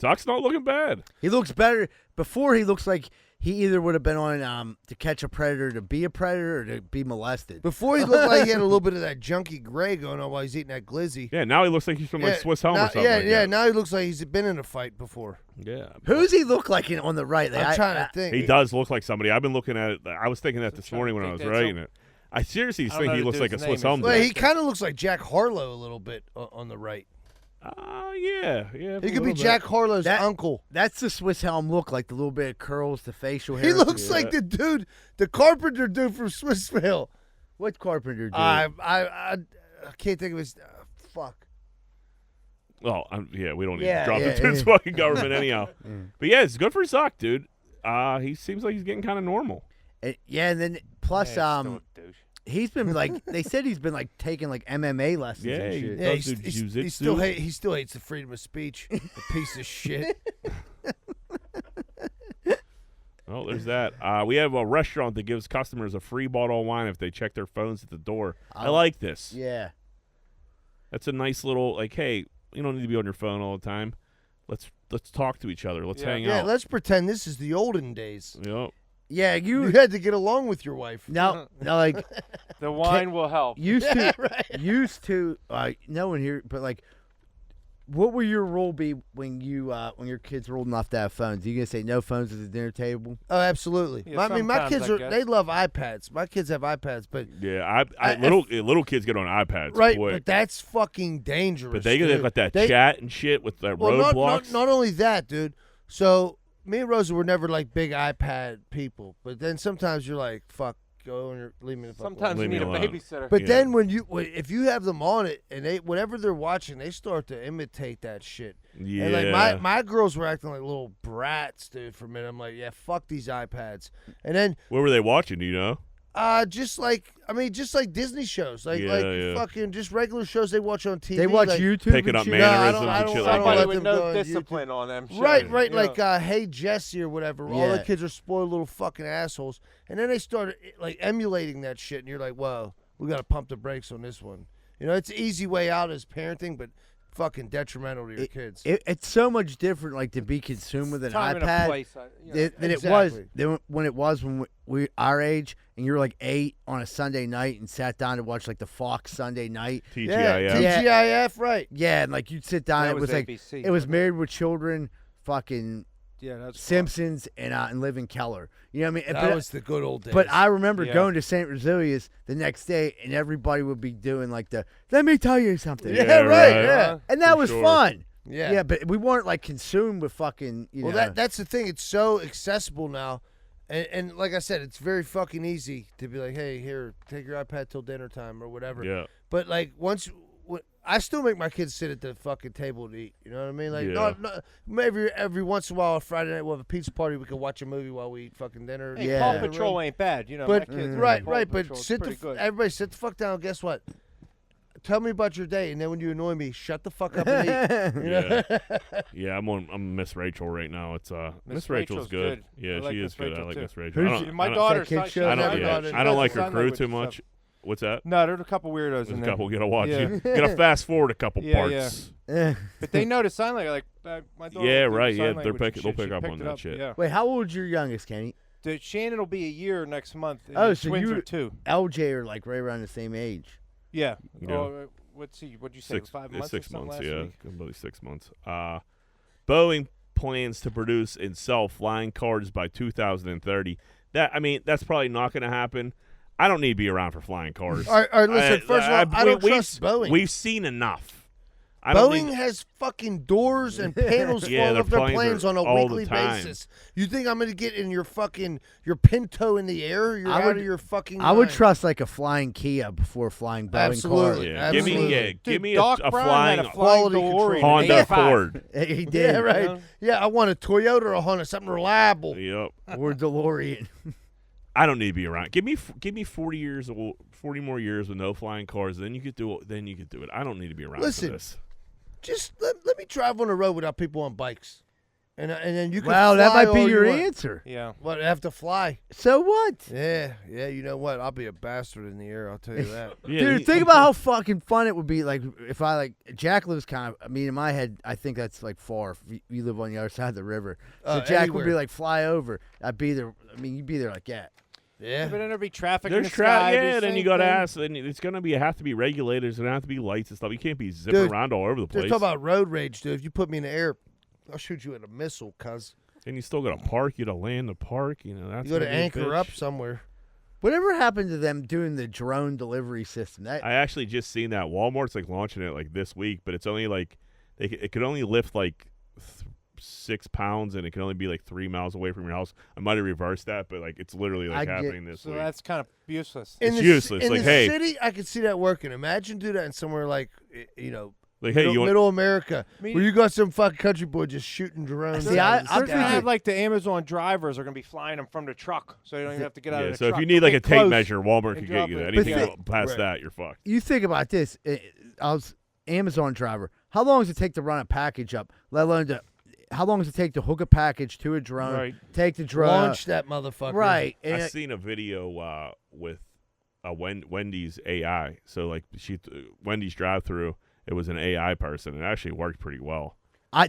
Speaker 3: Zuck's not looking bad.
Speaker 1: He looks better. Before he looks like he either would have been on To Catch a Predator to be a predator or to be molested.
Speaker 2: Before he looked like he had a little bit of that junky gray going on while he's eating that glizzy.
Speaker 3: Yeah, now he looks like he's from like Swiss Home
Speaker 2: now,
Speaker 3: or something.
Speaker 2: Yeah,
Speaker 3: like
Speaker 2: yeah.
Speaker 3: that.
Speaker 2: Now he looks like he's been in a fight before.
Speaker 3: Yeah.
Speaker 1: Who's he look like on the right? Like,
Speaker 2: I'm trying to think.
Speaker 3: He does look like somebody. I've been looking at it. I was thinking that this morning when I was writing it. I seriously
Speaker 4: I don't
Speaker 3: think
Speaker 4: know
Speaker 3: he
Speaker 4: the
Speaker 3: looks like a
Speaker 4: dude's
Speaker 3: Swiss
Speaker 4: name.
Speaker 3: Home.
Speaker 2: Well,
Speaker 3: dude.
Speaker 2: he kind of looks like Jack Harlow a little bit on the right.
Speaker 3: Yeah.
Speaker 2: He could be Jack Harlow's uncle.
Speaker 1: That's the Swiss Helm look, like the little bit of curls, the facial hair.
Speaker 2: He looks like the dude, the carpenter dude from Swissville.
Speaker 1: What carpenter dude?
Speaker 2: I can't think of his. Fuck.
Speaker 3: Well, yeah, we don't need
Speaker 1: Yeah,
Speaker 3: to drop
Speaker 1: yeah,
Speaker 3: the dude's
Speaker 1: yeah.
Speaker 3: fucking government anyhow. But yeah, it's good for Zuck, dude. He seems like he's getting kind of normal.
Speaker 1: And then plus he's been like they said he's been like taking like MMA lessons and shit.
Speaker 2: Yeah, he still hates the freedom of speech. A piece of shit.
Speaker 3: Well, there's that. We have a restaurant that gives customers a free bottle of wine if they check their phones at the door. I like this.
Speaker 1: Yeah.
Speaker 3: That's a nice little, like, hey, you don't need to be on your phone all the time. Let's talk to each other. Let's hang out.
Speaker 2: Yeah, let's pretend this is the olden days.
Speaker 3: Yep.
Speaker 1: Yeah,
Speaker 2: you had to get along with your wife.
Speaker 1: No, like
Speaker 4: the wine will help.
Speaker 1: Used to no one here, but like, what will your rule be when your kids are old enough to have phones? Are you gonna say no phones at the dinner table?
Speaker 2: Oh, absolutely.
Speaker 4: Yeah,
Speaker 2: my kids they love iPads. My kids have iPads, but
Speaker 3: yeah, little kids get on iPads,
Speaker 2: right?
Speaker 3: quick.
Speaker 2: But that's fucking dangerous.
Speaker 3: But they got that chat and shit with that roadblocks.
Speaker 2: Not only that, dude. So me and Rosa were never like big iPad people, but then sometimes you're like, fuck. Go and leave me the fuck
Speaker 4: Sometimes
Speaker 2: alone.
Speaker 4: you need a babysitter.
Speaker 2: But then if you have them on it and whatever they're watching, they start to imitate that shit.
Speaker 3: Yeah.
Speaker 2: And like my girls were acting like little brats, dude, for a minute. I'm like, yeah, fuck these iPads. And then
Speaker 3: what were they watching? Do you know?
Speaker 2: Just like Disney shows, like fucking just regular shows they watch on TV.
Speaker 1: They watch
Speaker 2: like,
Speaker 1: YouTube,
Speaker 3: picking up mannerisms and shit like that.
Speaker 4: Somebody with no discipline on them.
Speaker 2: Right,
Speaker 4: yeah.
Speaker 2: like Hey Jesse or whatever.
Speaker 1: Yeah.
Speaker 2: All the kids are spoiled little fucking assholes, and then they started like emulating that shit, and you're like, whoa, we got to pump the brakes on this one. You know, it's an easy way out as parenting, but fucking detrimental to your kids.
Speaker 1: It's so much different, like to be consumed with an
Speaker 4: Time and a
Speaker 1: iPad
Speaker 4: place,
Speaker 1: than it was when we our age, and you were like 8 on a Sunday night and sat down to watch like the Fox Sunday Night
Speaker 3: TGIF.
Speaker 2: TGIF, right?
Speaker 1: Yeah, and like you'd sit down.
Speaker 4: That
Speaker 1: It was
Speaker 4: was
Speaker 1: like
Speaker 4: ABC,
Speaker 1: it was Married with Children, fucking
Speaker 4: that's
Speaker 1: Simpsons, and Liv and Keller. You know what I mean?
Speaker 2: That was the good old days.
Speaker 1: But I remember going to St. Rosilius the next day, and everybody would be doing like let me tell you something.
Speaker 2: Yeah, right. Yeah,
Speaker 1: and that was fun.
Speaker 2: Yeah,
Speaker 1: but we weren't like consumed with fucking. You know.
Speaker 2: That's the thing. It's so accessible now, and like I said, it's very fucking easy to be like, hey, here, take your iPad till dinner time or whatever.
Speaker 3: Yeah.
Speaker 2: But like I still make my kids sit at the fucking table to eat. You know what I mean? Like, not maybe every once in a while, on Friday night, we'll have a pizza party. We can watch a movie while we eat fucking dinner.
Speaker 4: Hey, Paw Patrol ain't bad, you know.
Speaker 2: But
Speaker 4: my kids
Speaker 2: right.
Speaker 4: Patrol,
Speaker 2: But everybody sit the fuck down. Guess what? Tell me about your day, and then when you annoy me, shut the fuck up and eat. You know?
Speaker 3: Yeah, I'm Miss Rachel right now. It's Miss Rachel's good. Yeah,
Speaker 4: like
Speaker 3: she is
Speaker 4: Miss
Speaker 3: good.
Speaker 4: Rachel
Speaker 3: I like
Speaker 4: too.
Speaker 3: Miss Rachel.
Speaker 4: My daughter's
Speaker 3: I don't like her crew too much. What's that?
Speaker 4: No, there's a couple weirdos
Speaker 3: There's
Speaker 4: in
Speaker 3: a
Speaker 4: there.
Speaker 3: couple. We gotta watch. You gotta fast forward a couple parts.
Speaker 1: Yeah.
Speaker 4: But they know the sign language. Like my daughter.
Speaker 3: Yeah,
Speaker 4: will do
Speaker 3: right.
Speaker 4: sign
Speaker 3: Yeah,
Speaker 4: language and
Speaker 3: they'll
Speaker 4: shit.
Speaker 3: pick
Speaker 4: She
Speaker 3: up
Speaker 4: picked
Speaker 3: on
Speaker 4: it
Speaker 3: that
Speaker 4: up,
Speaker 3: shit.
Speaker 4: Yeah.
Speaker 1: Wait, how old's your youngest, Kenny?
Speaker 4: Shannon will be a year next month. And
Speaker 1: Oh,
Speaker 4: his
Speaker 1: so
Speaker 4: twins
Speaker 1: you
Speaker 4: are 2.
Speaker 1: LJ are like right around the same age.
Speaker 4: Yeah.
Speaker 3: Yeah.
Speaker 4: Oh, what'd you say? 5 months?
Speaker 3: 6
Speaker 4: or something
Speaker 3: months.
Speaker 4: last
Speaker 3: Yeah,
Speaker 4: week?
Speaker 3: about 6 months. Boeing plans to produce and sell flying cars by 2030. That's probably not going to happen. I don't need to be around for flying cars.
Speaker 2: All right, listen. First of all, I don't trust Boeing.
Speaker 3: We've seen enough.
Speaker 2: Boeing has fucking doors and panels falling off their planes on a weekly basis. You think I'm going to get in your Pinto in the air? You're out of your fucking mind.
Speaker 1: I would trust like a flying Kia before flying Boeing
Speaker 2: Absolutely.
Speaker 1: car.
Speaker 3: Yeah.
Speaker 2: Absolutely.
Speaker 3: Give me
Speaker 4: Doc
Speaker 3: a
Speaker 4: Brown
Speaker 3: flying
Speaker 4: had a quality DeLorean.
Speaker 3: Honda Accord.
Speaker 1: He did.
Speaker 2: Yeah, right. Yeah, I want a Toyota or a Honda, something reliable.
Speaker 3: Yep.
Speaker 1: Or DeLorean.
Speaker 3: I don't need to be around. Give me 40 more years with no flying cars. Then you could do it. I don't need to be around for this.
Speaker 2: Just let me drive on the road without people on bikes, and then you can.
Speaker 1: Well, that
Speaker 2: fly
Speaker 1: might be
Speaker 2: all
Speaker 1: your
Speaker 2: you want.
Speaker 1: answer.
Speaker 4: Yeah.
Speaker 2: What, I have to fly?
Speaker 1: So what?
Speaker 2: Yeah. You know what? I'll be a bastard in the air. I'll tell you that.
Speaker 1: Dude, think about how fucking fun it would be. Like if Jack lives kind of. in my head, I think that's like far. You live on the other side of the river, so Jack
Speaker 2: anywhere.
Speaker 1: would be like fly over. I'd be there. You'd be there like that.
Speaker 2: Yeah.
Speaker 4: But then there'd be traffic in
Speaker 3: There's
Speaker 4: the sky.
Speaker 3: yeah, then you got to ask. And it's gonna have to be regulators. There's gonna have to be lights and stuff. You can't be zipping around all over the place.
Speaker 2: Talk about road rage, dude. If you put me in the air, I'll shoot you in a missile, cuz.
Speaker 3: And you still got to park. You got to land the park. You know that's.
Speaker 2: You got to
Speaker 3: gonna be a
Speaker 2: anchor
Speaker 3: bitch.
Speaker 2: up somewhere.
Speaker 1: Whatever happened to them doing the drone delivery system?
Speaker 3: I actually just seen that Walmart's like launching it like this week, but it's only like it could only lift like 6 pounds, and it can only be like 3 miles away from your house. I might have reversed that, but like it's literally like happening this week.
Speaker 4: So that's kind of useless.
Speaker 3: It's useless.
Speaker 2: In
Speaker 3: like,
Speaker 2: the
Speaker 3: hey,
Speaker 2: city, I could see that working. Imagine do that in somewhere like, you know,
Speaker 3: Like, hey, you want
Speaker 2: middle America,
Speaker 4: I mean-
Speaker 2: where you got some fucking country boy just shooting drones.
Speaker 1: See,
Speaker 2: out of the
Speaker 4: They're
Speaker 2: sky.
Speaker 4: gonna have like the Amazon drivers are gonna be flying them from the truck, so you don't even have to get out of the
Speaker 3: so
Speaker 4: truck.
Speaker 3: if you need like a
Speaker 4: Get
Speaker 3: tape
Speaker 4: close
Speaker 3: measure, Walmart
Speaker 4: and
Speaker 3: could get
Speaker 4: drop
Speaker 3: you
Speaker 4: it.
Speaker 3: that. Anything
Speaker 1: But
Speaker 3: past
Speaker 2: Right.
Speaker 3: that, you're fucked.
Speaker 1: You think about this. I was Amazon driver. How long does it take to run a package up? Let alone how long does it take to hook a package to a drone?
Speaker 4: Right.
Speaker 1: Take the drone.
Speaker 2: Launch that motherfucker.
Speaker 1: Right.
Speaker 3: I
Speaker 1: And
Speaker 3: seen a video with Wendy's AI. So like Wendy's drive-through, it was an AI person. It actually worked pretty well.
Speaker 1: I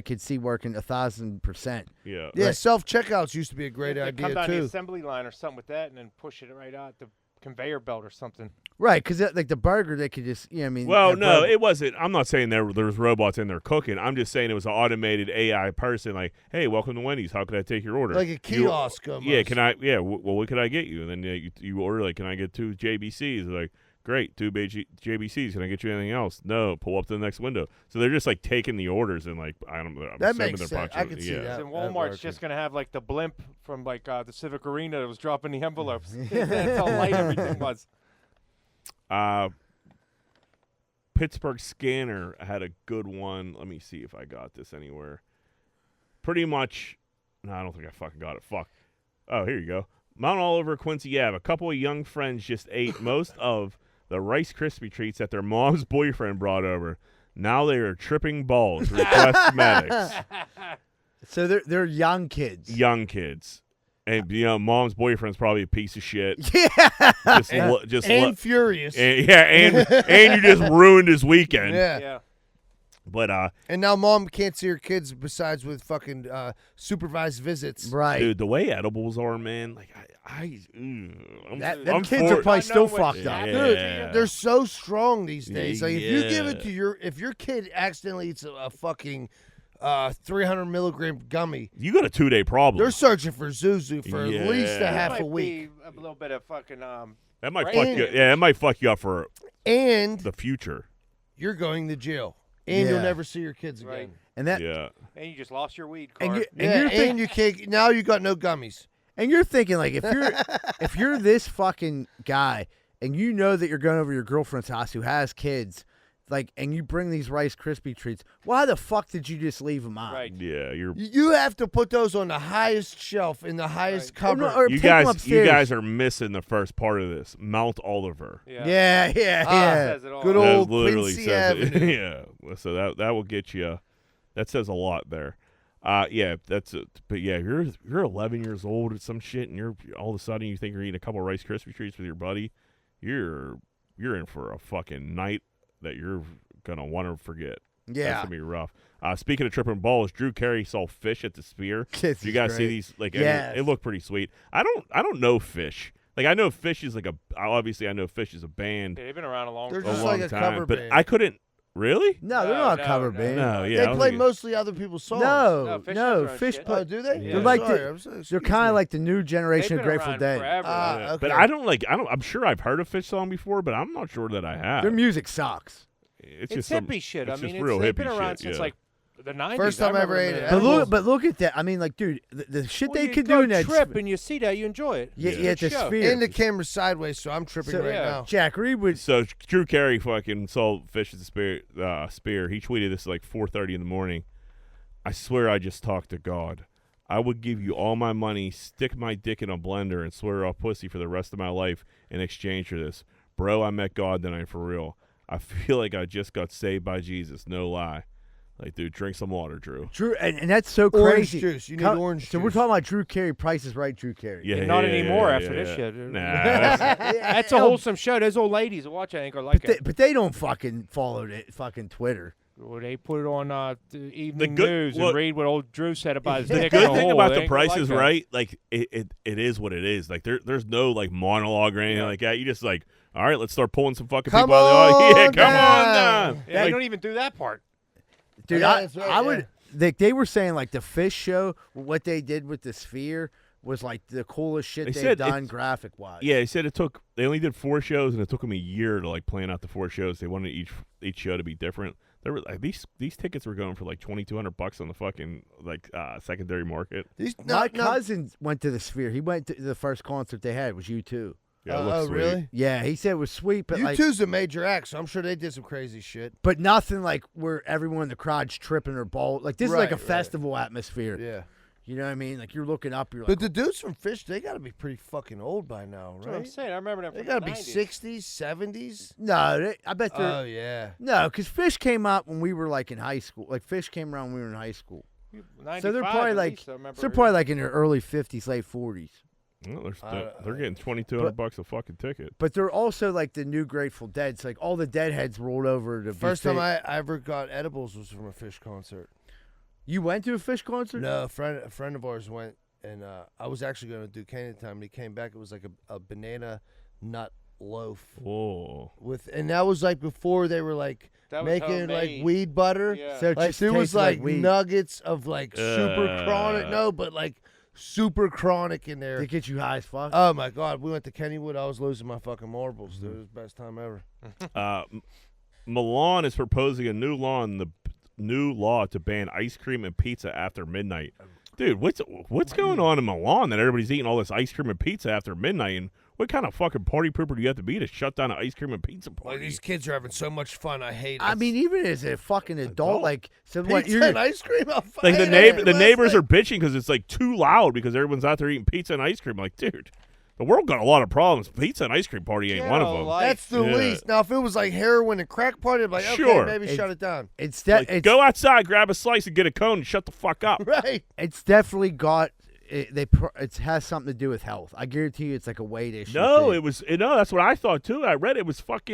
Speaker 1: could see working 1,000%.
Speaker 3: Yeah.
Speaker 2: Yeah,
Speaker 1: Right.
Speaker 2: self-checkouts used to be a great
Speaker 4: They
Speaker 2: idea,
Speaker 4: come down the
Speaker 2: too.
Speaker 4: assembly line or something with that, and then push it right out the conveyor belt or something.
Speaker 1: Right, because like the burger, they could just, I mean.
Speaker 3: Well,
Speaker 1: that
Speaker 3: no,
Speaker 1: burger-
Speaker 3: it wasn't. I'm not saying there was robots in there cooking. I'm just saying it was an automated AI person. Like, hey, welcome to Wendy's. How can I take your order?
Speaker 2: Like a kiosk almost.
Speaker 3: Yeah, can I? Yeah, well, what could I get you? And then you order like, can I get 2 JBCs? They're like, great, 2 JBCs. Can I get you anything else? No. Pull up to the next window. So they're just like taking the orders and like I don't know. I'm
Speaker 2: That
Speaker 3: assuming
Speaker 2: makes
Speaker 3: they're
Speaker 2: sense. I
Speaker 3: punching-
Speaker 2: could see
Speaker 3: yeah.
Speaker 2: that.
Speaker 4: And Walmart's
Speaker 2: working.
Speaker 4: just gonna have like the blimp from like the Civic Arena that was dropping the envelopes. That's how light everything was.
Speaker 3: Pittsburgh Scanner had a good one. Let me see if I got this anywhere. Pretty much. No, I don't think I fucking got it. Fuck. Oh, here you go. Mount Oliver, Quincy Ave. A couple of young friends just ate most of the Rice Krispie treats that their mom's boyfriend brought over. Now they are tripping balls. Request medics.
Speaker 1: So they're young kids.
Speaker 3: Young kids. And, mom's boyfriend's probably a piece of shit.
Speaker 1: Yeah.
Speaker 2: And furious.
Speaker 3: And you just ruined his weekend.
Speaker 2: Yeah.
Speaker 3: But
Speaker 2: And now mom can't see her kids besides with fucking supervised visits.
Speaker 1: Right.
Speaker 3: dude, the way edibles are, man, like
Speaker 1: Them kids are probably still fucked up.
Speaker 2: Dude,
Speaker 3: Yeah.
Speaker 2: they're so strong these days. Like if you give it
Speaker 3: Yeah.
Speaker 2: to if your kid accidentally eats a fucking 300 milligram gummy,
Speaker 3: You got a 2-day problem.
Speaker 2: they're searching for Zuzu for at least a
Speaker 3: Yeah.
Speaker 2: half
Speaker 4: Might
Speaker 2: a week.
Speaker 4: be a little bit of fucking
Speaker 3: That might
Speaker 4: Right.
Speaker 3: fuck you. Yeah, that might fuck you up for
Speaker 2: And
Speaker 3: the future.
Speaker 2: you're going to jail. And you'll
Speaker 1: Yeah.
Speaker 2: never see your kids again.
Speaker 4: Right.
Speaker 1: And that
Speaker 3: Yeah.
Speaker 4: and you just lost your weed
Speaker 1: and
Speaker 4: card.
Speaker 1: you
Speaker 2: Yeah,
Speaker 1: you're
Speaker 2: and you can't. Now you got no gummies.
Speaker 1: and you're thinking like if you're this fucking guy and you know that you're going over your girlfriend's house who has kids, like, and you bring these Rice Krispie treats, why the fuck did you just leave them on?
Speaker 4: Right.
Speaker 3: Yeah,
Speaker 2: You have to put those on the highest shelf in the highest cupboard.
Speaker 1: Or
Speaker 3: you
Speaker 1: take 'em
Speaker 3: guys
Speaker 1: upstairs.
Speaker 3: are missing the first part of this. Mount Oliver.
Speaker 1: Yeah.
Speaker 4: Says it all.
Speaker 2: Good
Speaker 3: That
Speaker 2: old
Speaker 3: literally
Speaker 2: Quincy
Speaker 3: says it.
Speaker 2: Avenue.
Speaker 3: Yeah. So that will get you. That says a lot there. Yeah, that's it. But yeah, you're 11 years old or some shit, and you're all of a sudden you think you're eating a couple of Rice Krispie treats with your buddy. You're in for a fucking night that you're gonna want to forget.
Speaker 1: Yeah.
Speaker 3: That's gonna be rough. Speaking of tripping balls, Drew Carey saw fish at the Spear.
Speaker 1: This
Speaker 3: Did you
Speaker 1: is
Speaker 3: guys see
Speaker 1: great.
Speaker 3: these? Like,
Speaker 1: Yes.
Speaker 3: it looked pretty sweet. I don't know fish. Like, I know fish is like obviously I know fish is a band.
Speaker 4: Yeah, they've been around a long
Speaker 2: They're
Speaker 4: time.
Speaker 2: just
Speaker 3: long
Speaker 2: like a
Speaker 3: time,
Speaker 2: cover
Speaker 3: but
Speaker 2: band.
Speaker 3: I couldn't really.
Speaker 1: No, they're not a cover
Speaker 4: no.
Speaker 1: band.
Speaker 3: No, yeah, I
Speaker 2: They
Speaker 3: don't
Speaker 2: play
Speaker 3: think
Speaker 2: mostly other people's songs.
Speaker 1: No,
Speaker 4: Fish
Speaker 1: no,
Speaker 4: has their own
Speaker 1: Fish
Speaker 4: shit.
Speaker 1: play.
Speaker 2: Oh, do they?
Speaker 3: Yeah.
Speaker 1: They're like
Speaker 2: Sorry,
Speaker 1: the-
Speaker 2: I'm sorry,
Speaker 1: They're
Speaker 2: excuse
Speaker 1: kind
Speaker 2: me.
Speaker 1: of like the new generation
Speaker 4: They've
Speaker 1: of
Speaker 4: been
Speaker 1: Grateful
Speaker 4: around
Speaker 1: Dead.
Speaker 4: forever.
Speaker 3: Yeah.
Speaker 2: okay.
Speaker 3: But I'm sure I've heard a fish song before, but I'm not sure that I have.
Speaker 1: Their music sucks.
Speaker 3: It's
Speaker 4: It's
Speaker 3: just some,
Speaker 4: hippie shit.
Speaker 3: It's
Speaker 4: I mean,
Speaker 3: just real
Speaker 4: they've
Speaker 3: hippie
Speaker 4: been around
Speaker 3: shit,
Speaker 4: since
Speaker 3: yeah.
Speaker 4: like the 90s.
Speaker 2: First time I ever ate it.
Speaker 1: But
Speaker 2: Edibles.
Speaker 1: look at that. I mean, like, dude, the shit
Speaker 4: Well,
Speaker 1: they
Speaker 4: you
Speaker 1: could
Speaker 4: go
Speaker 1: do in that
Speaker 4: trip and you see that, you enjoy it.
Speaker 1: Yeah,
Speaker 4: It's a
Speaker 1: yeah,
Speaker 4: good
Speaker 1: the
Speaker 4: show.
Speaker 1: Sphere.
Speaker 2: And the camera's sideways, so I'm tripping
Speaker 1: So-
Speaker 2: right
Speaker 4: Yeah.
Speaker 2: now.
Speaker 1: Jack Reed would.
Speaker 3: So Drew Carey fucking sold fish at the Spear. He tweeted this at like 4:30 in the morning. I swear I just talked to God. I would give you all my money, stick my dick in a blender, and swear off pussy for the rest of my life in exchange for this. Bro, I met God tonight for real. I feel like I just got saved by Jesus. No lie. Like, dude, drink some water, Drew.
Speaker 1: Drew, and that's so
Speaker 2: Orange
Speaker 1: crazy.
Speaker 2: juice. You need orange
Speaker 1: So we're
Speaker 2: juice.
Speaker 1: talking about Drew Carey. Price is Right, Drew Carey.
Speaker 3: Yeah,
Speaker 4: Not
Speaker 3: yeah,
Speaker 4: anymore
Speaker 3: yeah,
Speaker 4: after
Speaker 3: yeah.
Speaker 4: this shit.
Speaker 3: Nah, that's-
Speaker 4: That's a wholesome show. Those old ladies that watch it, I think, are like it.
Speaker 1: But they don't fucking follow it. Fucking Twitter.
Speaker 4: Well, they put it on the evening
Speaker 3: good-
Speaker 4: news
Speaker 3: look,
Speaker 4: and read what old Drew said about his
Speaker 3: the
Speaker 4: dick in
Speaker 3: good
Speaker 4: the
Speaker 3: thing
Speaker 4: hole.
Speaker 3: about
Speaker 4: They
Speaker 3: the
Speaker 4: ain't gonna
Speaker 3: Price
Speaker 4: like
Speaker 3: is
Speaker 4: that.
Speaker 3: Right, like it is what it is. Like there's no like monologue or anything like that. You just like, all right, let's start pulling some fucking
Speaker 2: Come
Speaker 3: people out of the audience. Yeah,
Speaker 2: on
Speaker 3: come on
Speaker 2: down.
Speaker 3: down.
Speaker 4: Yeah,
Speaker 3: Like,
Speaker 4: they don't even do that part.
Speaker 1: Dude,
Speaker 2: Yeah,
Speaker 1: I
Speaker 2: that's right,
Speaker 1: would. They were saying like the Fish show, what they did with the Sphere was like the coolest shit
Speaker 3: They
Speaker 1: they've
Speaker 3: said
Speaker 1: done
Speaker 3: it's-
Speaker 1: graphic wise.
Speaker 3: yeah, he said they only did 4 shows and it took them a year to like plan out the 4 shows. They wanted each show to be different. There were like, these tickets were going for like $2,200 on the fucking like secondary market.
Speaker 2: These,
Speaker 1: My cousin went to the Sphere. He went to the first concert they had was U2.
Speaker 3: Yeah, it looks sweet.
Speaker 2: Really?
Speaker 1: Yeah, he said it was sweet, but like,
Speaker 2: U2's a major act, so I'm sure they did some crazy shit.
Speaker 1: but nothing like where everyone in the crowd's tripping or ball. Like this is like a
Speaker 2: Right.
Speaker 1: festival atmosphere.
Speaker 2: Yeah.
Speaker 1: You know what I mean? Like you're looking up, you're like,
Speaker 2: But the dudes from Fish, they got to be pretty fucking old by now,
Speaker 4: That's what I'm
Speaker 2: right?
Speaker 4: saying. I remember them
Speaker 2: They
Speaker 4: from
Speaker 2: got to
Speaker 4: the
Speaker 2: be
Speaker 4: 90s.
Speaker 2: 60s, 70s.
Speaker 1: no, I bet they're.
Speaker 2: Oh, yeah.
Speaker 1: No, because Fish came out when we were like in high school. Like Fish came around when we were in high school. So they're
Speaker 4: 95
Speaker 1: probably
Speaker 4: at
Speaker 1: like
Speaker 4: least, I remember.
Speaker 1: they're probably like in their early 50s, late 40s.
Speaker 3: Well, they're getting $2,200 a fucking ticket.
Speaker 1: But they're also like the new Grateful Dead. It's like all the Deadheads rolled over to.
Speaker 2: First time I ever got edibles was from a Fish concert.
Speaker 1: You went to a Fish concert?
Speaker 2: No, a friend of ours went, and I was actually going to do Canyon time. And he came back. It was like a banana nut loaf.
Speaker 3: Whoa.
Speaker 2: And that was like before they were like
Speaker 4: That was
Speaker 2: making
Speaker 4: homemade.
Speaker 2: like weed butter.
Speaker 4: Yeah.
Speaker 1: So it
Speaker 2: Like
Speaker 1: just
Speaker 2: there was
Speaker 1: tasted like
Speaker 2: like
Speaker 1: weed.
Speaker 2: nuggets of like super chronic. No, but like super chronic in there.
Speaker 1: They get you high as fuck.
Speaker 2: Oh my God, we went to Kennywood. I was losing my fucking marbles. Dude. It was the best time ever.
Speaker 3: Milan is proposing a new law to ban ice cream and pizza after midnight. Dude, what's going on in Milan that everybody's eating all this ice cream and pizza after midnight? And what kind of fucking party pooper do you have to be to shut down an ice cream and pizza party?
Speaker 2: Like these kids are having so much fun. I hate it.
Speaker 1: I mean, even as a fucking adult, like so what
Speaker 2: pizza
Speaker 1: you're
Speaker 2: and ice cream.
Speaker 3: Like the neighbors are bitching because it's like too loud because everyone's out there eating pizza and ice cream. Like, dude, the world got a lot of problems. Pizza and ice cream party ain't one of them.
Speaker 2: That's the least. Now, if it was like heroin and crack party, I'd be like,
Speaker 3: Sure.
Speaker 2: okay, maybe shut it down.
Speaker 1: It's
Speaker 3: Go outside, grab a slice, and get a cone, and shut the fuck up.
Speaker 2: Right.
Speaker 1: It's definitely got it has something to do with health. I guarantee you, it's like a weight issue.
Speaker 3: No,
Speaker 1: thing.
Speaker 3: that's what I thought too. I read it was like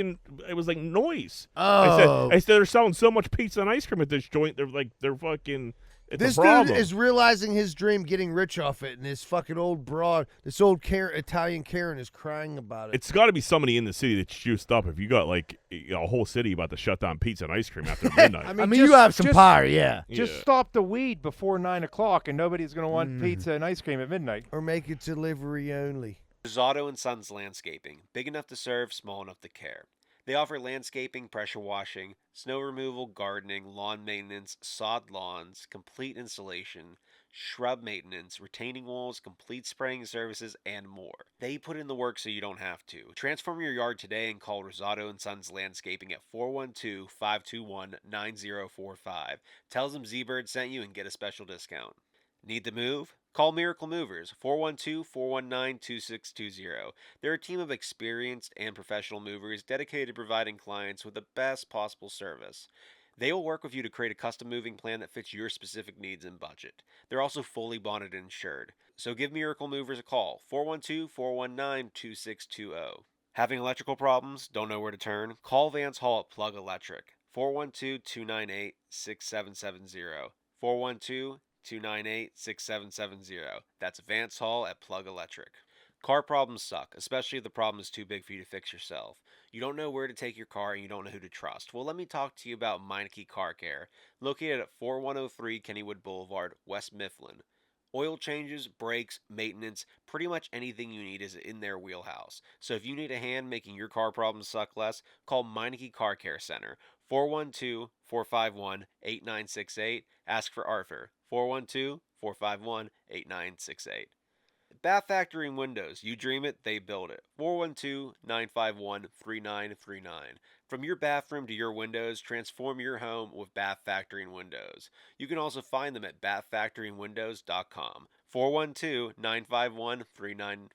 Speaker 3: noise.
Speaker 1: Oh.
Speaker 3: I said they're selling so much pizza and ice cream at this joint. They're fucking. It's
Speaker 2: This
Speaker 3: a problem.
Speaker 2: dude is realizing his dream, getting rich off it, and this fucking old broad, this old Italian Karen is crying about it.
Speaker 3: It's got to be somebody in the city that's juiced up. If you got like a whole city about to shut down pizza and ice cream after midnight,
Speaker 1: I mean you have some power, yeah.
Speaker 4: Just stop the weed before 9 o'clock, and nobody's going to want pizza and ice cream at midnight.
Speaker 2: Or make it delivery only.
Speaker 11: Rosado and Sons Landscaping, big enough to serve, small enough to care. They offer landscaping, pressure washing, snow removal, gardening, lawn maintenance, sod lawns, complete installation, shrub maintenance, retaining walls, complete spraying services, and more. They put in the work so you don't have to. Transform your yard today and call Rosado and Sons Landscaping at 412-521-9045. Tell them Z-Bird sent you and get a special discount. Need to move? Call Miracle Movers, 412-419-2620. They're a team of experienced and professional movers dedicated to providing clients with the best possible service. They will work with you to create a custom moving plan that fits your specific needs and budget. They're also fully bonded and insured. So give Miracle Movers a call, 412-419-2620. Having electrical problems? Don't know where to turn? Call Vance Hall at Plug Electric, 412-298-6770. 412-298-6770. That's Vance Hall at Plug Electric. Car problems suck, especially if the problem is too big for you to fix yourself. You don't know where to take your car and you don't know who to trust. Well, let me talk to you about Meineke Car Care, located at 4103 Kennywood Boulevard, West Mifflin. Oil changes, brakes, maintenance, pretty much anything you need is in their wheelhouse. So if you need a hand making your car problems suck less, call Meineke Car Care Center, 412-451-8968. Ask for Arthur, 412-451-8968. Bath Factory and Windows. You dream it, they build it. 412-951-3939. From your bathroom to your windows, transform your home with Bath Factory and Windows. You can also find them at bathfactorywindows.com. 412-951-3939.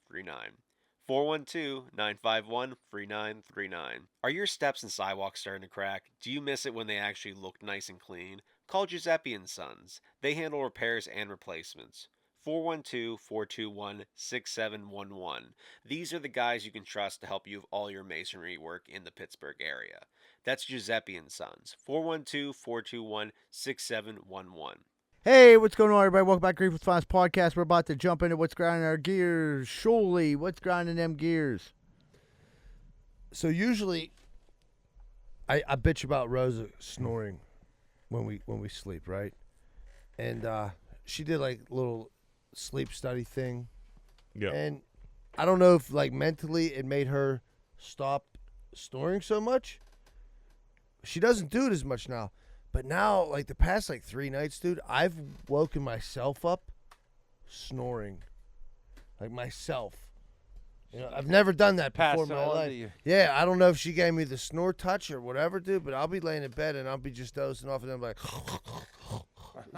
Speaker 11: 412-951-3939. Are your steps and sidewalks starting to crack? Do you miss it when they actually look nice and clean? Call Giuseppe & Sons. They handle repairs and replacements. 412-421-6711. These are the guys you can trust to help you with all your masonry work in the Pittsburgh area. That's Giuseppe & Sons. 412-421-6711.
Speaker 1: Hey, what's going on, everybody? Welcome back to Greenfield's Finest Podcast. We're about to jump into what's grinding our gears. Surely, what's grinding them gears?
Speaker 2: So usually, I bitch about Rosa snoring when we sleep, right? And she did like a little sleep study thing.
Speaker 3: Yeah.
Speaker 2: And I don't know if like mentally it made her stop snoring so much. She doesn't do it as much now. But now, like the past like 3 nights, dude, I've woken myself up snoring. Like myself. You know, I've never done that before in
Speaker 4: Pass it
Speaker 2: my
Speaker 4: on to
Speaker 2: life.
Speaker 4: you.
Speaker 2: Yeah, I don't know if she gave me the snore touch or whatever, dude, but I'll be laying in bed and I'll be just dozing off and then like.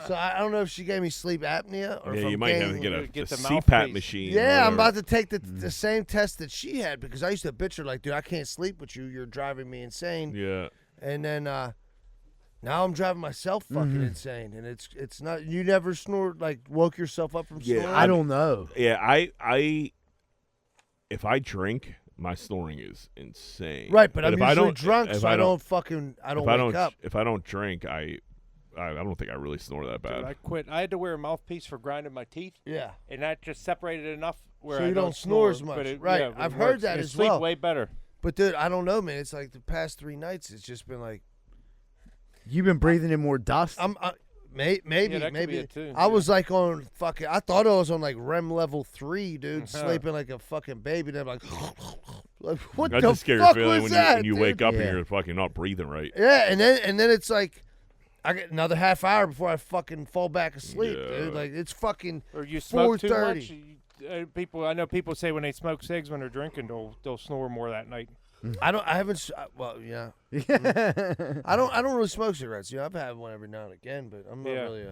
Speaker 2: So I don't know if she gave me sleep apnea or if
Speaker 3: you
Speaker 2: I'm
Speaker 3: might have to
Speaker 2: getting-
Speaker 3: get a
Speaker 4: the
Speaker 3: CPAP
Speaker 4: mouthpiece.
Speaker 3: machine.
Speaker 2: Yeah,
Speaker 3: or
Speaker 2: I'm about
Speaker 3: whatever.
Speaker 2: to take the same test that she had because I used to bitch her like, dude, I can't sleep with you. You're driving me insane.
Speaker 3: Yeah.
Speaker 2: And then now I'm driving myself fucking insane, and it's not. You never snored like woke yourself up from snoring.
Speaker 1: I don't know.
Speaker 3: Yeah, I if I drink, my snoring is insane.
Speaker 2: Right, but I'm
Speaker 3: if I
Speaker 2: usually
Speaker 3: don't,
Speaker 2: drunk,
Speaker 3: if
Speaker 2: so I
Speaker 3: don't
Speaker 2: wake up.
Speaker 3: If I don't drink, I don't think I really snore that bad.
Speaker 4: Dude, I quit. I had to wear a mouthpiece for grinding my teeth.
Speaker 2: Yeah.
Speaker 4: And that just separated enough where
Speaker 2: So
Speaker 4: I
Speaker 2: you don't snore as much,
Speaker 4: but it,
Speaker 2: right?
Speaker 4: yeah, it
Speaker 2: I've heard
Speaker 4: works.
Speaker 2: that
Speaker 4: And
Speaker 2: as
Speaker 4: sleep
Speaker 2: well.
Speaker 4: way better.
Speaker 2: But dude, I don't know, man. It's like the past 3 nights, it's just been like
Speaker 1: You've been breathing in more dust.
Speaker 2: maybe
Speaker 4: that could be it too,
Speaker 2: I was like on fucking. I thought I was on like REM level 3, dude, sleeping like a fucking baby. Then I'm like what
Speaker 3: That's
Speaker 2: the
Speaker 3: a scary
Speaker 2: fuck
Speaker 3: feeling
Speaker 2: was
Speaker 3: when
Speaker 2: that?
Speaker 3: when you
Speaker 2: dude?
Speaker 3: wake up
Speaker 1: Yeah.
Speaker 3: and you're fucking not breathing right.
Speaker 2: Yeah, and then it's like I get another half hour before I fucking fall back asleep,
Speaker 3: Yeah.
Speaker 2: dude. Like it's fucking
Speaker 4: Or you smoke too
Speaker 2: 4:30.
Speaker 4: much. I know people say when they smoke cigs when they're drinking, they'll snore more that night.
Speaker 2: I haven't. Well, yeah. I don't really smoke cigarettes. You know, I've had one every now and again, but I'm not really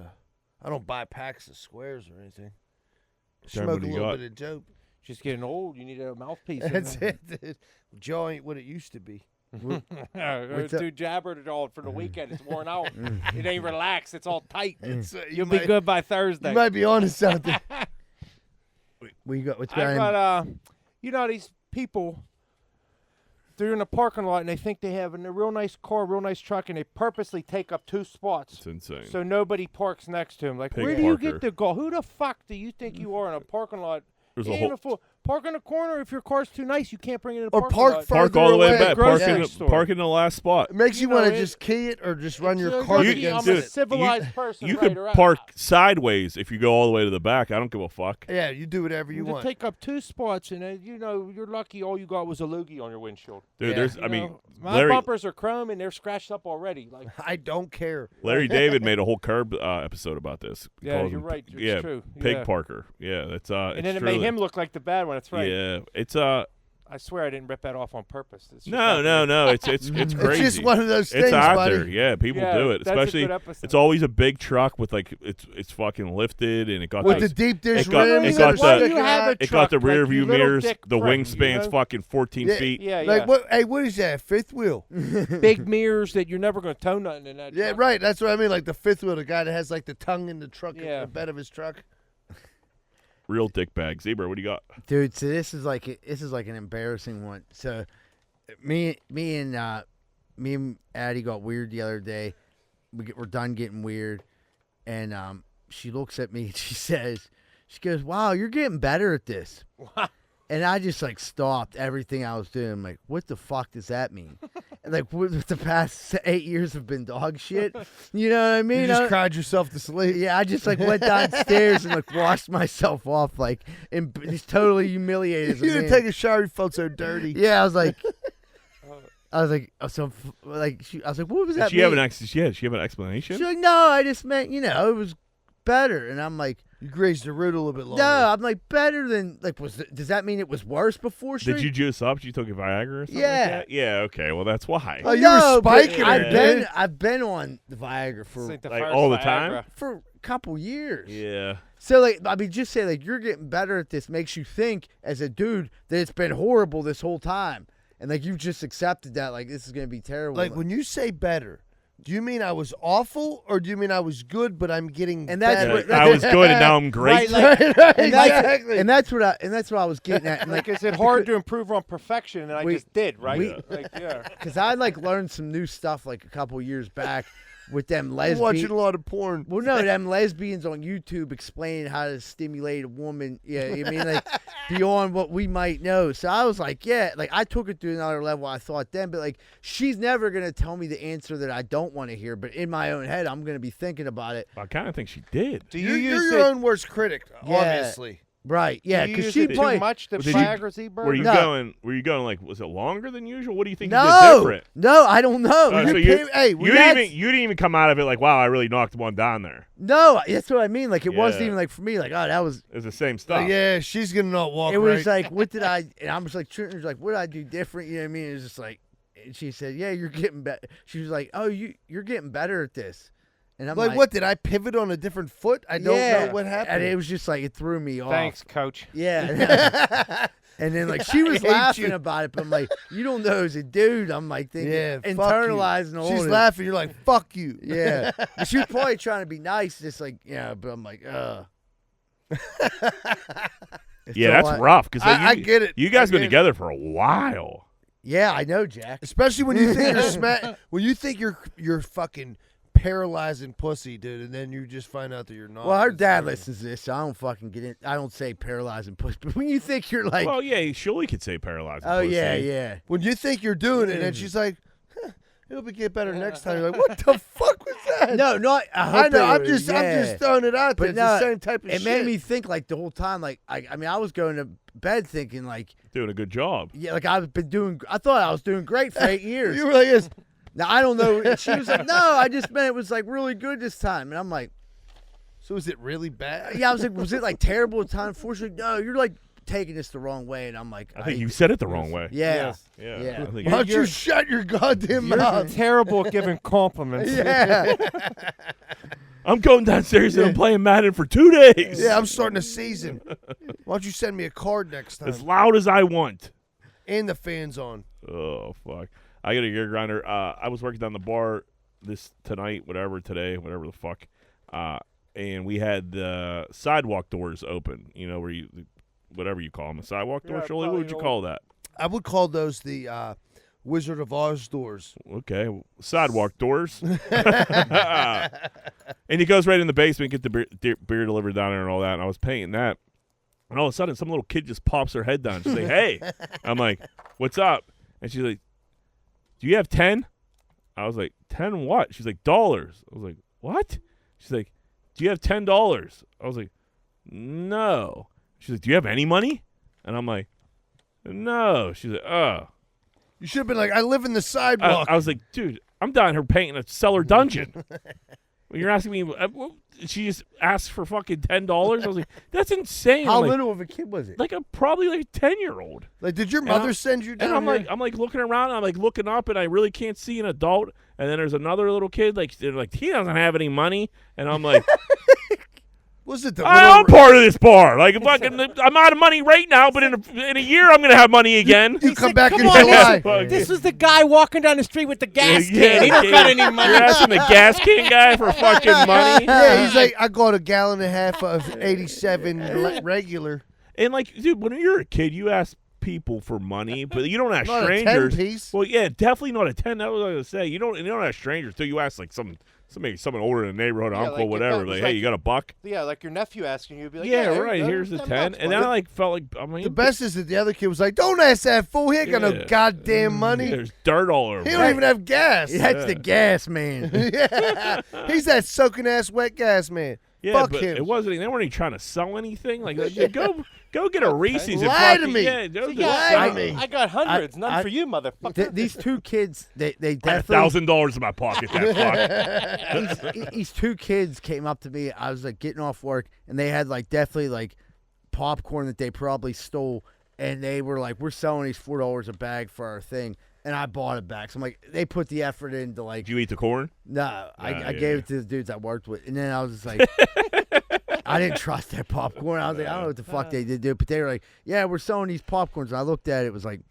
Speaker 2: I don't buy packs of squares or anything.
Speaker 3: Damn,
Speaker 2: Smoke
Speaker 3: what
Speaker 2: a
Speaker 3: do you
Speaker 2: little
Speaker 3: got?
Speaker 2: bit of dope.
Speaker 4: Just getting old. You need a mouthpiece. in
Speaker 2: That's
Speaker 4: there.
Speaker 2: it, dude. Joe ain't what it used to be.
Speaker 1: What's up?
Speaker 4: Dude, jabbered it all for the weekend. It's worn out. It ain't relaxed. It's all tight. You'll
Speaker 2: might-
Speaker 4: be good by Thursday.
Speaker 2: You might be onto something.
Speaker 1: We got what's
Speaker 4: I
Speaker 1: going
Speaker 4: got you know these people. They're in a parking lot and they think they have a real nice car, real nice truck, and they purposely take up 2 spots.
Speaker 3: It's insane.
Speaker 4: So nobody parks next to him. Like,
Speaker 3: Pig
Speaker 4: where do you
Speaker 3: parker.
Speaker 4: get to go? Who the fuck do you think you are in a parking lot?
Speaker 3: There's
Speaker 4: You
Speaker 3: a
Speaker 4: ain't
Speaker 3: whole-
Speaker 4: even full- park in the corner. If your car's too nice, you can't bring it in the
Speaker 2: Or
Speaker 4: parking
Speaker 2: park
Speaker 4: lot.
Speaker 3: Park
Speaker 2: further
Speaker 3: all the way
Speaker 2: away.
Speaker 3: back. Park
Speaker 4: Grocery
Speaker 3: in,
Speaker 4: store.
Speaker 3: park in the last spot.
Speaker 2: It makes you,
Speaker 4: You
Speaker 2: want
Speaker 4: know,
Speaker 2: to
Speaker 4: it-
Speaker 2: just key it or just run your
Speaker 4: You're
Speaker 2: car
Speaker 4: lucky
Speaker 2: against
Speaker 4: I'm a
Speaker 2: it.
Speaker 4: civilized person.
Speaker 3: You
Speaker 4: right,
Speaker 3: could
Speaker 4: or
Speaker 3: park sideways if you go all the way to the back. I don't give a fuck.
Speaker 2: Yeah, you do whatever you
Speaker 4: to
Speaker 2: want.
Speaker 4: take up 2 spots, and you know you're lucky. All you got was a loogie on your windshield.
Speaker 3: Dude,
Speaker 2: Yeah.
Speaker 3: there's
Speaker 4: You
Speaker 3: I mean,
Speaker 4: know, my
Speaker 3: Larry
Speaker 4: bumpers are chrome and they're scratched up already. Like,
Speaker 2: I don't care.
Speaker 3: Larry David made a whole Curb episode about this. He
Speaker 4: Yeah,
Speaker 3: calls
Speaker 4: you're
Speaker 3: him-
Speaker 4: right. It's
Speaker 3: yeah,
Speaker 4: true.
Speaker 3: Pig
Speaker 4: Yeah.
Speaker 3: Parker. Yeah, that's
Speaker 4: and then it made him look like the bad one. That's right.
Speaker 3: Yeah, it's
Speaker 4: I swear I didn't rip that off on purpose. It's just
Speaker 3: no,
Speaker 4: happening.
Speaker 3: no. It's crazy.
Speaker 2: It's just one of those things,
Speaker 3: It's out
Speaker 2: buddy.
Speaker 3: there. Yeah, people
Speaker 4: Yeah,
Speaker 3: do it.
Speaker 4: that's a
Speaker 3: Especially
Speaker 4: good episode.
Speaker 3: it's always a big truck with like it's fucking lifted and it got
Speaker 2: With
Speaker 3: those-
Speaker 2: the deep dish
Speaker 3: it got,
Speaker 2: rims.
Speaker 3: it
Speaker 2: and
Speaker 3: got
Speaker 2: the
Speaker 4: Why do
Speaker 2: sticker
Speaker 4: you have
Speaker 2: out.
Speaker 4: a
Speaker 3: it got
Speaker 4: truck
Speaker 3: the
Speaker 4: like
Speaker 3: rear
Speaker 4: you
Speaker 3: view
Speaker 4: little
Speaker 3: mirrors.
Speaker 4: dick
Speaker 3: The
Speaker 4: prick,
Speaker 3: wingspan's
Speaker 4: you know?
Speaker 3: fucking 14
Speaker 2: Yeah.
Speaker 3: feet.
Speaker 4: Yeah,
Speaker 2: Like
Speaker 4: yeah.
Speaker 2: what? Hey, what is that? Fifth wheel?
Speaker 4: Big mirrors that you're never going to tow nothing in that.
Speaker 2: Yeah,
Speaker 4: truck.
Speaker 2: right. That's what I mean. Like the fifth wheel, the guy that has like the tongue in the truck,
Speaker 4: Yeah.
Speaker 2: the bed of his truck.
Speaker 3: Real dick bag. Zebra, what do you got?
Speaker 1: Dude, so this is like an embarrassing one. So me and Addie got weird the other day. We're done getting weird, and she looks at me and she goes, "Wow, you're getting better at this." And I just like stopped everything I was doing. I'm like, what the fuck does that mean? And like, the past 8 years have been dog shit. You know what I mean?
Speaker 2: You just cried yourself to sleep.
Speaker 1: Yeah, I just like went downstairs and like washed myself off, like, and just totally humiliated. as a
Speaker 2: You didn't
Speaker 1: man.
Speaker 2: take a shower. You felt so dirty.
Speaker 1: Yeah, I was like, I was like, what was that?
Speaker 3: Did she have
Speaker 1: mean?
Speaker 3: she have an explanation?
Speaker 1: She's like, no, I just meant, it was better. And I'm like,
Speaker 2: You grazed the root a little bit longer.
Speaker 1: no, I'm like, better than, like, does that mean it was worse before?
Speaker 3: Did you juice up? Did you took a Viagra or something
Speaker 1: Yeah.
Speaker 3: like that? Yeah, okay. Well, that's why.
Speaker 2: Oh, you were
Speaker 1: No, but
Speaker 2: spiking
Speaker 1: I've
Speaker 2: it,
Speaker 1: I've been on the Viagra for
Speaker 4: It's like the
Speaker 3: Like,
Speaker 4: first
Speaker 3: all the
Speaker 4: Viagra.
Speaker 3: time?
Speaker 1: a couple years.
Speaker 3: Yeah.
Speaker 1: So, like, I mean, just say, like, you're getting better at this makes you think, as a dude, that it's been horrible this whole time. And, like, you've just accepted that, like, this is going to be terrible.
Speaker 2: Like when you say better, do you mean I was awful or do you mean I was good but I'm getting
Speaker 1: And that's
Speaker 2: better?
Speaker 1: what-
Speaker 3: I was good and now I'm great.
Speaker 1: Right, like, and that's,
Speaker 2: exactly.
Speaker 1: and that's what I was getting at. And,
Speaker 4: Like,
Speaker 1: like,
Speaker 4: is it hard to improve on perfection? And I
Speaker 1: We-
Speaker 4: just did, right?
Speaker 1: we-
Speaker 4: Like, yeah.
Speaker 1: because I, like, learned some new stuff, like, a couple years back with them
Speaker 2: I'm
Speaker 1: lesbians.
Speaker 2: watching a lot of porn.
Speaker 1: Well, no, them lesbians on YouTube explaining how to stimulate a woman. Yeah, I mean, like, beyond what we might know. So I was like, yeah, like, I took it to another level, I thought then. But, like, she's never going to tell me the answer that I don't want to hear. But in my own head, I'm going to be thinking about it.
Speaker 3: I kind of think she did.
Speaker 4: Do you
Speaker 2: You're
Speaker 4: use
Speaker 2: your
Speaker 4: it?
Speaker 2: own worst critic,
Speaker 1: Yeah.
Speaker 2: obviously.
Speaker 1: Right. Yeah,
Speaker 4: Do you
Speaker 1: because
Speaker 4: use
Speaker 1: she
Speaker 4: it
Speaker 1: played
Speaker 4: too much, the
Speaker 3: Did you-
Speaker 4: Viagra Z-Bird?
Speaker 3: Were you
Speaker 1: No.
Speaker 3: going? Were you going like? Was it longer than usual? What do you think you did
Speaker 1: No,
Speaker 3: different?
Speaker 1: no, I don't know.
Speaker 3: Oh, so
Speaker 2: Hey,
Speaker 3: you didn't even come out of it like, wow, I really knocked one down there.
Speaker 1: No, that's what I mean. Like it wasn't
Speaker 3: Yeah.
Speaker 1: even like for me. Like, oh, that was.
Speaker 3: It's the same stuff.
Speaker 2: yeah, she's gonna not walk.
Speaker 1: It was
Speaker 2: right.
Speaker 1: like, what did I? And I was like, Trenton's like, what did I do different? You know what I mean? It was just like, and she said, yeah, you're getting better. She was like, oh, you're getting better at this. And I'm
Speaker 2: like,
Speaker 1: like,
Speaker 2: what did I pivot on a different foot? I don't know what happened.
Speaker 1: And it was just like it threw me off.
Speaker 4: Thanks, coach.
Speaker 1: Yeah. And then like she was
Speaker 2: hate
Speaker 1: laughing
Speaker 2: you.
Speaker 1: about it, but I'm like, you don't know as a dude. I'm like thinking,
Speaker 2: Yeah, fuck you.
Speaker 1: internalizing all
Speaker 2: She's
Speaker 1: this.
Speaker 2: laughing. You're like, fuck you.
Speaker 1: Yeah. And she was probably trying to be nice, just like, yeah, but I'm like,
Speaker 3: Yeah, that's rough because
Speaker 2: I get it.
Speaker 3: You guys
Speaker 2: I
Speaker 3: been
Speaker 2: get it.
Speaker 3: together for a while.
Speaker 1: Yeah, I know, Jack.
Speaker 2: Especially when you think you're when you think you're fucking paralyzing pussy, dude, and then you just find out that you're not.
Speaker 1: Well, her
Speaker 2: It's
Speaker 1: dad
Speaker 2: like-
Speaker 1: listens to this, so I don't fucking get in. I don't say paralyzing push, but when you think you're like,
Speaker 3: Well, yeah, surely could say paralyzed.
Speaker 1: oh yeah, yeah.
Speaker 2: When you think you're doing it, and she's like, huh, "It'll get better next time." You're like, "What the fuck was that?"
Speaker 1: No, no,
Speaker 2: I know. I'm just throwing it out there.
Speaker 1: But
Speaker 2: It's
Speaker 1: no,
Speaker 2: the same type of
Speaker 1: it
Speaker 2: shit.
Speaker 1: made me think like the whole time. Like I mean, I was going to bed thinking like,
Speaker 3: doing a good job.
Speaker 1: yeah, like I've been doing. I thought I was doing great for 8 years.
Speaker 2: You were like this.
Speaker 1: Now I don't know. And she was like, no, I just meant it was like really good this time, and I'm like,
Speaker 2: so is it really bad?
Speaker 1: yeah, I was like, was it like terrible at the time? Fortunately, no, you're like taking this the wrong way, and I'm like,
Speaker 3: I think you said it the wrong way.
Speaker 1: Yeah,
Speaker 3: Yeah.
Speaker 1: yeah.
Speaker 3: I think
Speaker 2: Why don't you shut your goddamn
Speaker 4: You're
Speaker 2: mouth?
Speaker 4: terrible at giving compliments.
Speaker 1: Yeah.
Speaker 3: I'm going downstairs and I'm playing Madden for 2 days.
Speaker 2: Yeah, I'm starting a season. Why don't you send me a card next time?
Speaker 3: As loud as I want.
Speaker 2: And the fans on.
Speaker 3: Oh, fuck. I got a gear grinder. I was working down the bar today, whatever the fuck. And we had the sidewalk doors open, you know, where whatever you call them, a sidewalk door, surely? What would you call that?
Speaker 2: I would call those the Wizard of Oz doors.
Speaker 3: Okay, sidewalk doors. And he goes right in the basement, get the beer delivered down there and all that. And I was painting that. And all of a sudden, some little kid just pops her head down. She's like, hey. I'm like, what's up? And she's like, do you have 10? I was like, 10 what? She's like, dollars. I was like, what? She's like, do you have $10? I was like, no. She's like, do you have any money? And I'm like, no. She's like, oh.
Speaker 2: You should have been like, I live in the sidewalk.
Speaker 3: I was like, dude, I'm down here painting a cellar dungeon. When you're asking me, she just asked for fucking $10. I was like, that's insane.
Speaker 1: How
Speaker 3: I'm like,
Speaker 1: little of a kid was it?
Speaker 3: like probably like a 10-year-old.
Speaker 2: Like, did your mother send you down
Speaker 3: And
Speaker 2: here?
Speaker 3: I'm like looking around, and I'm like looking up, and I really can't see an adult. And then there's another little kid, like they're like, he doesn't have any money, and I'm like,
Speaker 2: Was it the
Speaker 3: I'm part of this bar. Like fucking, I'm out of money right now, but in a year I'm gonna have money again.
Speaker 2: You come back in
Speaker 4: Come on,
Speaker 2: July.
Speaker 4: this was the guy walking down the street with the gas
Speaker 3: Yeah,
Speaker 4: can. He don't got any money.
Speaker 3: You're asking the gas can guy for fucking money.
Speaker 2: Yeah, he's like, I got a gallon and a half of 87 regular.
Speaker 3: And like, dude, when you're a kid, you ask people for money, but you don't ask
Speaker 2: Not a 10
Speaker 3: strangers.
Speaker 2: piece.
Speaker 3: Well, yeah, definitely not a 10. That was what I was gonna say. You don't ask strangers till you ask like someone older in the neighborhood,
Speaker 4: Yeah,
Speaker 3: uncle,
Speaker 4: like, if
Speaker 3: whatever.
Speaker 4: that was
Speaker 3: Like,
Speaker 4: like-
Speaker 3: hey, you got a buck?
Speaker 4: Yeah, like your nephew asking you, be like,
Speaker 3: Yeah,
Speaker 4: there you
Speaker 3: right.
Speaker 4: go,
Speaker 3: Here's the 10.
Speaker 4: $10.
Speaker 3: And then I like felt like
Speaker 2: The best is that the other kid was like, don't ask that fool. He ain't got no
Speaker 3: Yeah.
Speaker 2: goddamn money.
Speaker 3: There's dirt all over.
Speaker 2: He don't even have gas.
Speaker 1: That's the gas man.
Speaker 2: Yeah. He's that soaking ass wet gas man.
Speaker 3: Yeah,
Speaker 2: Fuck
Speaker 3: but
Speaker 2: him.
Speaker 3: it wasn't. They weren't even trying to sell anything. Like, go get a Reese's. and
Speaker 2: Lie to
Speaker 3: fucking-
Speaker 2: me.
Speaker 3: Yeah, go
Speaker 4: Yeah,
Speaker 2: Lie to me.
Speaker 4: I got hundreds, none for you, motherfucker.
Speaker 1: These two kids, they
Speaker 3: I had
Speaker 1: definitely.
Speaker 3: $1,000 in my pocket. That fuck.
Speaker 1: These two kids came up to me. I was like getting off work, and they had like definitely like popcorn that they probably stole, and they were like, "We're selling these $4 a bag for our thing," and I bought it back. So I'm like, they put the effort into like.
Speaker 3: Did you eat the corn?
Speaker 1: No, I
Speaker 3: yeah.
Speaker 1: gave it to the dudes I worked with, and then I was just like, I didn't trust that popcorn. I was like, I don't know what the fuck they did do, but they were like, yeah, we're selling these popcorns. And I looked at it, it was like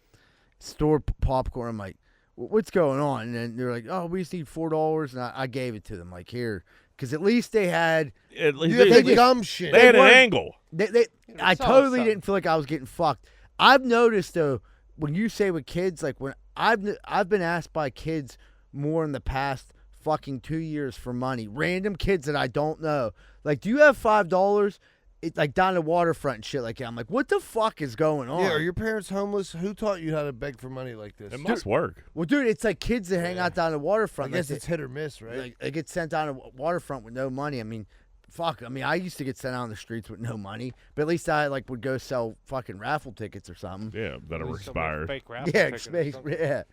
Speaker 1: store popcorn. I'm like, what's going on? And then they're like, oh, we just need $4, and I gave it to them, like here, because at least they had.
Speaker 3: At least
Speaker 2: You have
Speaker 3: they,
Speaker 2: the gum shit.
Speaker 3: they had an
Speaker 1: weren't-
Speaker 3: angle.
Speaker 1: I totally didn't feel like I was getting fucked. I've noticed though, when you say with kids, like when I've been asked by kids more in the past fucking 2 years for money, random kids that I don't know. Like, do you have $5? It's like down the waterfront and shit like that. I'm like, what the fuck is going on?
Speaker 2: Yeah, are your parents homeless? Who taught you how to beg for money like this?
Speaker 3: It must work.
Speaker 1: Well, dude, it's like kids that hang out down the
Speaker 2: I
Speaker 1: waterfront.
Speaker 2: guess
Speaker 1: like
Speaker 2: it's hit or miss, right?
Speaker 1: Like, they get sent down the waterfront with no money. I mean, fuck. I mean, I used to get sent out on the streets with no money, but at least I like would go sell fucking raffle tickets or something.
Speaker 3: Yeah, that were expired.
Speaker 4: Fake raffle
Speaker 1: Yeah,
Speaker 4: tickets or something.
Speaker 1: yeah.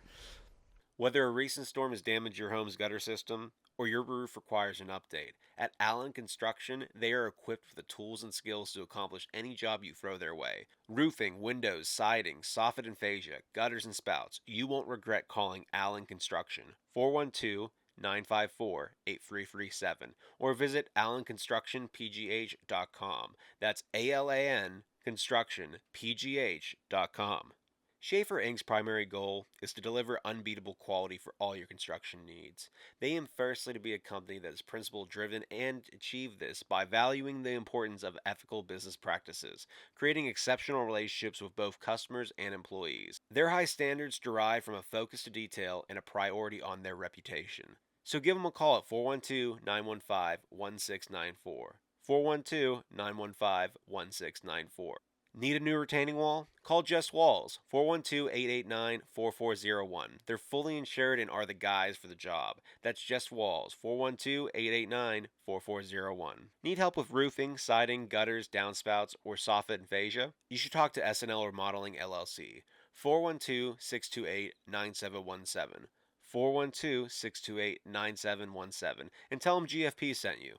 Speaker 11: Whether a recent storm has damaged your home's gutter system or your roof requires an update, at Allen Construction, they are equipped with the tools and skills to accomplish any job you throw their way. Roofing, windows, siding, soffit and fascia, gutters and spouts. You won't regret calling Allen Construction. 412-954-8337 or visit allenconstructionpgh.com. That's ALAN constructionpgh.com. Schaefer Inc.'s primary goal is to deliver unbeatable quality for all your construction needs. They aim firstly to be a company that is principle-driven and achieve this by valuing the importance of ethical business practices, creating exceptional relationships with both customers and employees. Their high standards derive from a focus to detail and a priority on their reputation. So give them a call at 412-915-1694. 412-915-1694. Need a new retaining wall? Call Just Walls, 412-889-4401. They're fully insured and are the guys for the job. That's Just Walls, 412-889-4401. Need help with roofing, siding, gutters, downspouts, or soffit and fascia? You should talk to SNL Remodeling LLC, 412-628-9717. 412-628-9717, and tell them GFP sent you.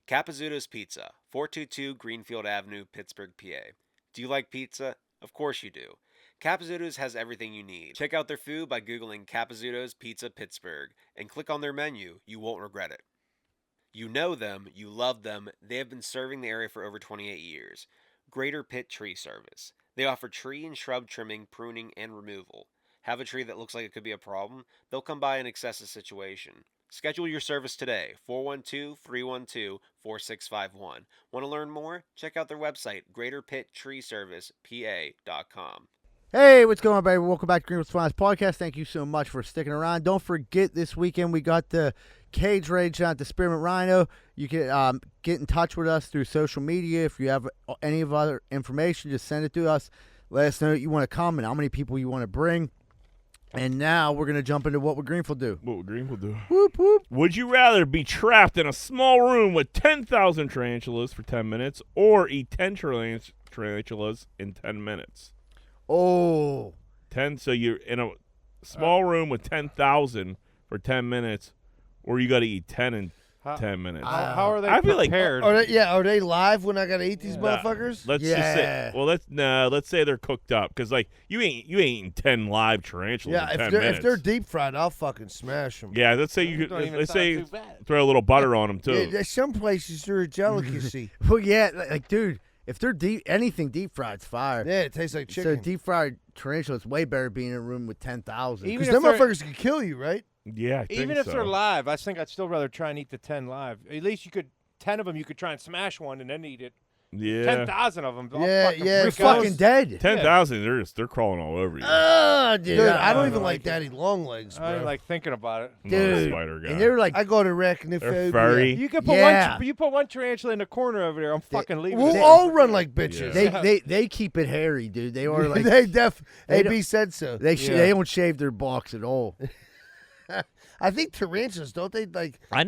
Speaker 11: Capizzuto's Pizza, 422 Greenfield Avenue, Pittsburgh, PA. Do you like pizza? Of course you do. Capizzuto's has everything you need. Check out their food by Googling Capizzuto's Pizza Pittsburgh and click on their menu. You won't regret it. You know them, you love them. They have been serving the area for over 28 years. Greater Pitt Tree Service. They offer tree and shrub trimming, pruning, and removal. Have a tree that looks like it could be a problem? They'll come by and assess the situation. Schedule your service today, 412-312-4651. Want to learn more? Check out their website, greaterpitttreeservicepa.com.
Speaker 1: Hey, what's going on, baby? Welcome back to Greenfield Swans Podcast. Thank you so much for sticking around. Don't forget, this weekend we got the Cage Rage out at the Spearmint Rhino. You can get in touch with us through social media. If you have any of other information, just send it to us. Let us know that you want to come and how many people you want to bring. And now we're going to jump into what would Greenfield do.
Speaker 3: What would Greenfield do?
Speaker 1: Whoop, whoop.
Speaker 3: Would you rather be trapped in a small room with 10,000 tarantulas for 10 minutes or eat 10 tarantulas in 10 minutes?
Speaker 1: Oh.
Speaker 3: 10, so you're in a small room with 10,000 for 10 minutes, or you got to eat 10 in 10 minutes.
Speaker 4: How are they
Speaker 3: I feel
Speaker 4: prepared?
Speaker 2: Are they live when I got to eat these motherfuckers?
Speaker 3: Let's just say, let's say they're cooked up, because like you ain't eating 10 live tarantulas in 10 minutes.
Speaker 2: If they're deep fried, I'll fucking smash them.
Speaker 3: Yeah, let's say let's say throw a little butter on them too.
Speaker 2: Yeah, some places they're a delicacy.
Speaker 1: Well, yeah, like dude, if they're anything deep fried's fire.
Speaker 2: Yeah, it tastes like chicken.
Speaker 1: So deep fried tarantula is way better being in a room with 10,000.
Speaker 2: Because them motherfuckers can kill you, right?
Speaker 3: Yeah, I think
Speaker 4: even if
Speaker 3: so.
Speaker 4: they're live, I think I'd still rather try and eat the 10 live. At least 10 of them, you could try and smash one and then eat it.
Speaker 3: Yeah.
Speaker 4: 10,000 of them.
Speaker 1: They're fucking dead.
Speaker 3: 10,000, they're crawling all over you.
Speaker 1: Dude,
Speaker 2: I don't even like daddy long legs, bro.
Speaker 4: I don't like thinking about it.
Speaker 3: I'm not a spider guy.
Speaker 1: And they're like,
Speaker 2: I go to arachnophobia.
Speaker 3: They're furry.
Speaker 4: You can put you put one tarantula in the corner over there. I'm fucking leaving.
Speaker 2: We'll all run like bitches.
Speaker 1: They keep it hairy, dude. They are like
Speaker 2: AB said so.
Speaker 1: They don't shave their box at all.
Speaker 2: I think tarantulas, don't they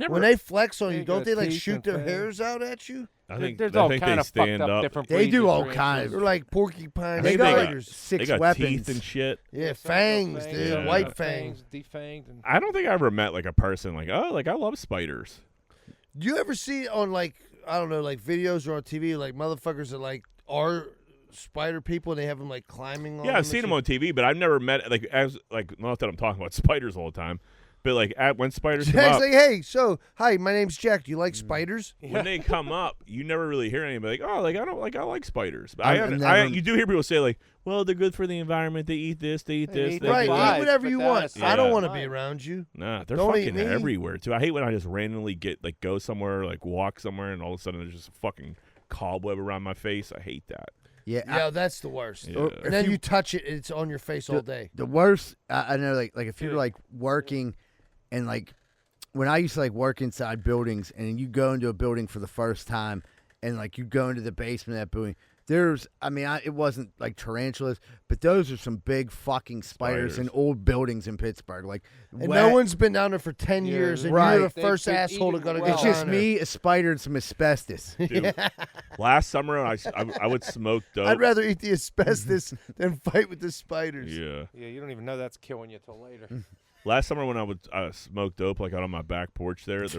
Speaker 3: when
Speaker 2: they flex on you, don't they
Speaker 4: teeth
Speaker 2: shoot
Speaker 4: and
Speaker 2: their
Speaker 4: fangs.
Speaker 2: hairs out at you?
Speaker 3: I think
Speaker 4: there's
Speaker 3: I
Speaker 4: all
Speaker 3: think
Speaker 4: kind
Speaker 3: they
Speaker 4: of fucked
Speaker 3: stand
Speaker 4: up
Speaker 3: up.
Speaker 4: different
Speaker 1: They
Speaker 4: breeds
Speaker 1: do
Speaker 4: of
Speaker 1: all
Speaker 4: tarantulas.
Speaker 1: kinds.
Speaker 2: They're like porcupines.
Speaker 1: They
Speaker 3: They
Speaker 1: got
Speaker 3: got
Speaker 1: like 6
Speaker 3: they got
Speaker 1: weapons
Speaker 3: teeth and shit.
Speaker 2: Yeah,
Speaker 4: Some got
Speaker 2: fangs, dude.
Speaker 3: Yeah.
Speaker 2: White fangs.
Speaker 4: Defanged. And
Speaker 3: I don't think I ever met like a person like, oh, like I love spiders.
Speaker 2: Do you ever see on like videos or on TV like motherfuckers that are spider people and they have them climbing on
Speaker 3: Yeah,
Speaker 2: them
Speaker 3: I've seen them on TV, but I've never met not that I'm talking about spiders all the time, but when spiders come
Speaker 2: Jack's
Speaker 3: up,
Speaker 2: like, hey, hi, my name's Jack. Do you like spiders?
Speaker 3: when they come up, you never really hear anybody I like spiders. But
Speaker 1: I've
Speaker 3: you do hear people say like, well, they're good for the environment. They eat this, they eat this.
Speaker 4: eat
Speaker 3: they
Speaker 2: Right,
Speaker 3: eat
Speaker 2: eat
Speaker 3: that.
Speaker 2: whatever you want.
Speaker 3: Yeah.
Speaker 2: I don't want to be around you.
Speaker 3: Nah, they're
Speaker 2: Don't eat
Speaker 3: fucking
Speaker 2: me.
Speaker 3: everywhere too. I hate when I just randomly go somewhere, walk somewhere, and all of a sudden there's just a fucking cobweb around my face. I hate that.
Speaker 2: Yeah, that's the worst.
Speaker 3: Yeah.
Speaker 2: And then you touch it, it's on your face all day.
Speaker 1: The worst, I know, like if you're working, and when I used to work inside buildings, and you go into a building for the first time, and you go into the basement of that building, It wasn't like tarantulas, but those are some big fucking spiders in old buildings in Pittsburgh. Like,
Speaker 2: and no one's been down there for 10 years, and you're the first asshole to go to get
Speaker 1: It's just me, a spider, and some asbestos.
Speaker 3: Dude, last summer, I would smoke dope.
Speaker 2: I'd rather eat the asbestos than fight with the spiders.
Speaker 3: Yeah.
Speaker 4: Yeah, you don't even know that's killing you till later.
Speaker 3: Last summer when I would smoke dope, like out on my back porch there was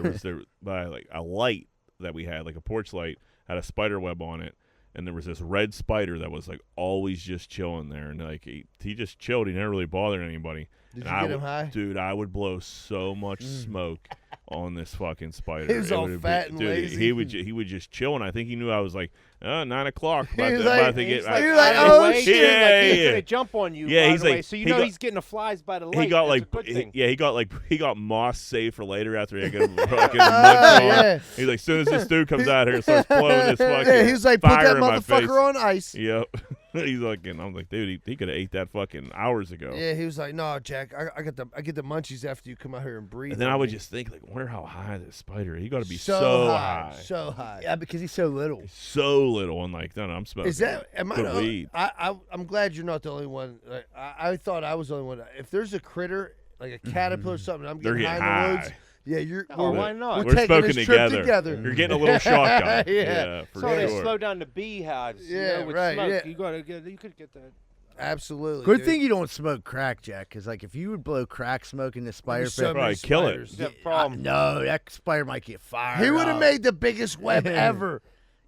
Speaker 3: like a light that we had, like a porch light, had a spider web on it. And there was this red spider that was like always just chilling there, and like he just chilled. He never really bothered anybody.
Speaker 2: Did you get him high?
Speaker 3: Dude, I would blow so much smoke on this fucking spider.
Speaker 2: He was all fat and lazy.
Speaker 3: He would just chill, and I think he knew I was like 9 o'clock.
Speaker 2: He was like,
Speaker 4: oh shit!
Speaker 3: Yeah,
Speaker 4: he's gonna jump on you.
Speaker 3: Yeah, he's like,
Speaker 4: so he's getting the flies by the light.
Speaker 3: He got
Speaker 4: That's a good thing.
Speaker 3: he got moss saved for later after he got fucking munch on.
Speaker 2: Yeah.
Speaker 3: He's like, as soon as this dude comes out here and starts blowing this fucking
Speaker 2: yeah, he's like, put
Speaker 3: fire
Speaker 2: that
Speaker 3: in my face.
Speaker 2: motherfucker on ice.
Speaker 3: Yep. He's like, and I'm like, dude, he could have ate that fucking hours ago.
Speaker 2: Yeah, he was like, no, Jack, I get the munchies after you come out here and breathe.
Speaker 3: And then I would just think, like, wonder how high this spider. He got to be
Speaker 2: so
Speaker 3: high,
Speaker 2: so high.
Speaker 1: Yeah, because he's so little.
Speaker 3: so little. And like, no, I'm smoking.
Speaker 2: Is that? Am I?
Speaker 3: good weed.
Speaker 2: I'm glad you're not the only one. Like, I thought I was the only one. If there's a critter like a caterpillar or something, I'm
Speaker 3: They're
Speaker 2: getting
Speaker 3: getting
Speaker 2: high in the
Speaker 3: high.
Speaker 2: woods. Yeah, you're.
Speaker 4: Why not?
Speaker 3: We're
Speaker 2: taking
Speaker 3: smoking
Speaker 2: this trip
Speaker 3: together. You're getting a little shotgun.
Speaker 2: Yeah.
Speaker 3: For
Speaker 4: So they
Speaker 3: sure.
Speaker 4: slow down the beehives.
Speaker 2: Yeah,
Speaker 4: with
Speaker 2: right,
Speaker 4: Smoke.
Speaker 2: yeah.
Speaker 4: You could get that.
Speaker 2: Absolutely.
Speaker 1: Good
Speaker 2: dude.
Speaker 1: thing you don't smoke crack, Jack, because like if you would blow crack smoke in the spider
Speaker 2: so
Speaker 1: pit,
Speaker 2: many
Speaker 3: Probably kill it.
Speaker 2: spiders.
Speaker 4: Yeah, problem.
Speaker 1: no, that spider might get fired.
Speaker 2: He would have
Speaker 1: up.
Speaker 2: made the biggest web ever.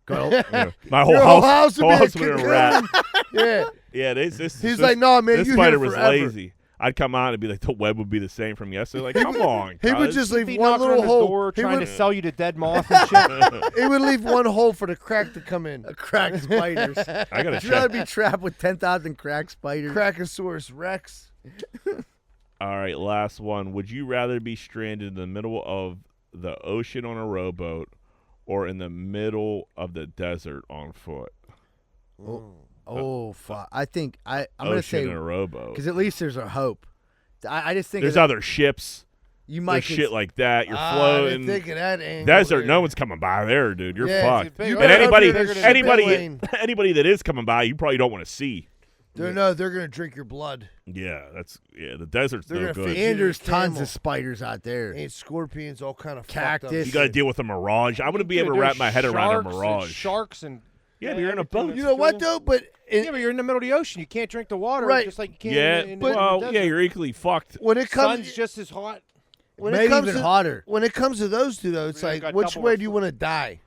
Speaker 3: Yeah. My whole
Speaker 2: Your
Speaker 3: house,
Speaker 2: whole house
Speaker 3: would have
Speaker 2: cocoon.
Speaker 3: rat.
Speaker 2: Yeah.
Speaker 3: Yeah, this.
Speaker 2: He's like, no, man,
Speaker 3: this
Speaker 2: you
Speaker 3: spider
Speaker 2: here
Speaker 3: was
Speaker 2: forever.
Speaker 3: lazy. I'd come out and be like, the web would be the same from yesterday. Like, come on.
Speaker 2: He would
Speaker 3: cuz.
Speaker 2: just leave
Speaker 4: Be
Speaker 2: one
Speaker 4: knocking
Speaker 2: little
Speaker 4: on the
Speaker 2: hole.
Speaker 4: door
Speaker 2: He
Speaker 4: trying
Speaker 2: would,
Speaker 4: to sell you to dead moth and shit.
Speaker 2: he would leave one hole for the crack to come in.
Speaker 1: crack spiders.
Speaker 3: I gotta
Speaker 1: Would you rather
Speaker 3: check.
Speaker 1: be trapped with 10,000 crack spiders?
Speaker 2: Crackosaurus Rex.
Speaker 3: All right, last one. Would you rather be stranded in the middle of the ocean on a rowboat or in the middle of the desert on foot?
Speaker 1: Oh, fuck. I think I'm going to
Speaker 3: Ocean
Speaker 1: say
Speaker 3: in a rowboat.
Speaker 1: because at least there's a hope. I just think
Speaker 3: There's
Speaker 1: of
Speaker 3: other ships.
Speaker 1: you
Speaker 3: There's
Speaker 1: might
Speaker 3: shit like that. You're
Speaker 2: I
Speaker 3: floating.
Speaker 2: didn't think of that angle.
Speaker 3: Desert,
Speaker 2: there.
Speaker 3: no one's coming by there, dude. You're
Speaker 2: Yeah,
Speaker 3: fucked.
Speaker 4: You
Speaker 3: And
Speaker 4: better
Speaker 3: anybody,
Speaker 4: hope you're bigger than
Speaker 3: anybody that is coming by, you probably don't want to see.
Speaker 2: They're gonna drink your blood.
Speaker 3: The desert's
Speaker 2: They're
Speaker 3: no
Speaker 2: gonna
Speaker 3: good.
Speaker 2: feed
Speaker 1: and there's tons
Speaker 2: camel.
Speaker 1: of spiders out there.
Speaker 2: Ain't scorpions, all kind of
Speaker 1: Cactus.
Speaker 3: You got to deal with a mirage. I wouldn't be able to wrap my head around a mirage.
Speaker 4: Sharks and
Speaker 3: Yeah, but you're in a
Speaker 4: everything
Speaker 3: boat.
Speaker 4: that's
Speaker 2: You know what
Speaker 4: cool.
Speaker 2: though? But
Speaker 4: Yeah, but you're in the middle of the ocean. You can't drink the water,
Speaker 2: Right.
Speaker 4: just like you can.
Speaker 3: Yeah,
Speaker 4: in
Speaker 3: well,
Speaker 4: the
Speaker 3: yeah,
Speaker 4: desert.
Speaker 3: you're equally fucked.
Speaker 2: when it comes,
Speaker 4: Sun's just as hot.
Speaker 2: when
Speaker 1: Maybe
Speaker 2: it comes
Speaker 1: even
Speaker 2: to,
Speaker 1: hotter.
Speaker 2: When it comes to those two though, it's
Speaker 4: Yeah,
Speaker 2: like,
Speaker 4: got
Speaker 2: which
Speaker 4: double
Speaker 2: way
Speaker 4: our
Speaker 2: do you want to die?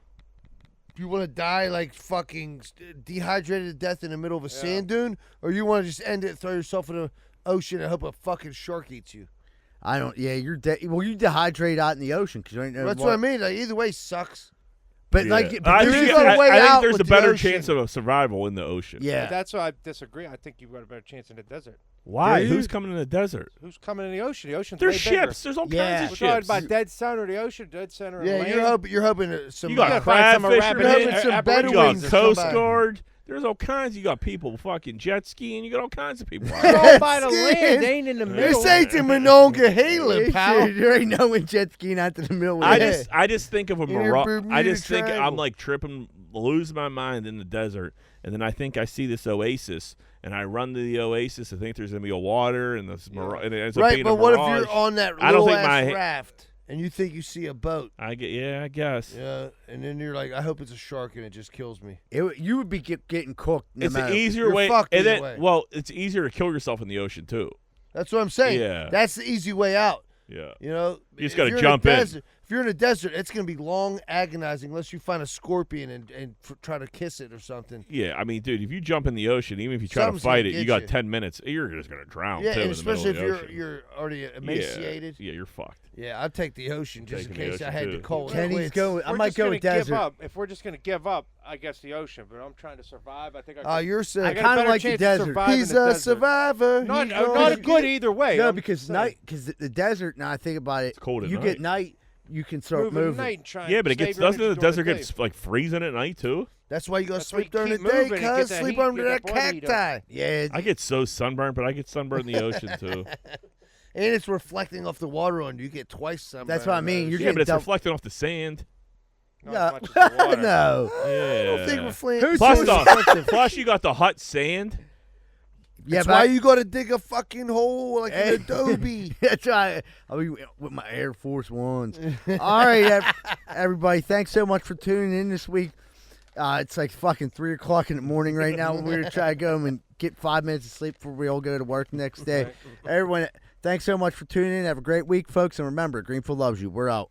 Speaker 2: Do you want to die like fucking dehydrated to death in the middle of a sand dune, or you want to just end it, throw yourself in the ocean, and hope a fucking shark eats you?
Speaker 1: I don't. Yeah, you're well. You dehydrate out in the ocean because you ain't.
Speaker 2: That's what I mean. Like, either way sucks.
Speaker 1: But
Speaker 3: Yeah.
Speaker 1: like,
Speaker 3: I
Speaker 1: but
Speaker 2: there's
Speaker 3: think,
Speaker 2: no
Speaker 3: I
Speaker 2: way
Speaker 3: think
Speaker 2: out
Speaker 3: there's
Speaker 2: with
Speaker 3: a
Speaker 2: the
Speaker 3: better
Speaker 2: ocean.
Speaker 3: chance of survival in the ocean.
Speaker 1: yeah.
Speaker 4: But that's why I disagree. I think you've got a better chance in the desert.
Speaker 3: Why?
Speaker 1: Do you?
Speaker 3: Who's coming in the desert?
Speaker 4: Who's coming in the ocean? The ocean's
Speaker 3: There's
Speaker 4: way bigger.
Speaker 3: ships. There's all
Speaker 1: Yeah.
Speaker 3: kinds
Speaker 4: We're
Speaker 3: of
Speaker 4: talking
Speaker 3: ships.
Speaker 4: about dead center of the ocean, dead center of
Speaker 2: Yeah,
Speaker 4: land.
Speaker 2: you're hoping that some.
Speaker 3: You got
Speaker 4: gotta find some
Speaker 3: crab
Speaker 4: rabbit
Speaker 3: fishermen.
Speaker 2: hit- some
Speaker 3: You got
Speaker 2: Bedouins or
Speaker 3: Coast
Speaker 2: somebody.
Speaker 3: Guard. There's all kinds. You got people fucking jet skiing. You got all kinds of people. out
Speaker 4: They're
Speaker 3: there.
Speaker 4: all by the land. They ain't in the middle.
Speaker 2: This ain't the Monongahela, pal.
Speaker 1: There ain't no one jet skiing out to the middle. Of
Speaker 3: I
Speaker 1: the
Speaker 3: I just think of a
Speaker 2: In your
Speaker 3: mirage.
Speaker 2: Bermuda
Speaker 3: I just think I'm
Speaker 2: Triangle.
Speaker 3: like tripping, lose my mind in the desert, and then I think I see this oasis, and I run to the oasis. I think there's gonna be a water, and this and it ends up
Speaker 2: Right,
Speaker 3: being
Speaker 2: but
Speaker 3: a
Speaker 2: what if
Speaker 3: mirage.
Speaker 2: you're on that
Speaker 3: I don't
Speaker 2: little
Speaker 3: think
Speaker 2: ass
Speaker 3: my-
Speaker 2: raft and you think you see a boat?
Speaker 3: I guess.
Speaker 2: Yeah, and then you're like, I hope it's a shark and it just kills me.
Speaker 1: you would be getting cooked. No
Speaker 3: It's
Speaker 1: matter.
Speaker 3: an easier
Speaker 2: You're
Speaker 3: way,
Speaker 2: fucked
Speaker 3: and
Speaker 2: either
Speaker 3: then
Speaker 2: way.
Speaker 3: well, it's easier to kill yourself in the ocean too.
Speaker 2: That's what I'm saying.
Speaker 3: Yeah.
Speaker 2: That's the easy way out.
Speaker 3: Yeah.
Speaker 2: You know,
Speaker 3: You just
Speaker 2: if
Speaker 3: gotta
Speaker 2: you're
Speaker 3: jump
Speaker 2: a
Speaker 3: in.
Speaker 2: desert, If you're in a desert, it's going to be long, agonizing, unless you find a scorpion and try to kiss it or something.
Speaker 3: Yeah, I mean, dude, if you jump in the ocean, even if you try
Speaker 2: Something's
Speaker 3: to fight
Speaker 2: gonna
Speaker 3: it, you
Speaker 2: get
Speaker 3: got
Speaker 2: you.
Speaker 3: 10 minutes. You're just gonna drown.
Speaker 2: Yeah,
Speaker 3: too,
Speaker 2: and
Speaker 3: in the middle
Speaker 2: especially
Speaker 3: of
Speaker 2: if
Speaker 3: the ocean.
Speaker 2: you're already emaciated.
Speaker 3: Yeah, you're fucked.
Speaker 2: Yeah, I'd take the ocean just in
Speaker 3: Taking the
Speaker 2: case I
Speaker 3: ocean,
Speaker 2: had
Speaker 3: too.
Speaker 2: to call it
Speaker 1: Kenny's
Speaker 2: quits.
Speaker 1: going. I
Speaker 4: We're
Speaker 1: might
Speaker 4: just
Speaker 1: go
Speaker 4: gonna
Speaker 1: with desert.
Speaker 4: give up. If we're just going to give up, I guess the ocean. But I'm trying to survive. I think I.
Speaker 2: Oh, you're
Speaker 4: I
Speaker 2: saying
Speaker 4: got a
Speaker 1: kinda
Speaker 4: better
Speaker 1: like the
Speaker 4: chance to
Speaker 1: desert.
Speaker 4: survive
Speaker 2: he's
Speaker 4: in the
Speaker 2: a
Speaker 4: desert.
Speaker 2: survivor.
Speaker 4: Not,
Speaker 2: He
Speaker 4: not
Speaker 2: gonna
Speaker 4: a good
Speaker 2: get-
Speaker 4: either way.
Speaker 1: No,
Speaker 4: I'm
Speaker 1: because
Speaker 4: saying.
Speaker 1: the desert. Now I think about it.
Speaker 3: It's cold at
Speaker 1: you
Speaker 3: night.
Speaker 1: get night. You can start
Speaker 4: Moving
Speaker 1: moving.
Speaker 4: night and trying
Speaker 3: Yeah, but
Speaker 4: to
Speaker 3: it gets
Speaker 4: save your
Speaker 3: doesn't the
Speaker 4: energy during
Speaker 3: desert
Speaker 4: the
Speaker 3: get
Speaker 4: day.
Speaker 3: like freezing at night too?
Speaker 2: That's why you got to
Speaker 4: That's why
Speaker 2: sleep
Speaker 4: you
Speaker 2: during the
Speaker 4: keep
Speaker 2: day,
Speaker 4: moving and get
Speaker 2: cuz
Speaker 4: that
Speaker 2: sleep
Speaker 4: heat,
Speaker 2: under
Speaker 4: get
Speaker 2: that
Speaker 4: that body heat up.
Speaker 2: cacti.
Speaker 1: Yeah,
Speaker 3: I get so sunburned, but I get sunburned in the ocean too.
Speaker 2: And it's reflecting off the water on you. You get twice sunburn.
Speaker 1: That's what I mean. You're
Speaker 3: Yeah,
Speaker 1: getting
Speaker 3: but it's
Speaker 1: double-
Speaker 3: reflecting off the sand.
Speaker 4: Not as much as the water.
Speaker 1: No.
Speaker 3: Yeah.
Speaker 2: I don't think we're flaming.
Speaker 3: Plus, you got the hot sand.
Speaker 1: Yeah,
Speaker 2: That's why you got to dig a fucking hole like an Adobe.
Speaker 1: That's right. I'll be with my Air Force Ones. All right, everybody. Thanks so much for tuning in this week. It's like fucking 3 o'clock in the morning right now. We're going to try to go home and get 5 minutes of sleep before we all go to work next day. Everyone, thanks so much for tuning in. Have a great week, folks. And remember, Greenfield loves you. We're out.